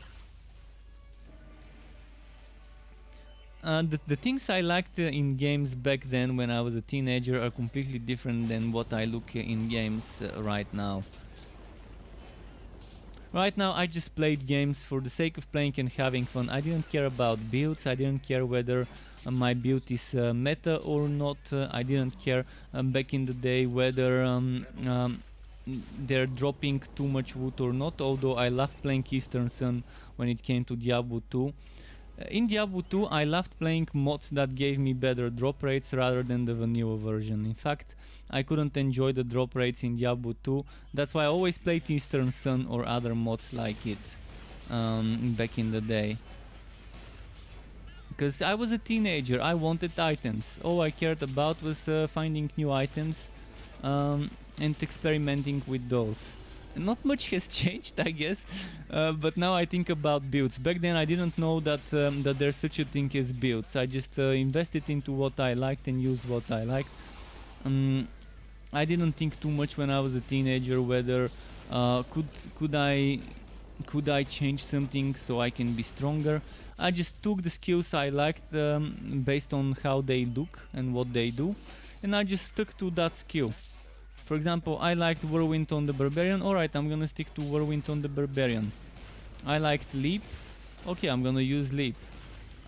The things I liked in games back then when I was a teenager are completely different than what I look in games right now. Right now I just played games for the sake of playing and having fun. I didn't care about builds, I didn't care whether my build is meta or not. I didn't care back in the day whether they're dropping too much wood or not, although I loved playing Eastern Sun when it came to Diablo 2. In Diablo 2 I loved playing mods that gave me better drop rates rather than the vanilla version. In fact, I couldn't enjoy the drop rates in Diablo 2, that's why I always played Eastern Sun or other mods like it back in the day. Because I was a teenager, I wanted items. All I cared about was finding new items and experimenting with those. Not much has changed, I guess, but now I think about builds. Back then I didn't know that that there's such a thing as builds. I just invested into what I liked and used what I liked. I didn't think too much when I was a teenager whether could I change something so I can be stronger. I just took the skills I liked based on how they look and what they do, and I just stuck to that skill. For example, I liked Whirlwind on the Barbarian, alright, I'm gonna stick to Whirlwind on the Barbarian. I liked Leap, okay, I'm gonna use Leap.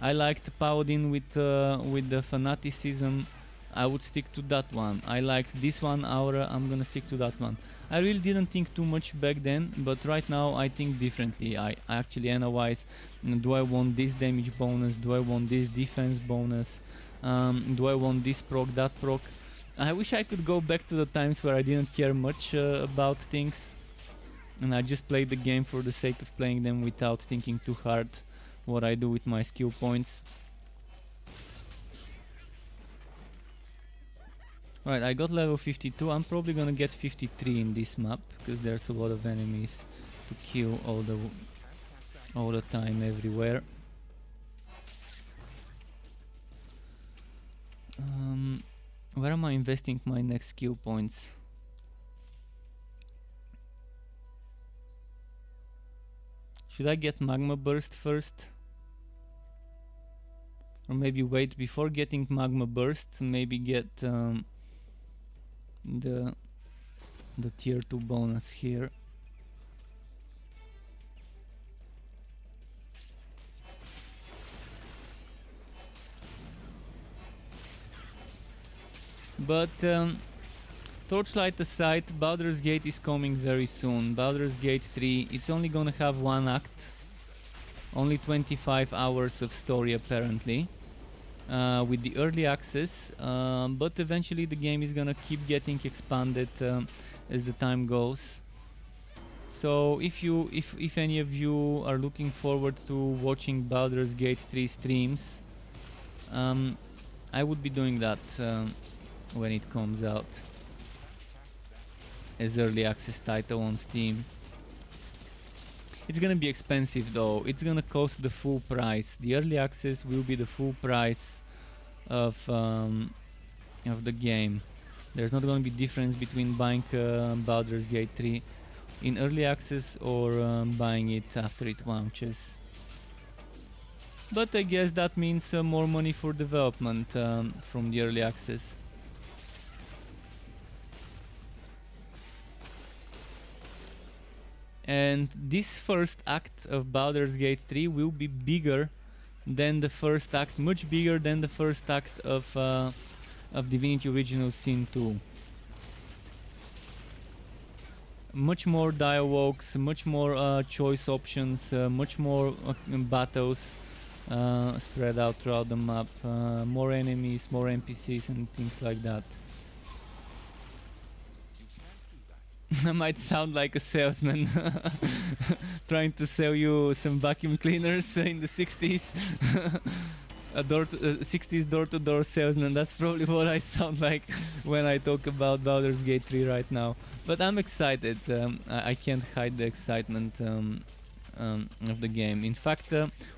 I liked Paladin with the Fanaticism, I would stick to that one. I liked this one, Aura, I'm gonna stick to that one. I really didn't think too much back then, but right now I think differently. I actually analyze, do I want this damage bonus, do I want this defense bonus, do I want this proc, that proc. I wish I could go back to the times where I didn't care much about things and I just played the game for the sake of playing them without thinking too hard what I do with my skill points. Right, I got level 52, I'm probably gonna get 53 in this map, because there's a lot of enemies to kill all the time everywhere. Where am I investing my next skill points? Should I get Magma Burst first? Or maybe wait before getting Magma Burst, maybe get the tier 2 bonus here. But Torchlight aside, Baldur's Gate is coming very soon. Baldur's Gate 3, it's only gonna have one act, only 25 hours of story apparently. With the early access, but eventually the game is gonna keep getting expanded as the time goes. So if any of you are looking forward to watching Baldur's Gate 3 streams, I would be doing that when it comes out as early access title on Steam. It's gonna be expensive though, it's gonna cost the full price. The early access will be the full price of the game. There's not gonna be difference between buying Baldur's Gate 3 in early access or buying it after it launches. But I guess that means more money for development from the early access. And this first act of Baldur's Gate 3 will be bigger than the first act, much bigger than the first act of Divinity Original Sin 2. Much more dialogues, much more choice options, much more battles spread out throughout the map, more enemies, more NPCs and things like that. I might sound like a salesman trying to sell you some vacuum cleaners in the 60s. A 60s door-to-door salesman, that's probably what I sound like when I talk about Baldur's Gate 3 right now. But I'm excited, I can't hide the excitement of the game. In fact,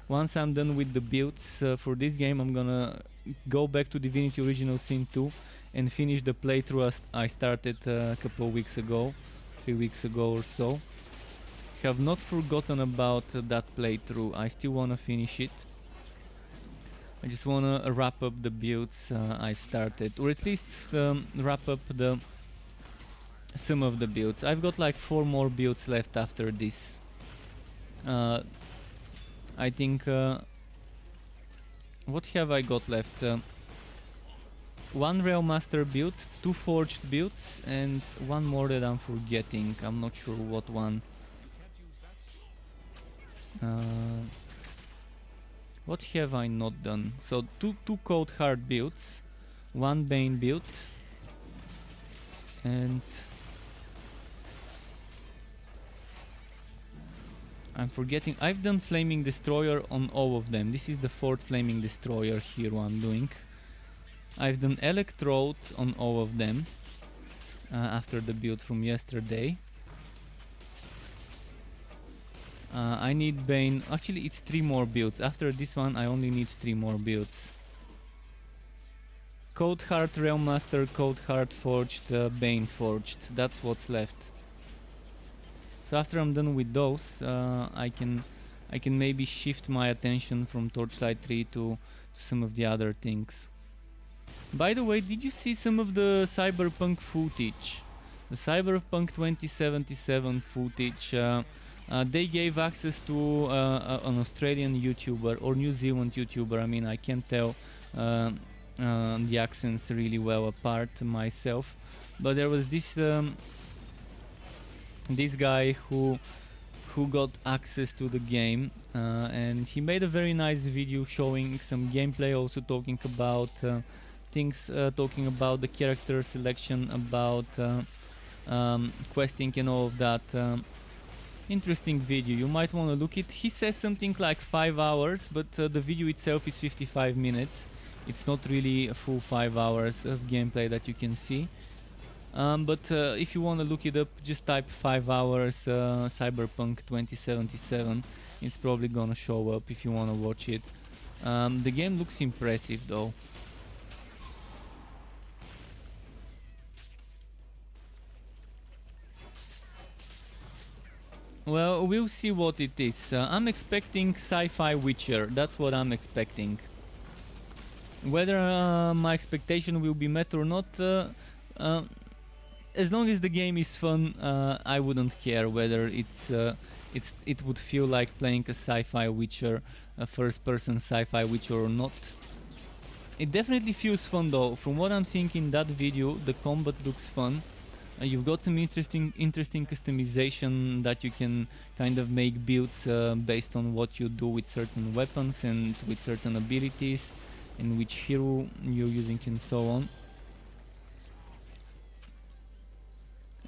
once I'm done with the builds for this game, I'm gonna go back to Divinity Original Sin 2 and finish the playthrough I started a couple of weeks ago, 3 weeks ago or so. Have not forgotten about that playthrough, I still wanna finish it. I just wanna wrap up the builds I started, or at least wrap up some of the builds. I've got like 4 more builds left after this. I think what have I got left? One Realm Master build, 2 forged builds, and one more that I'm forgetting. I'm not sure what one. What have I not done? So two Cold Heart builds, one Bane build, and I'm forgetting. I've done Flaming Destroyer on all of them. This is the 4th Flaming Destroyer hero I'm doing. I've done Electrode on all of them after the build from yesterday. I need Bane. Actually, it's 3 more builds. After this one, I only need 3 more builds. Cold Heart Realm Master, Cold Heart Forged, Bane Forged. That's what's left. So after I'm done with those, I can maybe shift my attention from Torchlight 3 to some of the other things. By the way, did you see some of the Cyberpunk footage? The Cyberpunk 2077 footage. They gave access to an Australian YouTuber or New Zealand YouTuber. I mean, I can't tell the accents really well apart myself, but there was this guy who got access to the game, and he made a very nice video showing some gameplay, also talking about things, talking about the character selection, about questing and all of that. Interesting video, you might want to look it. He says something like 5 hours, but the video itself is 55 minutes. It's not really a full 5 hours of gameplay that you can see. But if you want to look it up, just type 5 hours Cyberpunk 2077. It's probably gonna show up if you want to watch it. The game looks impressive though. Well, we'll see what it is. I'm expecting sci-fi Witcher, that's what I'm expecting. Whether my expectation will be met or not, as long as the game is fun, I wouldn't care whether it would feel like playing a sci-fi Witcher, a first-person sci-fi Witcher or not. It definitely feels fun though. From what I'm seeing in that video, the combat looks fun. You've got some interesting customization that you can kind of make builds based on what you do with certain weapons and with certain abilities, and which hero you're using and so on.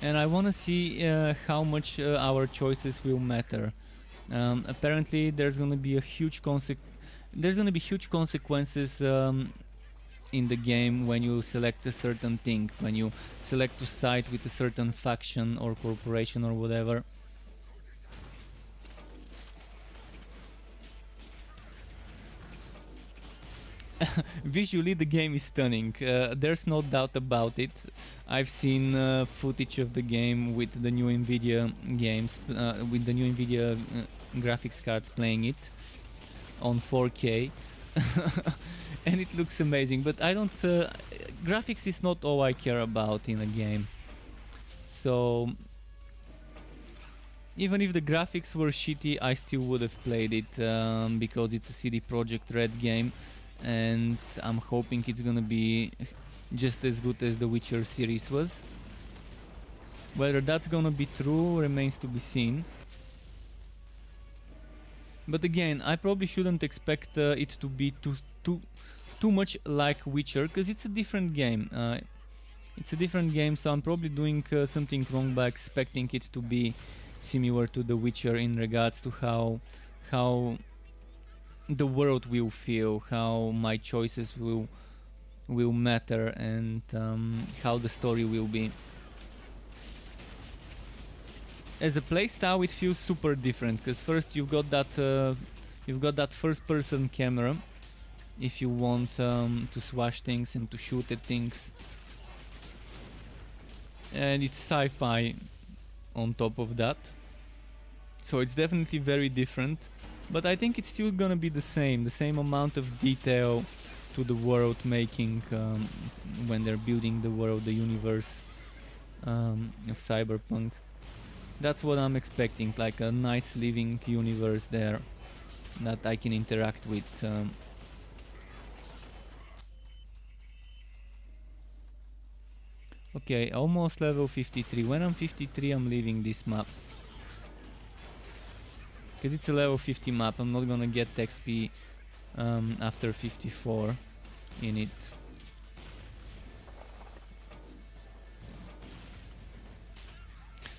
And I want to see how much our choices will matter. Apparently, there's going to be huge consequences in the game when you select a certain thing, when you select to side with a certain faction or corporation or whatever. Visually the game is stunning, there's no doubt about it. I've seen footage of the game with the new Nvidia games, with the new Nvidia graphics cards playing it on 4K. And it looks amazing, but I don't graphics is not all I care about in a game. So even if the graphics were shitty, I still would have played it, because it's a CD Projekt Red game, and I'm hoping it's gonna be just as good as the Witcher series was. Whether that's gonna be true remains to be seen. But again, I probably shouldn't expect it to be too much like Witcher, because it's a different game. It's a different game, so I'm probably doing something wrong by expecting it to be similar to The Witcher in regards to how the world will feel, how my choices will matter, and how the story will be. As a playstyle, it feels super different, because first you've got that first-person camera if you want to swash things and to shoot at things, and it's sci-fi on top of that, so it's definitely very different. But I think it's still gonna be the same amount of detail to the world making when they're building the world, the universe of Cyberpunk. That's what I'm expecting, like a nice living universe there that I can interact with. Okay, almost level 53. When I'm 53, I'm leaving this map. Because it's a level 50 map, I'm not gonna get XP after 54 in it.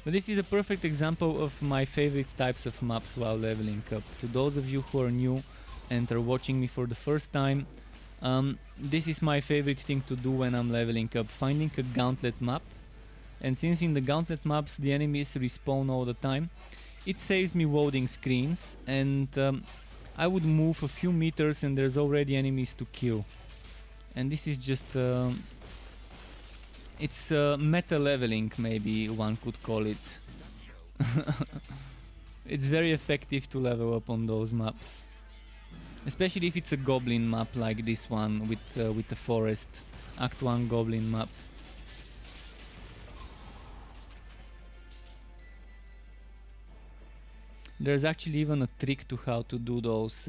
But this is a perfect example of my favorite types of maps while leveling up. To those of you who are new and are watching me for the first time, this is my favorite thing to do when I'm leveling up, finding a gauntlet map. And since in the gauntlet maps the enemies respawn all the time, it saves me loading screens, and I would move a few meters and there's already enemies to kill. And this is just it's meta leveling, maybe one could call it. It's very effective to level up on those maps, especially if it's a goblin map like this one with the forest, Act 1 goblin map. There's actually even a trick to how to do those.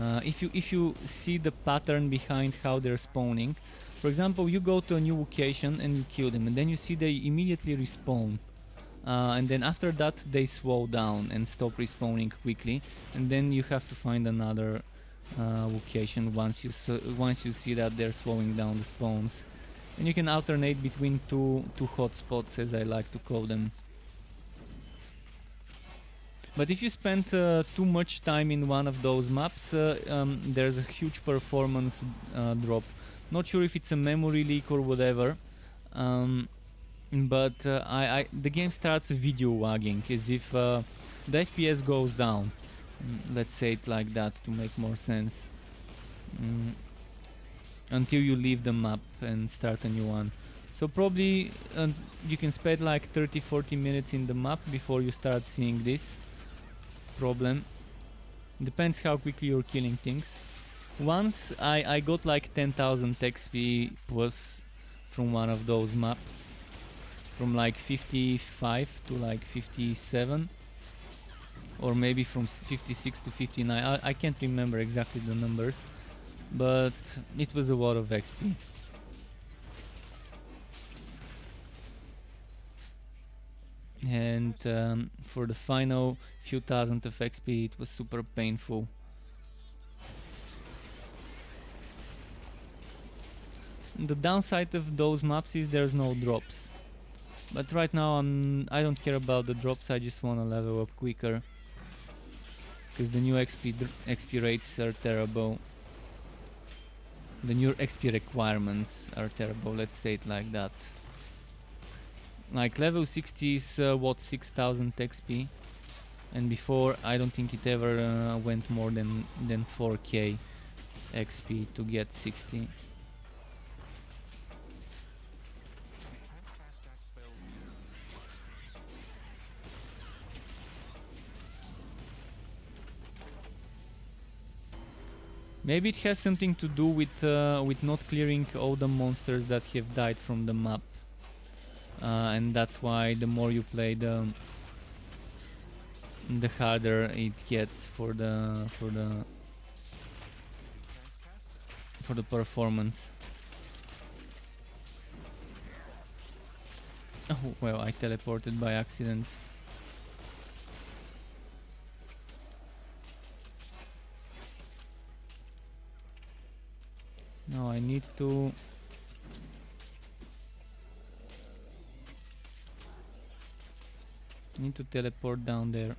If you see the pattern behind how they're spawning, for example, you go to a new location and you kill them, and then you see they immediately respawn, and then after that they slow down and stop respawning quickly, and then you have to find another location once you see that they're slowing down the spawns, and you can alternate between two hotspots, as I like to call them. But if you spend too much time in one of those maps, there's a huge performance drop. Not sure if it's a memory leak or whatever, but the game starts video lagging, as if the FPS goes down. Let's say it like that to make more sense. Until you leave the map and start a new one. So probably you can spend like 30-40 minutes in the map before you start seeing this problem. Depends how quickly you're killing things. Once I got like 10,000 XP plus from one of those maps, from like 55 to like 57, or maybe from 56 to 59. I can't remember exactly the numbers, but it was a lot of XP. And for the final few thousand of XP, it was super painful. The downside of those maps is there's no drops, but right now I don't care about the drops. I just want to level up quicker, because the new XP rates are terrible. The new XP requirements are terrible, let's say it like that. Like level 60 is what, 6000 XP, and before I don't think it ever went more than 4k XP to get 60. Maybe it has something to do with not clearing all the monsters that have died from the map, and that's why the more you play, the harder it gets for the performance. Oh well, I teleported by accident. No, I need to teleport down there.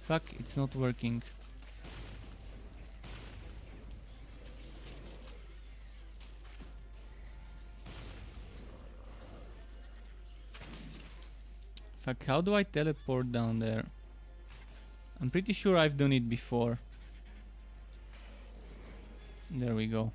Fuck, it's not working. Fuck, how do I teleport down there? I'm pretty sure I've done it before. There we go.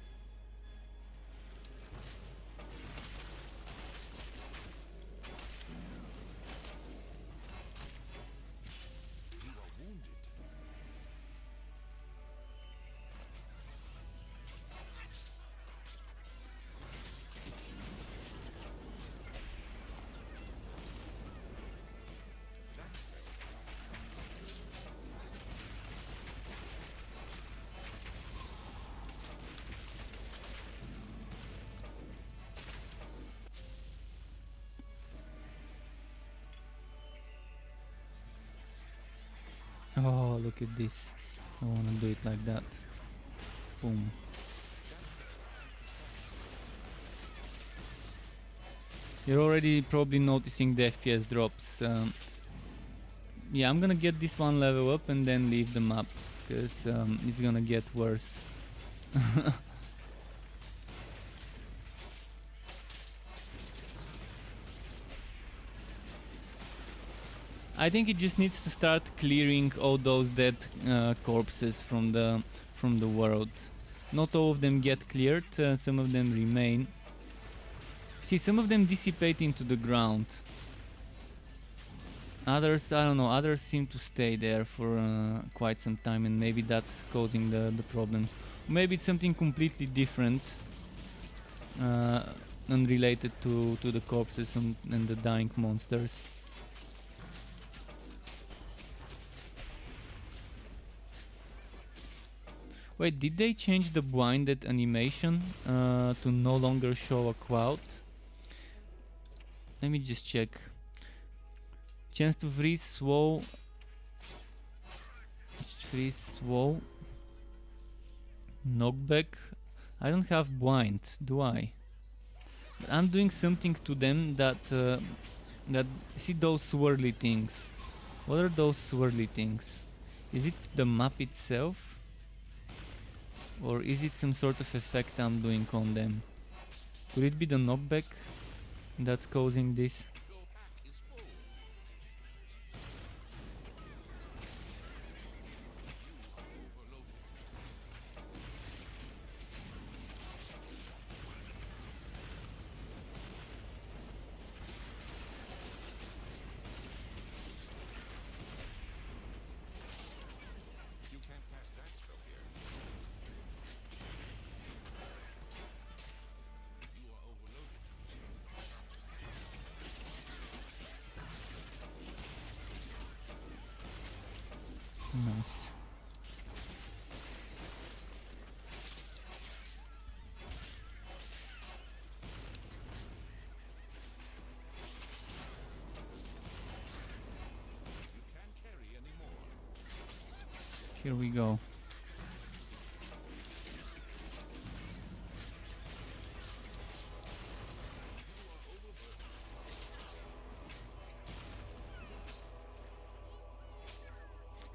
look at this. I wanna do it like that. Boom. You're already probably noticing the FPS drops. Yeah, I'm gonna get this one level up and then leave the map, because it's gonna get worse. I think it just needs to start clearing all those dead corpses from the world. Not all of them get cleared, some of them remain. See, some of them dissipate into the ground. Others, I don't know, others seem to stay there for quite some time, and maybe that's causing the problems. Maybe it's something completely different, unrelated to the corpses and the dying monsters. Wait, did they change the blinded animation to no longer show a cloud? Let me just check. Chance to freeze, slow. Freeze, slow. Knockback. I don't have blind, do I? But I'm doing something to them that see those swirly things. What are those swirly things? Is it the map itself? Or is it some sort of effect I'm doing on them? Could it be the knockback that's causing this? Nice. Here we go.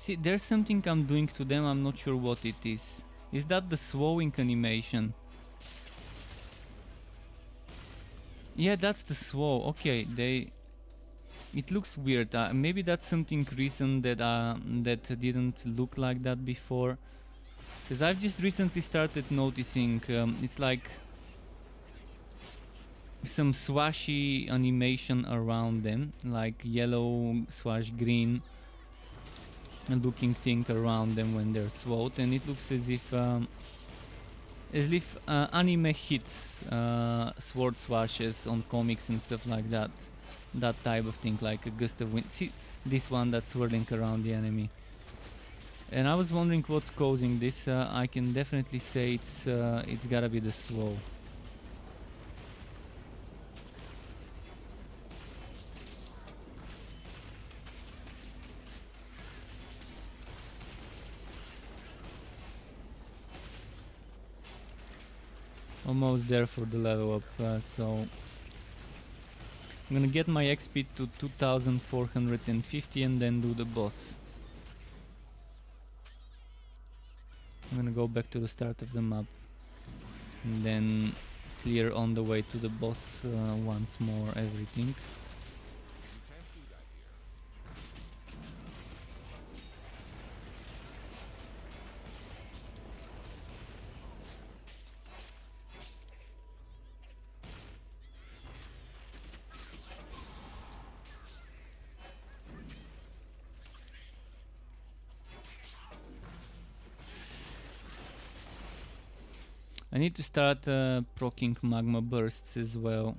See, there's something I'm doing to them, I'm not sure what it is. Is that the slowing animation? Yeah, that's the slow. Okay, it looks weird. Maybe that's something recent that didn't look like that before. Because I've just recently started noticing it's like some swashy animation around them, like yellow slash green looking thing around them when they're sword, and it looks as if anime hits sword swashes on comics and stuff like that. That type of thing, like a gust of wind. See this one that's swirling around the enemy. And I was wondering what's causing this. I can definitely say it's gotta be the slow. Almost there for the level up, so I'm gonna get my XP to 2450 and then do the boss. I'm gonna go back to the start of the map and then clear on the way to the boss once more everything. I need to start proccing magma bursts as well.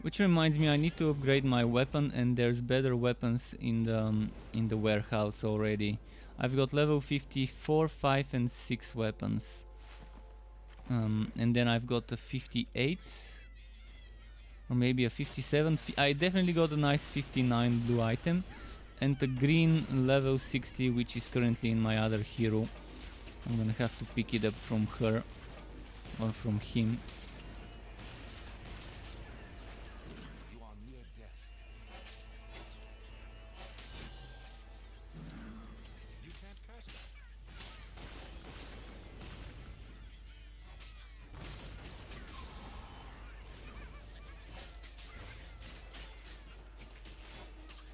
Which reminds me, I need to upgrade my weapon, and there's better weapons in the warehouse already. I've got level 54, 5 and 6 weapons. And then I've got a 58 or maybe a 57. I definitely got a nice 59 blue item. and the green level 60, which is currently in my other hero. I'm gonna have to pick it up from her or from him. You are near death. You can't cast that.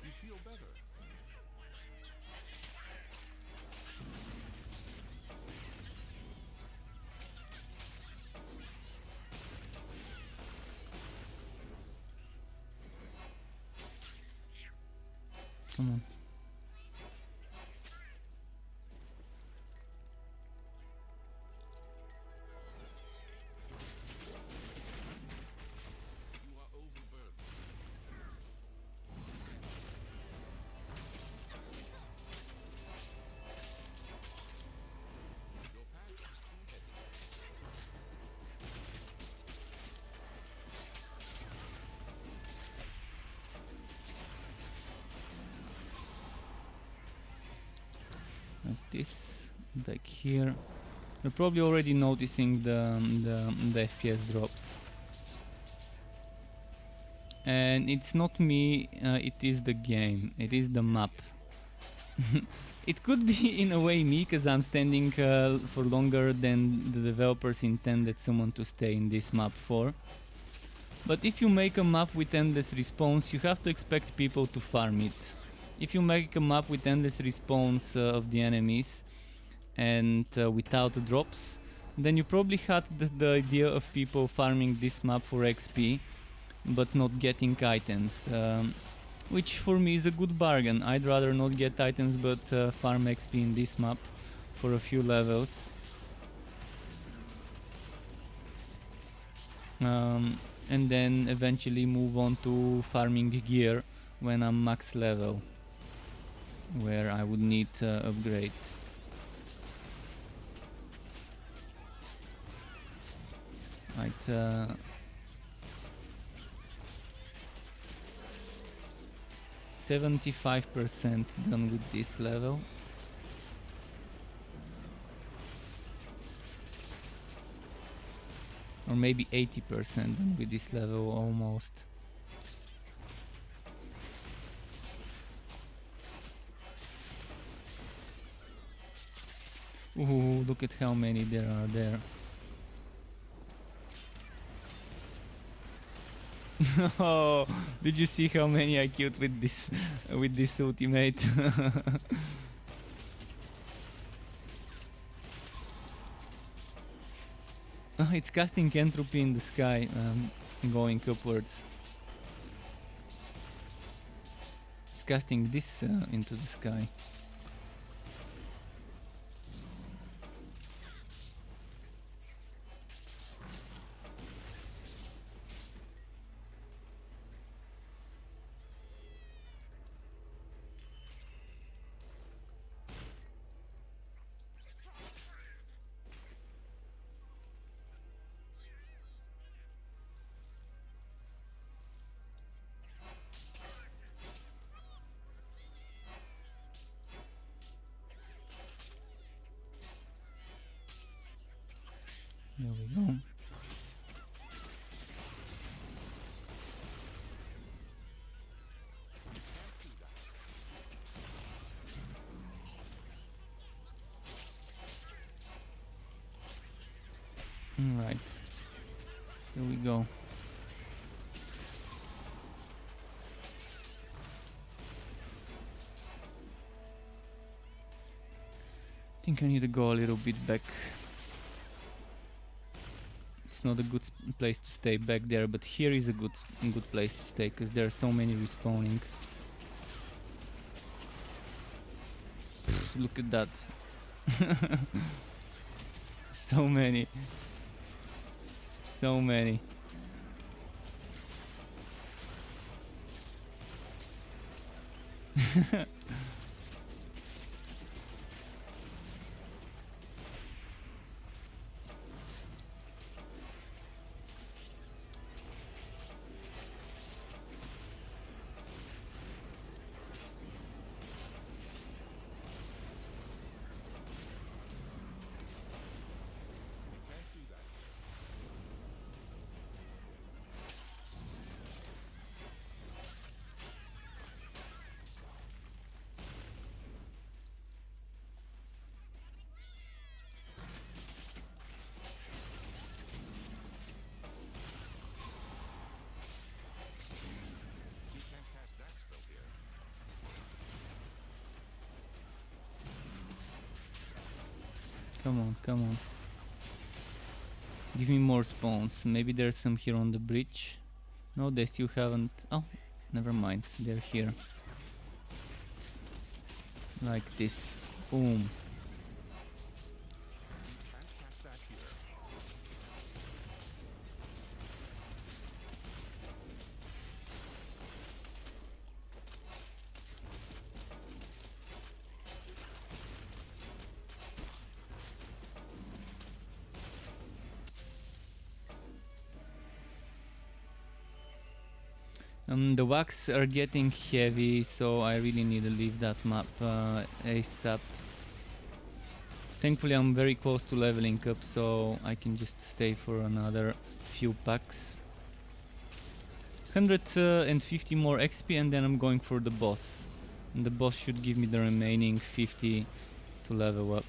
You feel better. Come on. You are overburdened. Your path is too heavy. Like this, back here. You're probably already noticing the FPS drops. And it's not me, it is the game, it is the map. It could be in a way me, because I'm standing for longer than the developers intended someone to stay in this map for. But if you make a map with endless respawns, you have to expect people to farm it. If you make a map with endless respawns of the enemies and without drops, then you probably had the idea of people farming this map for XP but not getting items, which for me is a good bargain. I'd rather not get items but farm XP in this map for a few levels. And then eventually move on to farming gear when I'm max level, where I would need upgrades. Right, 75% done with this level. Or maybe 80% done with this level almost. Ooh, look at how many there are there. Oh, did you see how many I killed with this ultimate? Oh, it's casting entropy in the sky, going upwards. It's casting this into the sky. There we go. Alright. Here we go. I think I need to go a little bit back. It's not a good place to stay back there, but here is a good place to stay, because there are so many respawning. Pfft, look at that. So many. So many. Come on, come on. Give me more spawns. Maybe there's some here on the bridge. No, they still haven't. Oh, never mind. They're here. Like this. Boom. You can't cast that here. The wax are getting heavy, so I really need to leave that map ASAP. Thankfully I'm very close to leveling up, so I can just stay for another few packs. 150 more XP and then I'm going for the boss. And the boss should give me the remaining 50 to level up.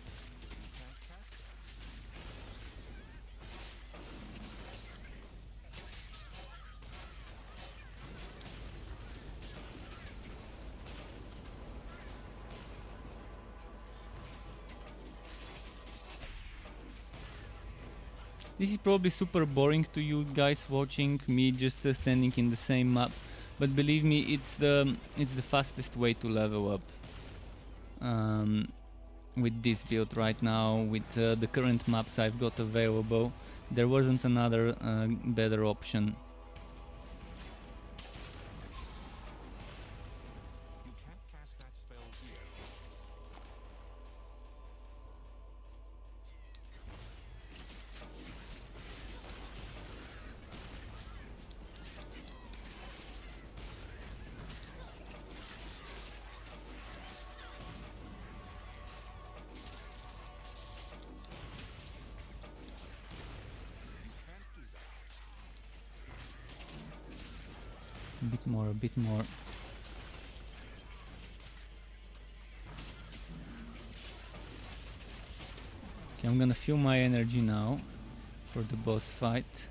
This is probably super boring to you guys watching me just standing in the same map, but believe me, it's the fastest way to level up. With this build right now, with the current maps I've got available, there wasn't another better option. You can't cast that spell here. You can't do that. A bit more, a bit more. Okay, I'm gonna fuel my energy now for the boss fight.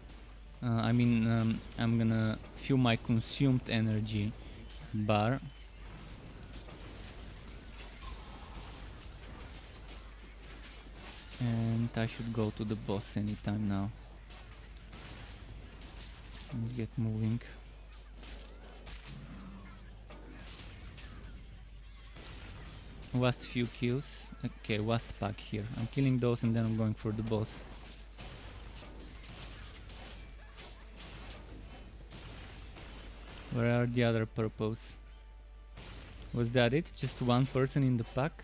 I'm gonna fuel my consumed energy bar. And I should go to the boss anytime now. Let's get moving. Last few kills. Okay, last pack here. I'm killing those and then I'm going for the boss. Where are the other purples? Was that it? Just one person in the pack?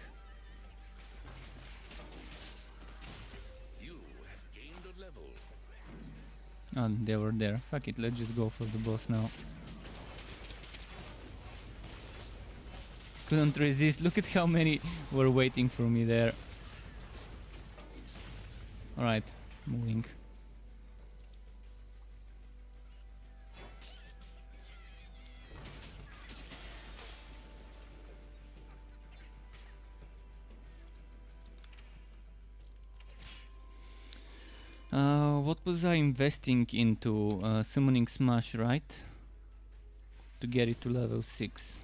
You have gained a level. Oh, they were there. Fuck it, let's just go for the boss now. Couldn't resist. Look at how many were waiting for me there. Alright, moving. What was I investing into? Summoning Smash, right? To get it to level 6.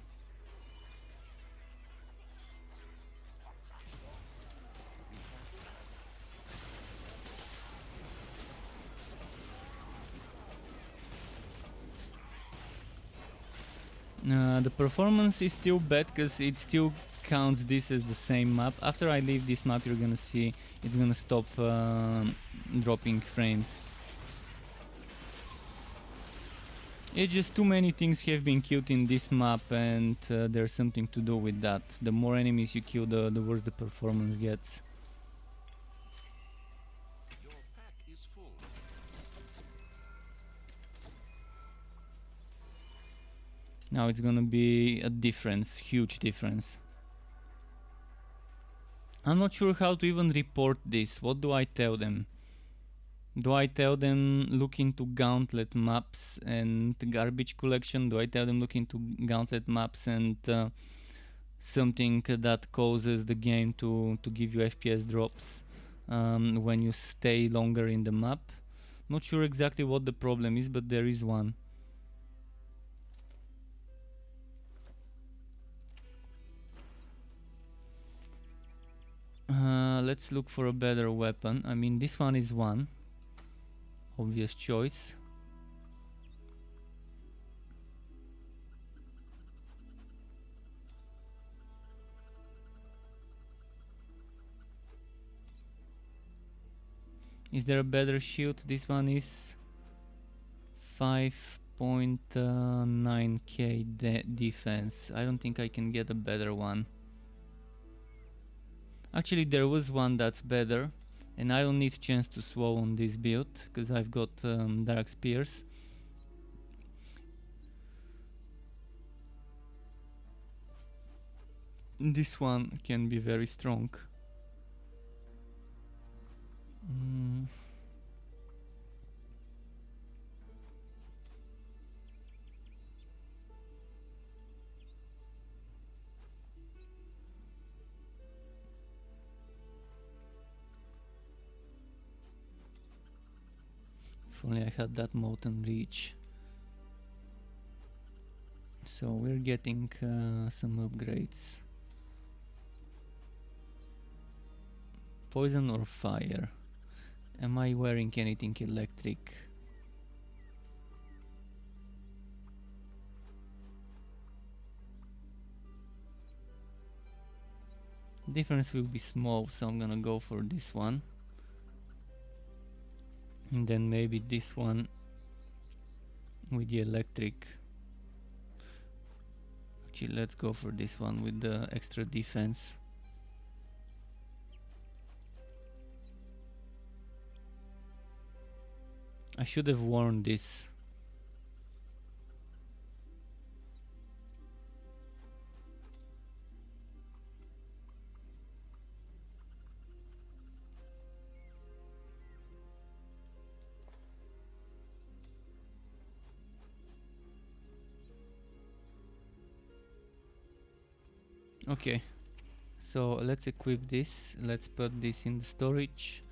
The performance is still bad because it still counts this as the same map. After I leave this map, you're gonna see it's gonna stop dropping frames. It's just too many things have been killed in this map, and there's something to do with that. The more enemies you kill, the worse the performance gets. Your pack is full. Now it's gonna be a difference, huge difference. I'm not sure how to even report this. What do I tell them? Do I tell them look into gauntlet maps and garbage collection? Do I tell them look into gauntlet maps and something that causes the game to give you FPS drops when you stay longer in the map? Not sure exactly what the problem is, but there is one. Let's look for a better weapon. I mean, this one is one obvious choice. Is there a better shield? This one is 5.9k defense. I don't think I can get a better one. Actually, there was one that's better, and I don't need chance to swow on this build because I've got dark spears. This one can be very strong. If only I had that molten reach. So we're getting some upgrades. Poison or fire? Am I wearing anything electric? Difference will be small, so I'm gonna go for this one. And then maybe this one with the electric. Actually, let's go for this one with the extra defense. I should have worn this. Okay, so let's equip this. Let's put this in the storage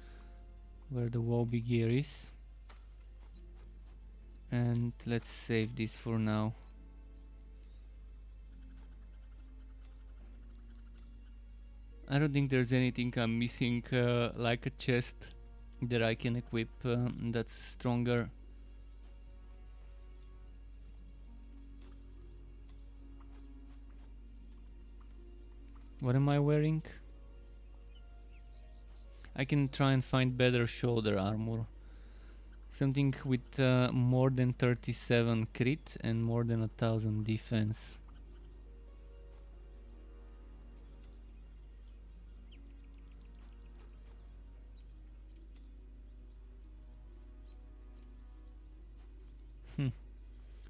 where the Woby gear is. And let's save this for now. I don't think there's anything I'm missing, like a chest that I can equip that's stronger. What am I wearing? I can try and find better shoulder armor. Something with more than 37 crit and more than 1000 defense.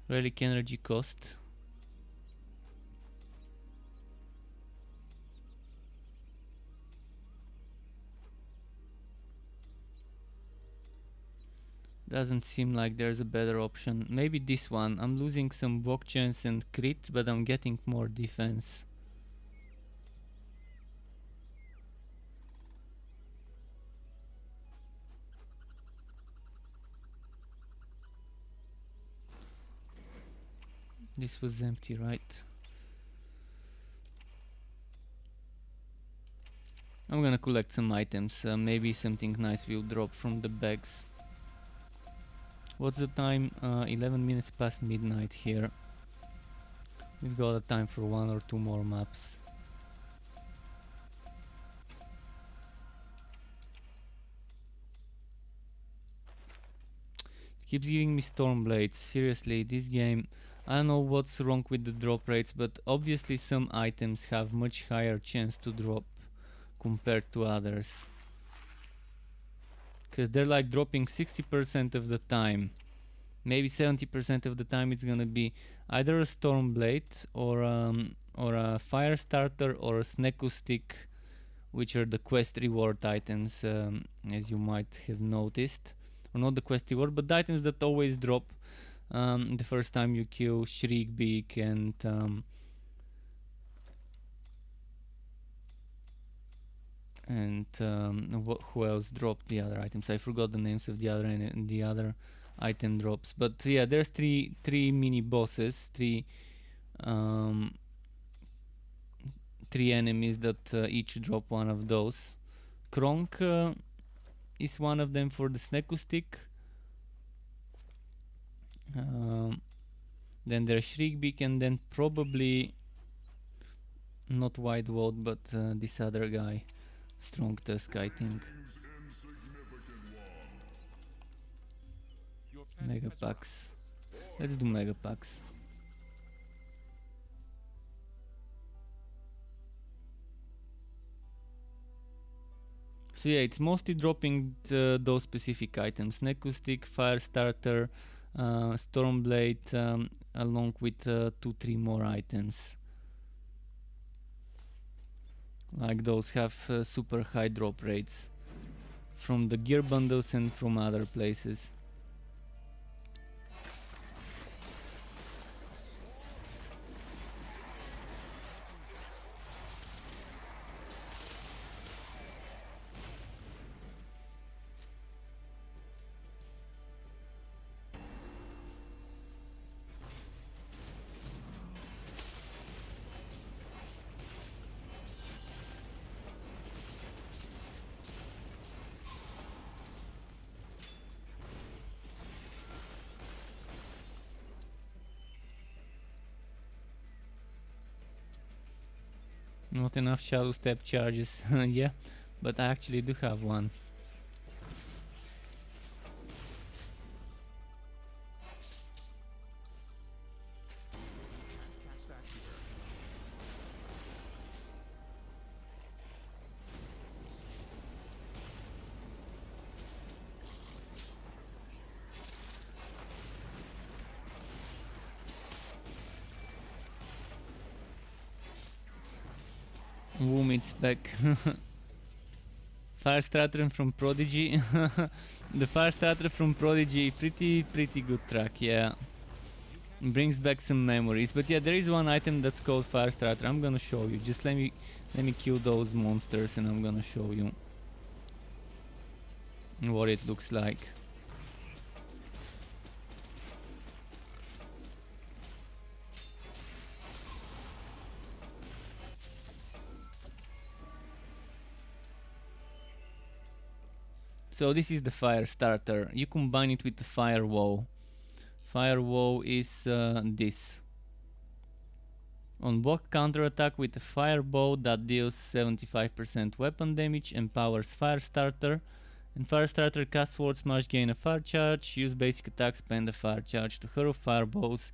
Relic energy cost. Doesn't seem like there's a better option. Maybe this one. I'm losing some block chance and crit, but I'm getting more defense. This was empty, right? I'm gonna collect some items. Maybe something nice will drop from the bags. What's the time? 11 minutes past midnight here. We've got a time for 1 or 2 more maps. It keeps giving me storm blades. Seriously, this game, I don't know what's wrong with the drop rates, but obviously some items have much higher chance to drop compared to others. Because they're like dropping 60% of the time. Maybe 70% of the time it's gonna be either a storm blade or a fire starter or a Sneku stick, which are the quest reward items, as you might have noticed. Or not the quest reward, but the items that always drop the first time you kill Shriekbeak and who else dropped the other items? I forgot the names of the other item drops. But yeah, there's three mini bosses, three enemies that each drop one of those. Kronk is one of them for the Sneku stick. Then there's Shriekbeak, and then probably not White World, but this other guy, Strong Tusk, I think. Your pet Mega has packs. Let's do mega packs. So yeah, it's mostly dropping those specific items: Neku Stick, Fire Starter, Stormblade, along with 2-3 more items. Like those have super high drop rates from the gear bundles and from other places. Not enough shadow step charges, yeah, but I actually do have one. can't cast that here. Boom, it's back. Fire Starter from Prodigy. The Fire Starter from Prodigy, pretty good track, yeah. Brings back some memories, but yeah, there is one item that's called Fire Starter. I'm gonna show you. Just let me kill those monsters, and I'm gonna show you what it looks like. So this is the Fire Starter. You combine it with the Fire Woe. Fire Woe is this. On block counterattack with a Fire Bow that deals 75% weapon damage, empowers Fire Starter. And Fire Starter cast Sword Smash, gain a fire charge, use basic attack, spend a fire charge to hurl firebows,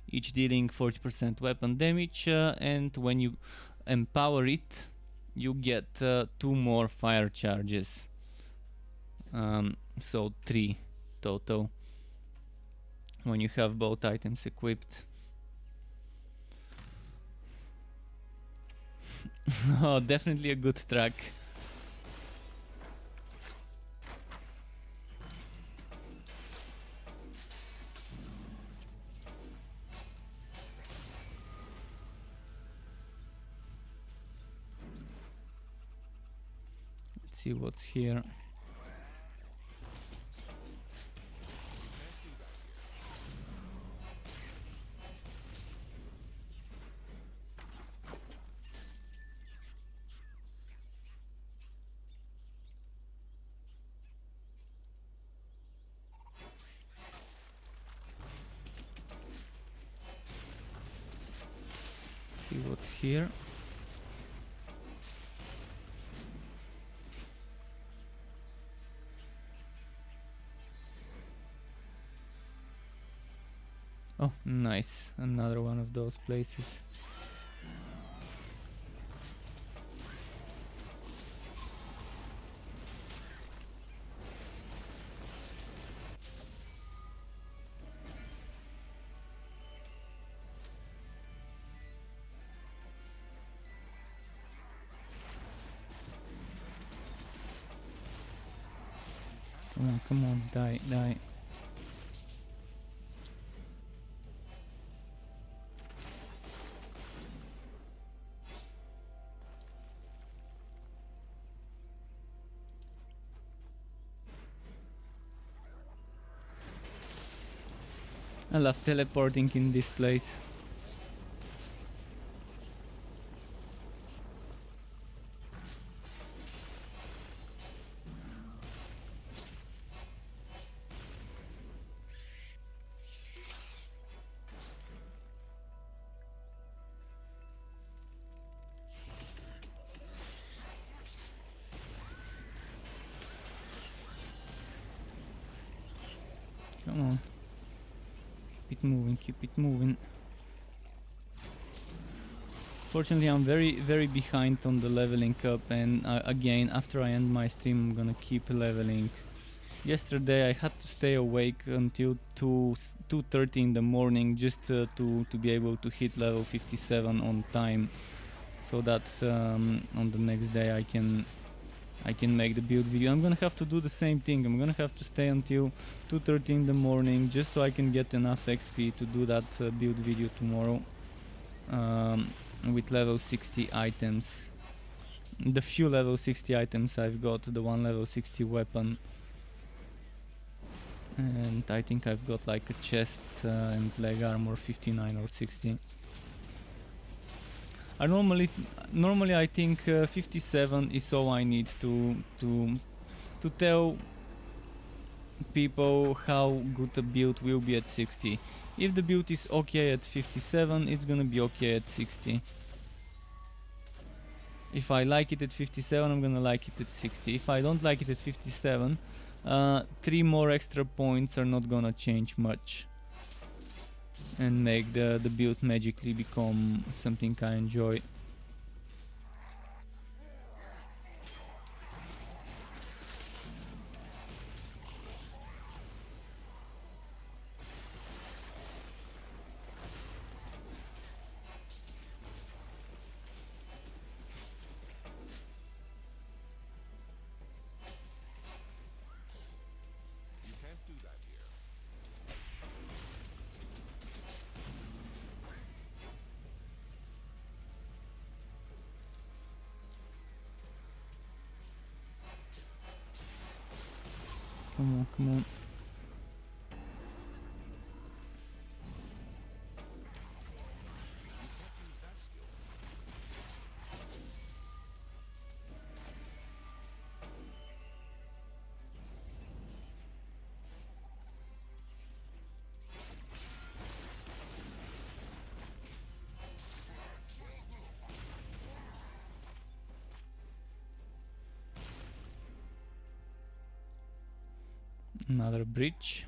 each dealing 40% weapon damage, and when you empower it, you get 2 more fire charges. So 3 total when you have both items equipped. Oh, definitely a good track. Let's see what's here. See what's here. Oh, nice. Another one of those places. Come on, die, die. I love teleporting in this place. on. Keep it moving, keep it moving. Fortunately, I'm very behind on the leveling up, and again, after I end my stream, I'm gonna keep leveling. Yesterday I had to stay awake until 2:30 in the morning just to be able to hit level 57 on time, so that on the next day I can make the build video. I'm gonna have to do the same thing. I'm gonna have to stay until 2:30 in the morning just so I can get enough XP to do that build video tomorrow with level 60 items. The few level 60 items I've got, the one level 60 weapon, and I think I've got like a chest and leg armor 59 or 60. I normally I think 57 is all I need to tell people how good a build will be at 60. If the build is okay at 57, it's gonna be okay at 60. If I like it at 57, I'm gonna like it at 60. If I don't like it at 57, 3 more extra points are not gonna change much and make the build magically become something I enjoy. You can't do that here. Come on, come on. You can't use that skill. Another bridge.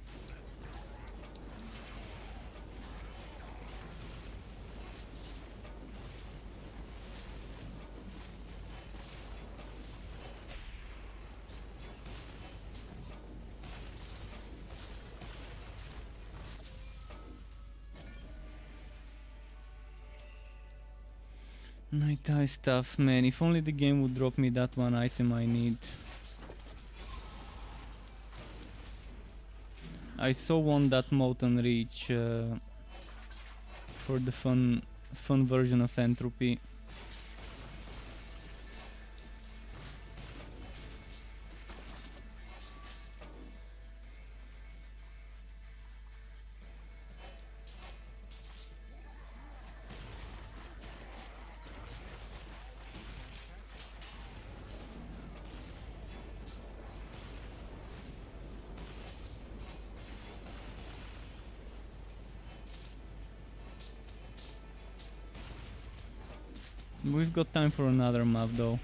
Night eye stuff, man. If only the game would drop me that one item I need. I so want that Molten Reach for the fun version of Entropy. We've got time for another map though.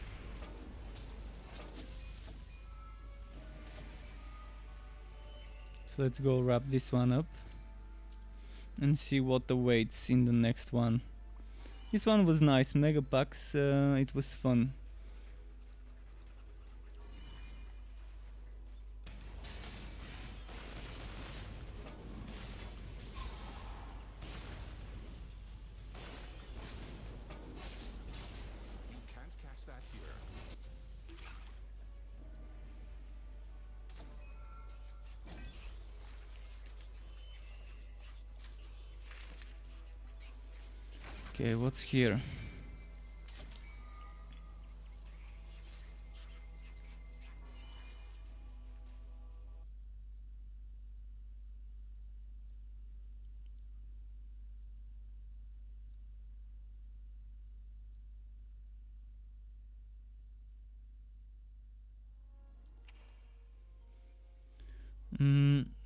So let's go wrap this one up and see what awaits in the next one. This one was nice, mega packs, it was fun. You can't cast that here. Okay, what's here?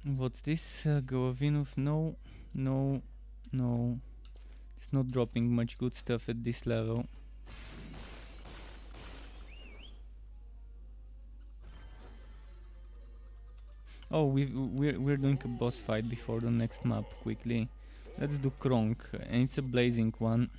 What's this? Govinov? No, no, no. It's not dropping much good stuff at this level. Oh, we're doing a boss fight before the next map quickly. Let's do Kronk, and it's a blazing one.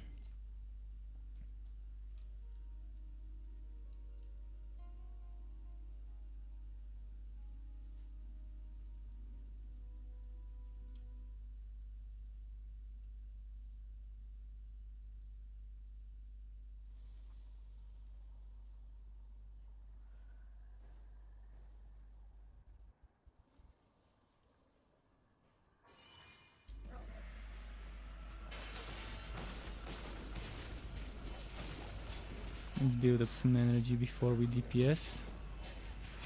Let's build up some energy before we DPS.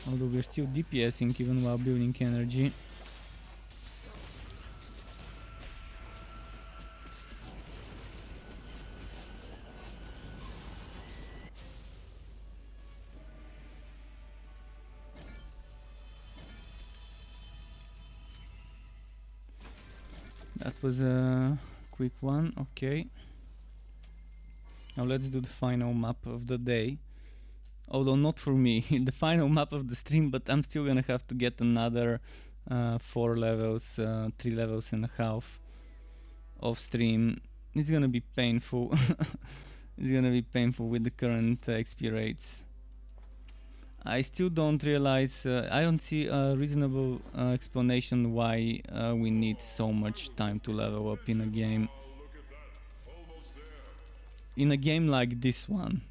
Although we're still DPSing even while building energy. That was a quick one, okay. Now let's do the final map of the day. Although not for me, the final map of the stream, but I'm still gonna have to get another 4 levels, 3 levels and a half of stream. It's gonna be painful. It's gonna be painful with the current XP rates. I still don't realize, I don't see a reasonable explanation why we need so much time to level up in a game. In a game like this one.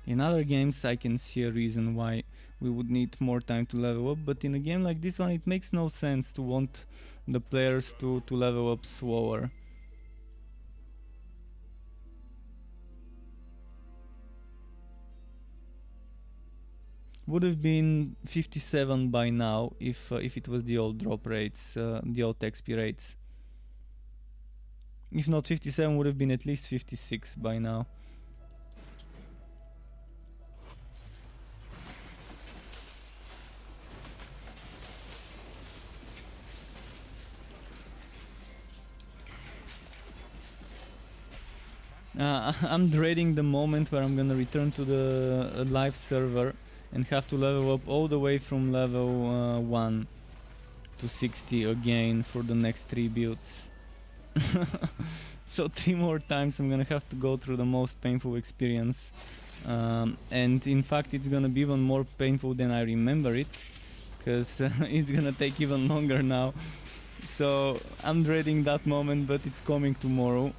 In other games I can see a reason why we would need more time to level up, but in a game like this one it makes no sense to want the players to level up slower. Would have been 57 by now if it was the old drop rates, the old XP rates. If not 57, would have been at least 56 by now. I'm dreading the moment where I'm gonna return to the live server and have to level up all the way from level 1 to 60 again for the next 3 builds. So 3 more times I'm gonna have to go through the most painful experience. And in fact it's gonna be even more painful than I remember it, because it's gonna take even longer now. So I'm dreading that moment, but it's coming tomorrow.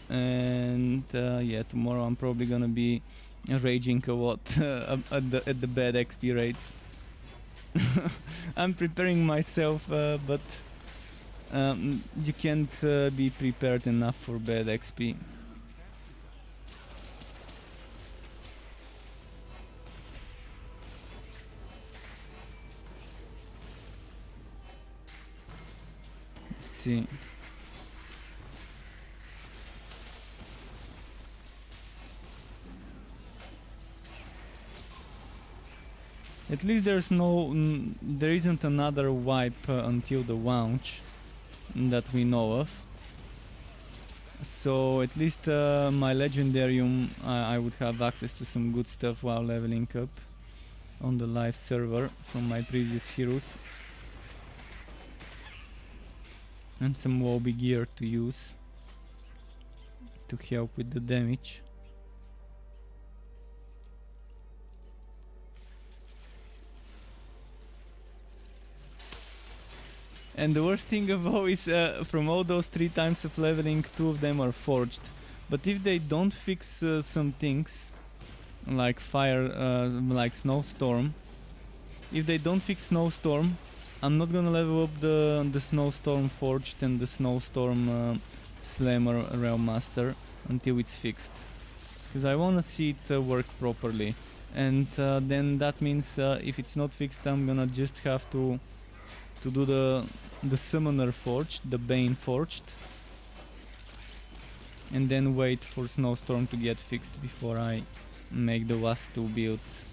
And yeah, tomorrow I'm probably gonna be raging a lot at the bad XP rates. I'm preparing myself, but you can't be prepared enough for bad XP. Let's see. At least there isn't another wipe until the launch that we know of. So at least my legendarium, I would have access to some good stuff while leveling up on the live server from my previous heroes. And some lobby gear to use to help with the damage. And the worst thing of all is from all those 3 times of leveling, 2 of them are forged. But if they don't fix some things like fire, like snowstorm, if they don't fix snowstorm, I'm not gonna level up the snowstorm forged and the snowstorm slammer realm master until it's fixed, because I wanna see it work properly. And then that means if it's not fixed, I'm gonna just have to do the summoner forged, the Bane forged, and then wait for snowstorm to get fixed before I make the last 2 builds.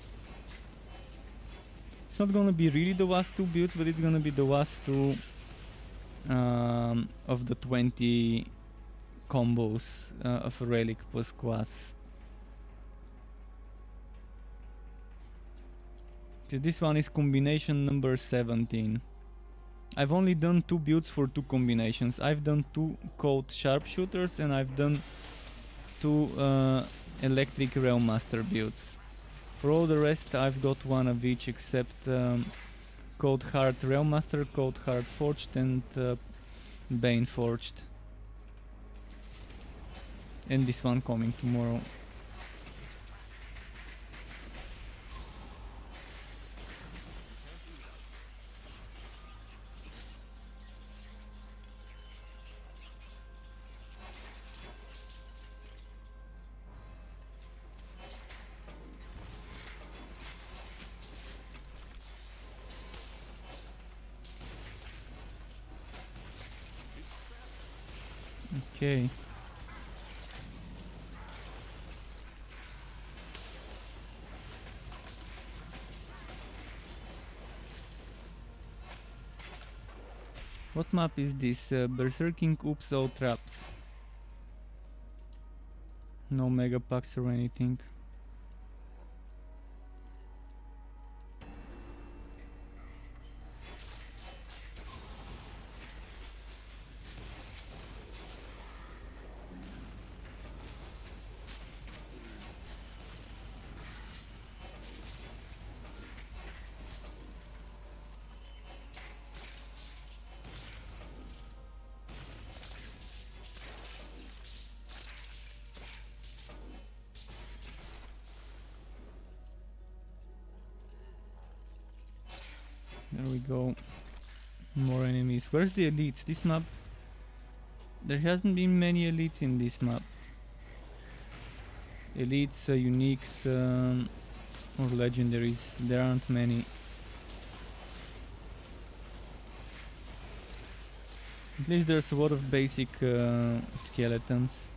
It's not gonna be really the last 2 builds, but it's gonna be the last 2 of the 20 combos of Relic plus Quas. This one is combination number 17. I've only done 2 builds for 2 combinations. I've done 2 cold sharpshooters and I've done 2 electric realm master builds. For all the rest I've got one of each except cold hard realm master, cold hard forged and bane forged. And this one coming tomorrow. Okay. What map is this? Berserking Oops All Traps. No mega packs or anything. There we go. More enemies. Where's the elites? This map? There hasn't been many elites in this map. Elites, uniques, or legendaries. There aren't many. At least there's a lot of basic skeletons.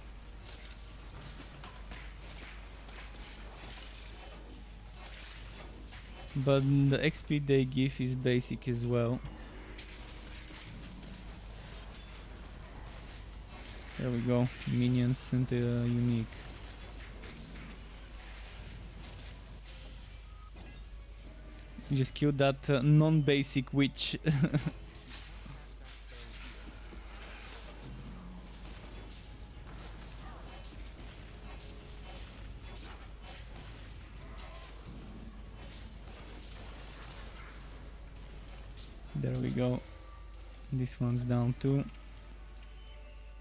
But the XP they give is basic as well. There we go, minions and unique. Just killed that non-basic witch. There we go. This one's down too.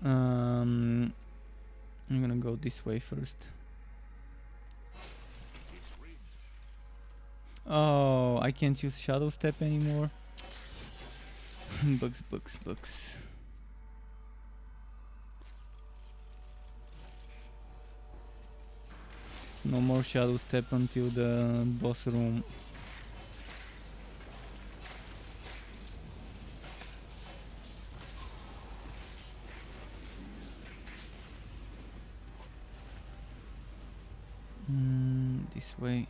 I'm gonna go this way first. Oh, I can't use Shadow Step anymore. Bugs. No more Shadow Step until the boss room. This way.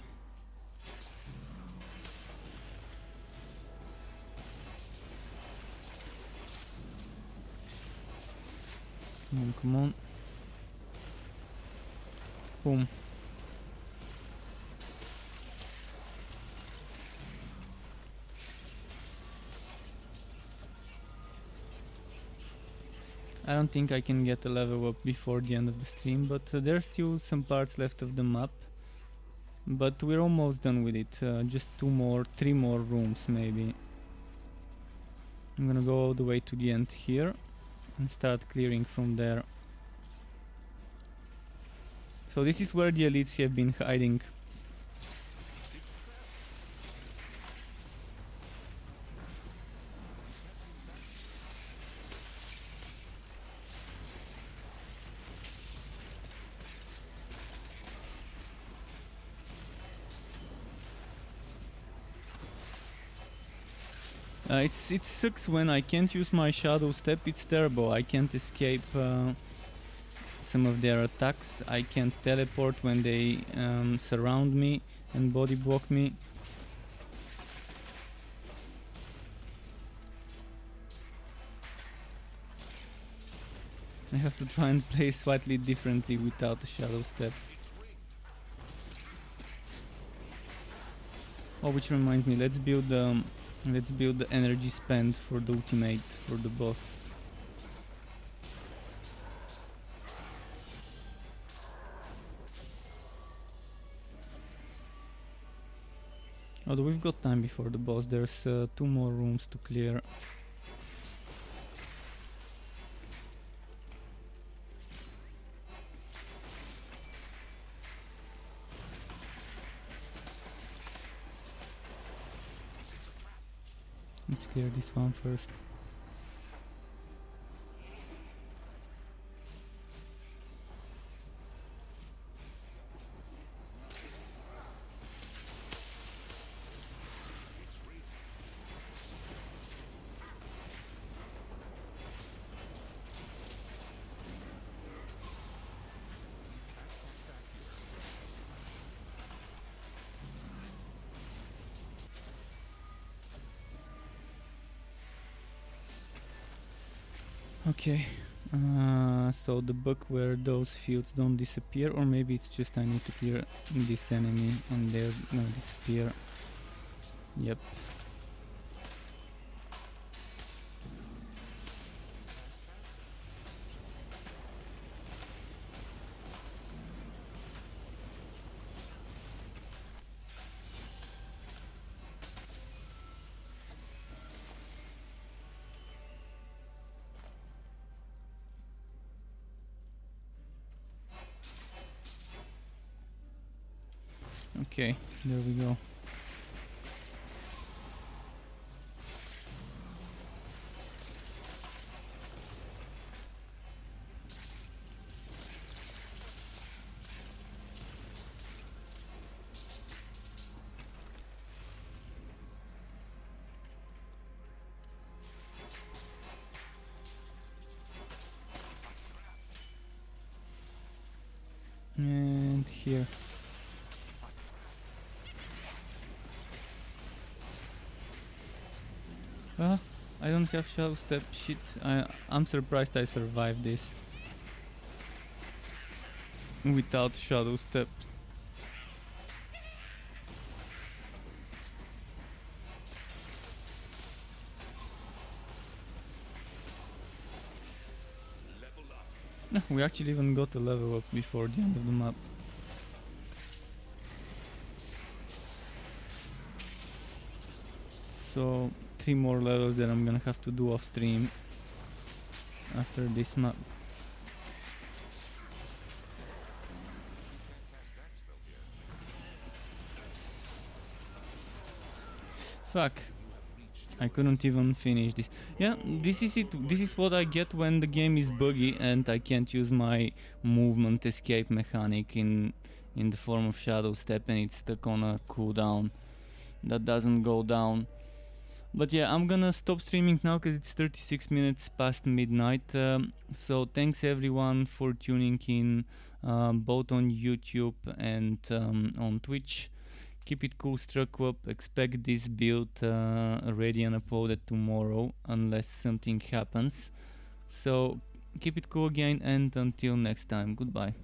Come on. Boom. I don't think I can get a level up before the end of the stream, but there's still some parts left of the map. But we're almost done with it. Just 3 more rooms maybe. I'm gonna go all the way to the end here and start clearing from there. So this is where the elites have been hiding. It sucks when I can't use my Shadow Step, it's terrible. I can't escape some of their attacks. I can't teleport when they surround me and body block me. I have to try and play slightly differently without a Shadow Step. Oh, which reminds me, let's build Let's build the energy spent for the ultimate for the boss. Although we've got time before the boss, there's 2 more rooms to clear. Let's clear this one first. Okay, so the bug where those fields don't disappear, or maybe it's just I need to clear this enemy and they're gonna disappear. Yep. Okay, there we go. And here. I don't have shadow step. Shit, I'm surprised I survived this without shadow step. We actually even got a level up before the end of the map. So 3 more levels that I'm gonna have to do off stream after this map. Fuck. I couldn't even finish this. Yeah, this is it. This is what I get when the game is buggy and I can't use my movement escape mechanic in the form of shadow step and it's stuck on a cooldown that doesn't go down. But yeah, I'm gonna stop streaming now because it's 36 minutes past midnight. So thanks everyone for tuning in, both on YouTube and on Twitch. Keep it cool, struck up. Expect this build ready and uploaded tomorrow unless something happens. So keep it cool again and until next time, goodbye.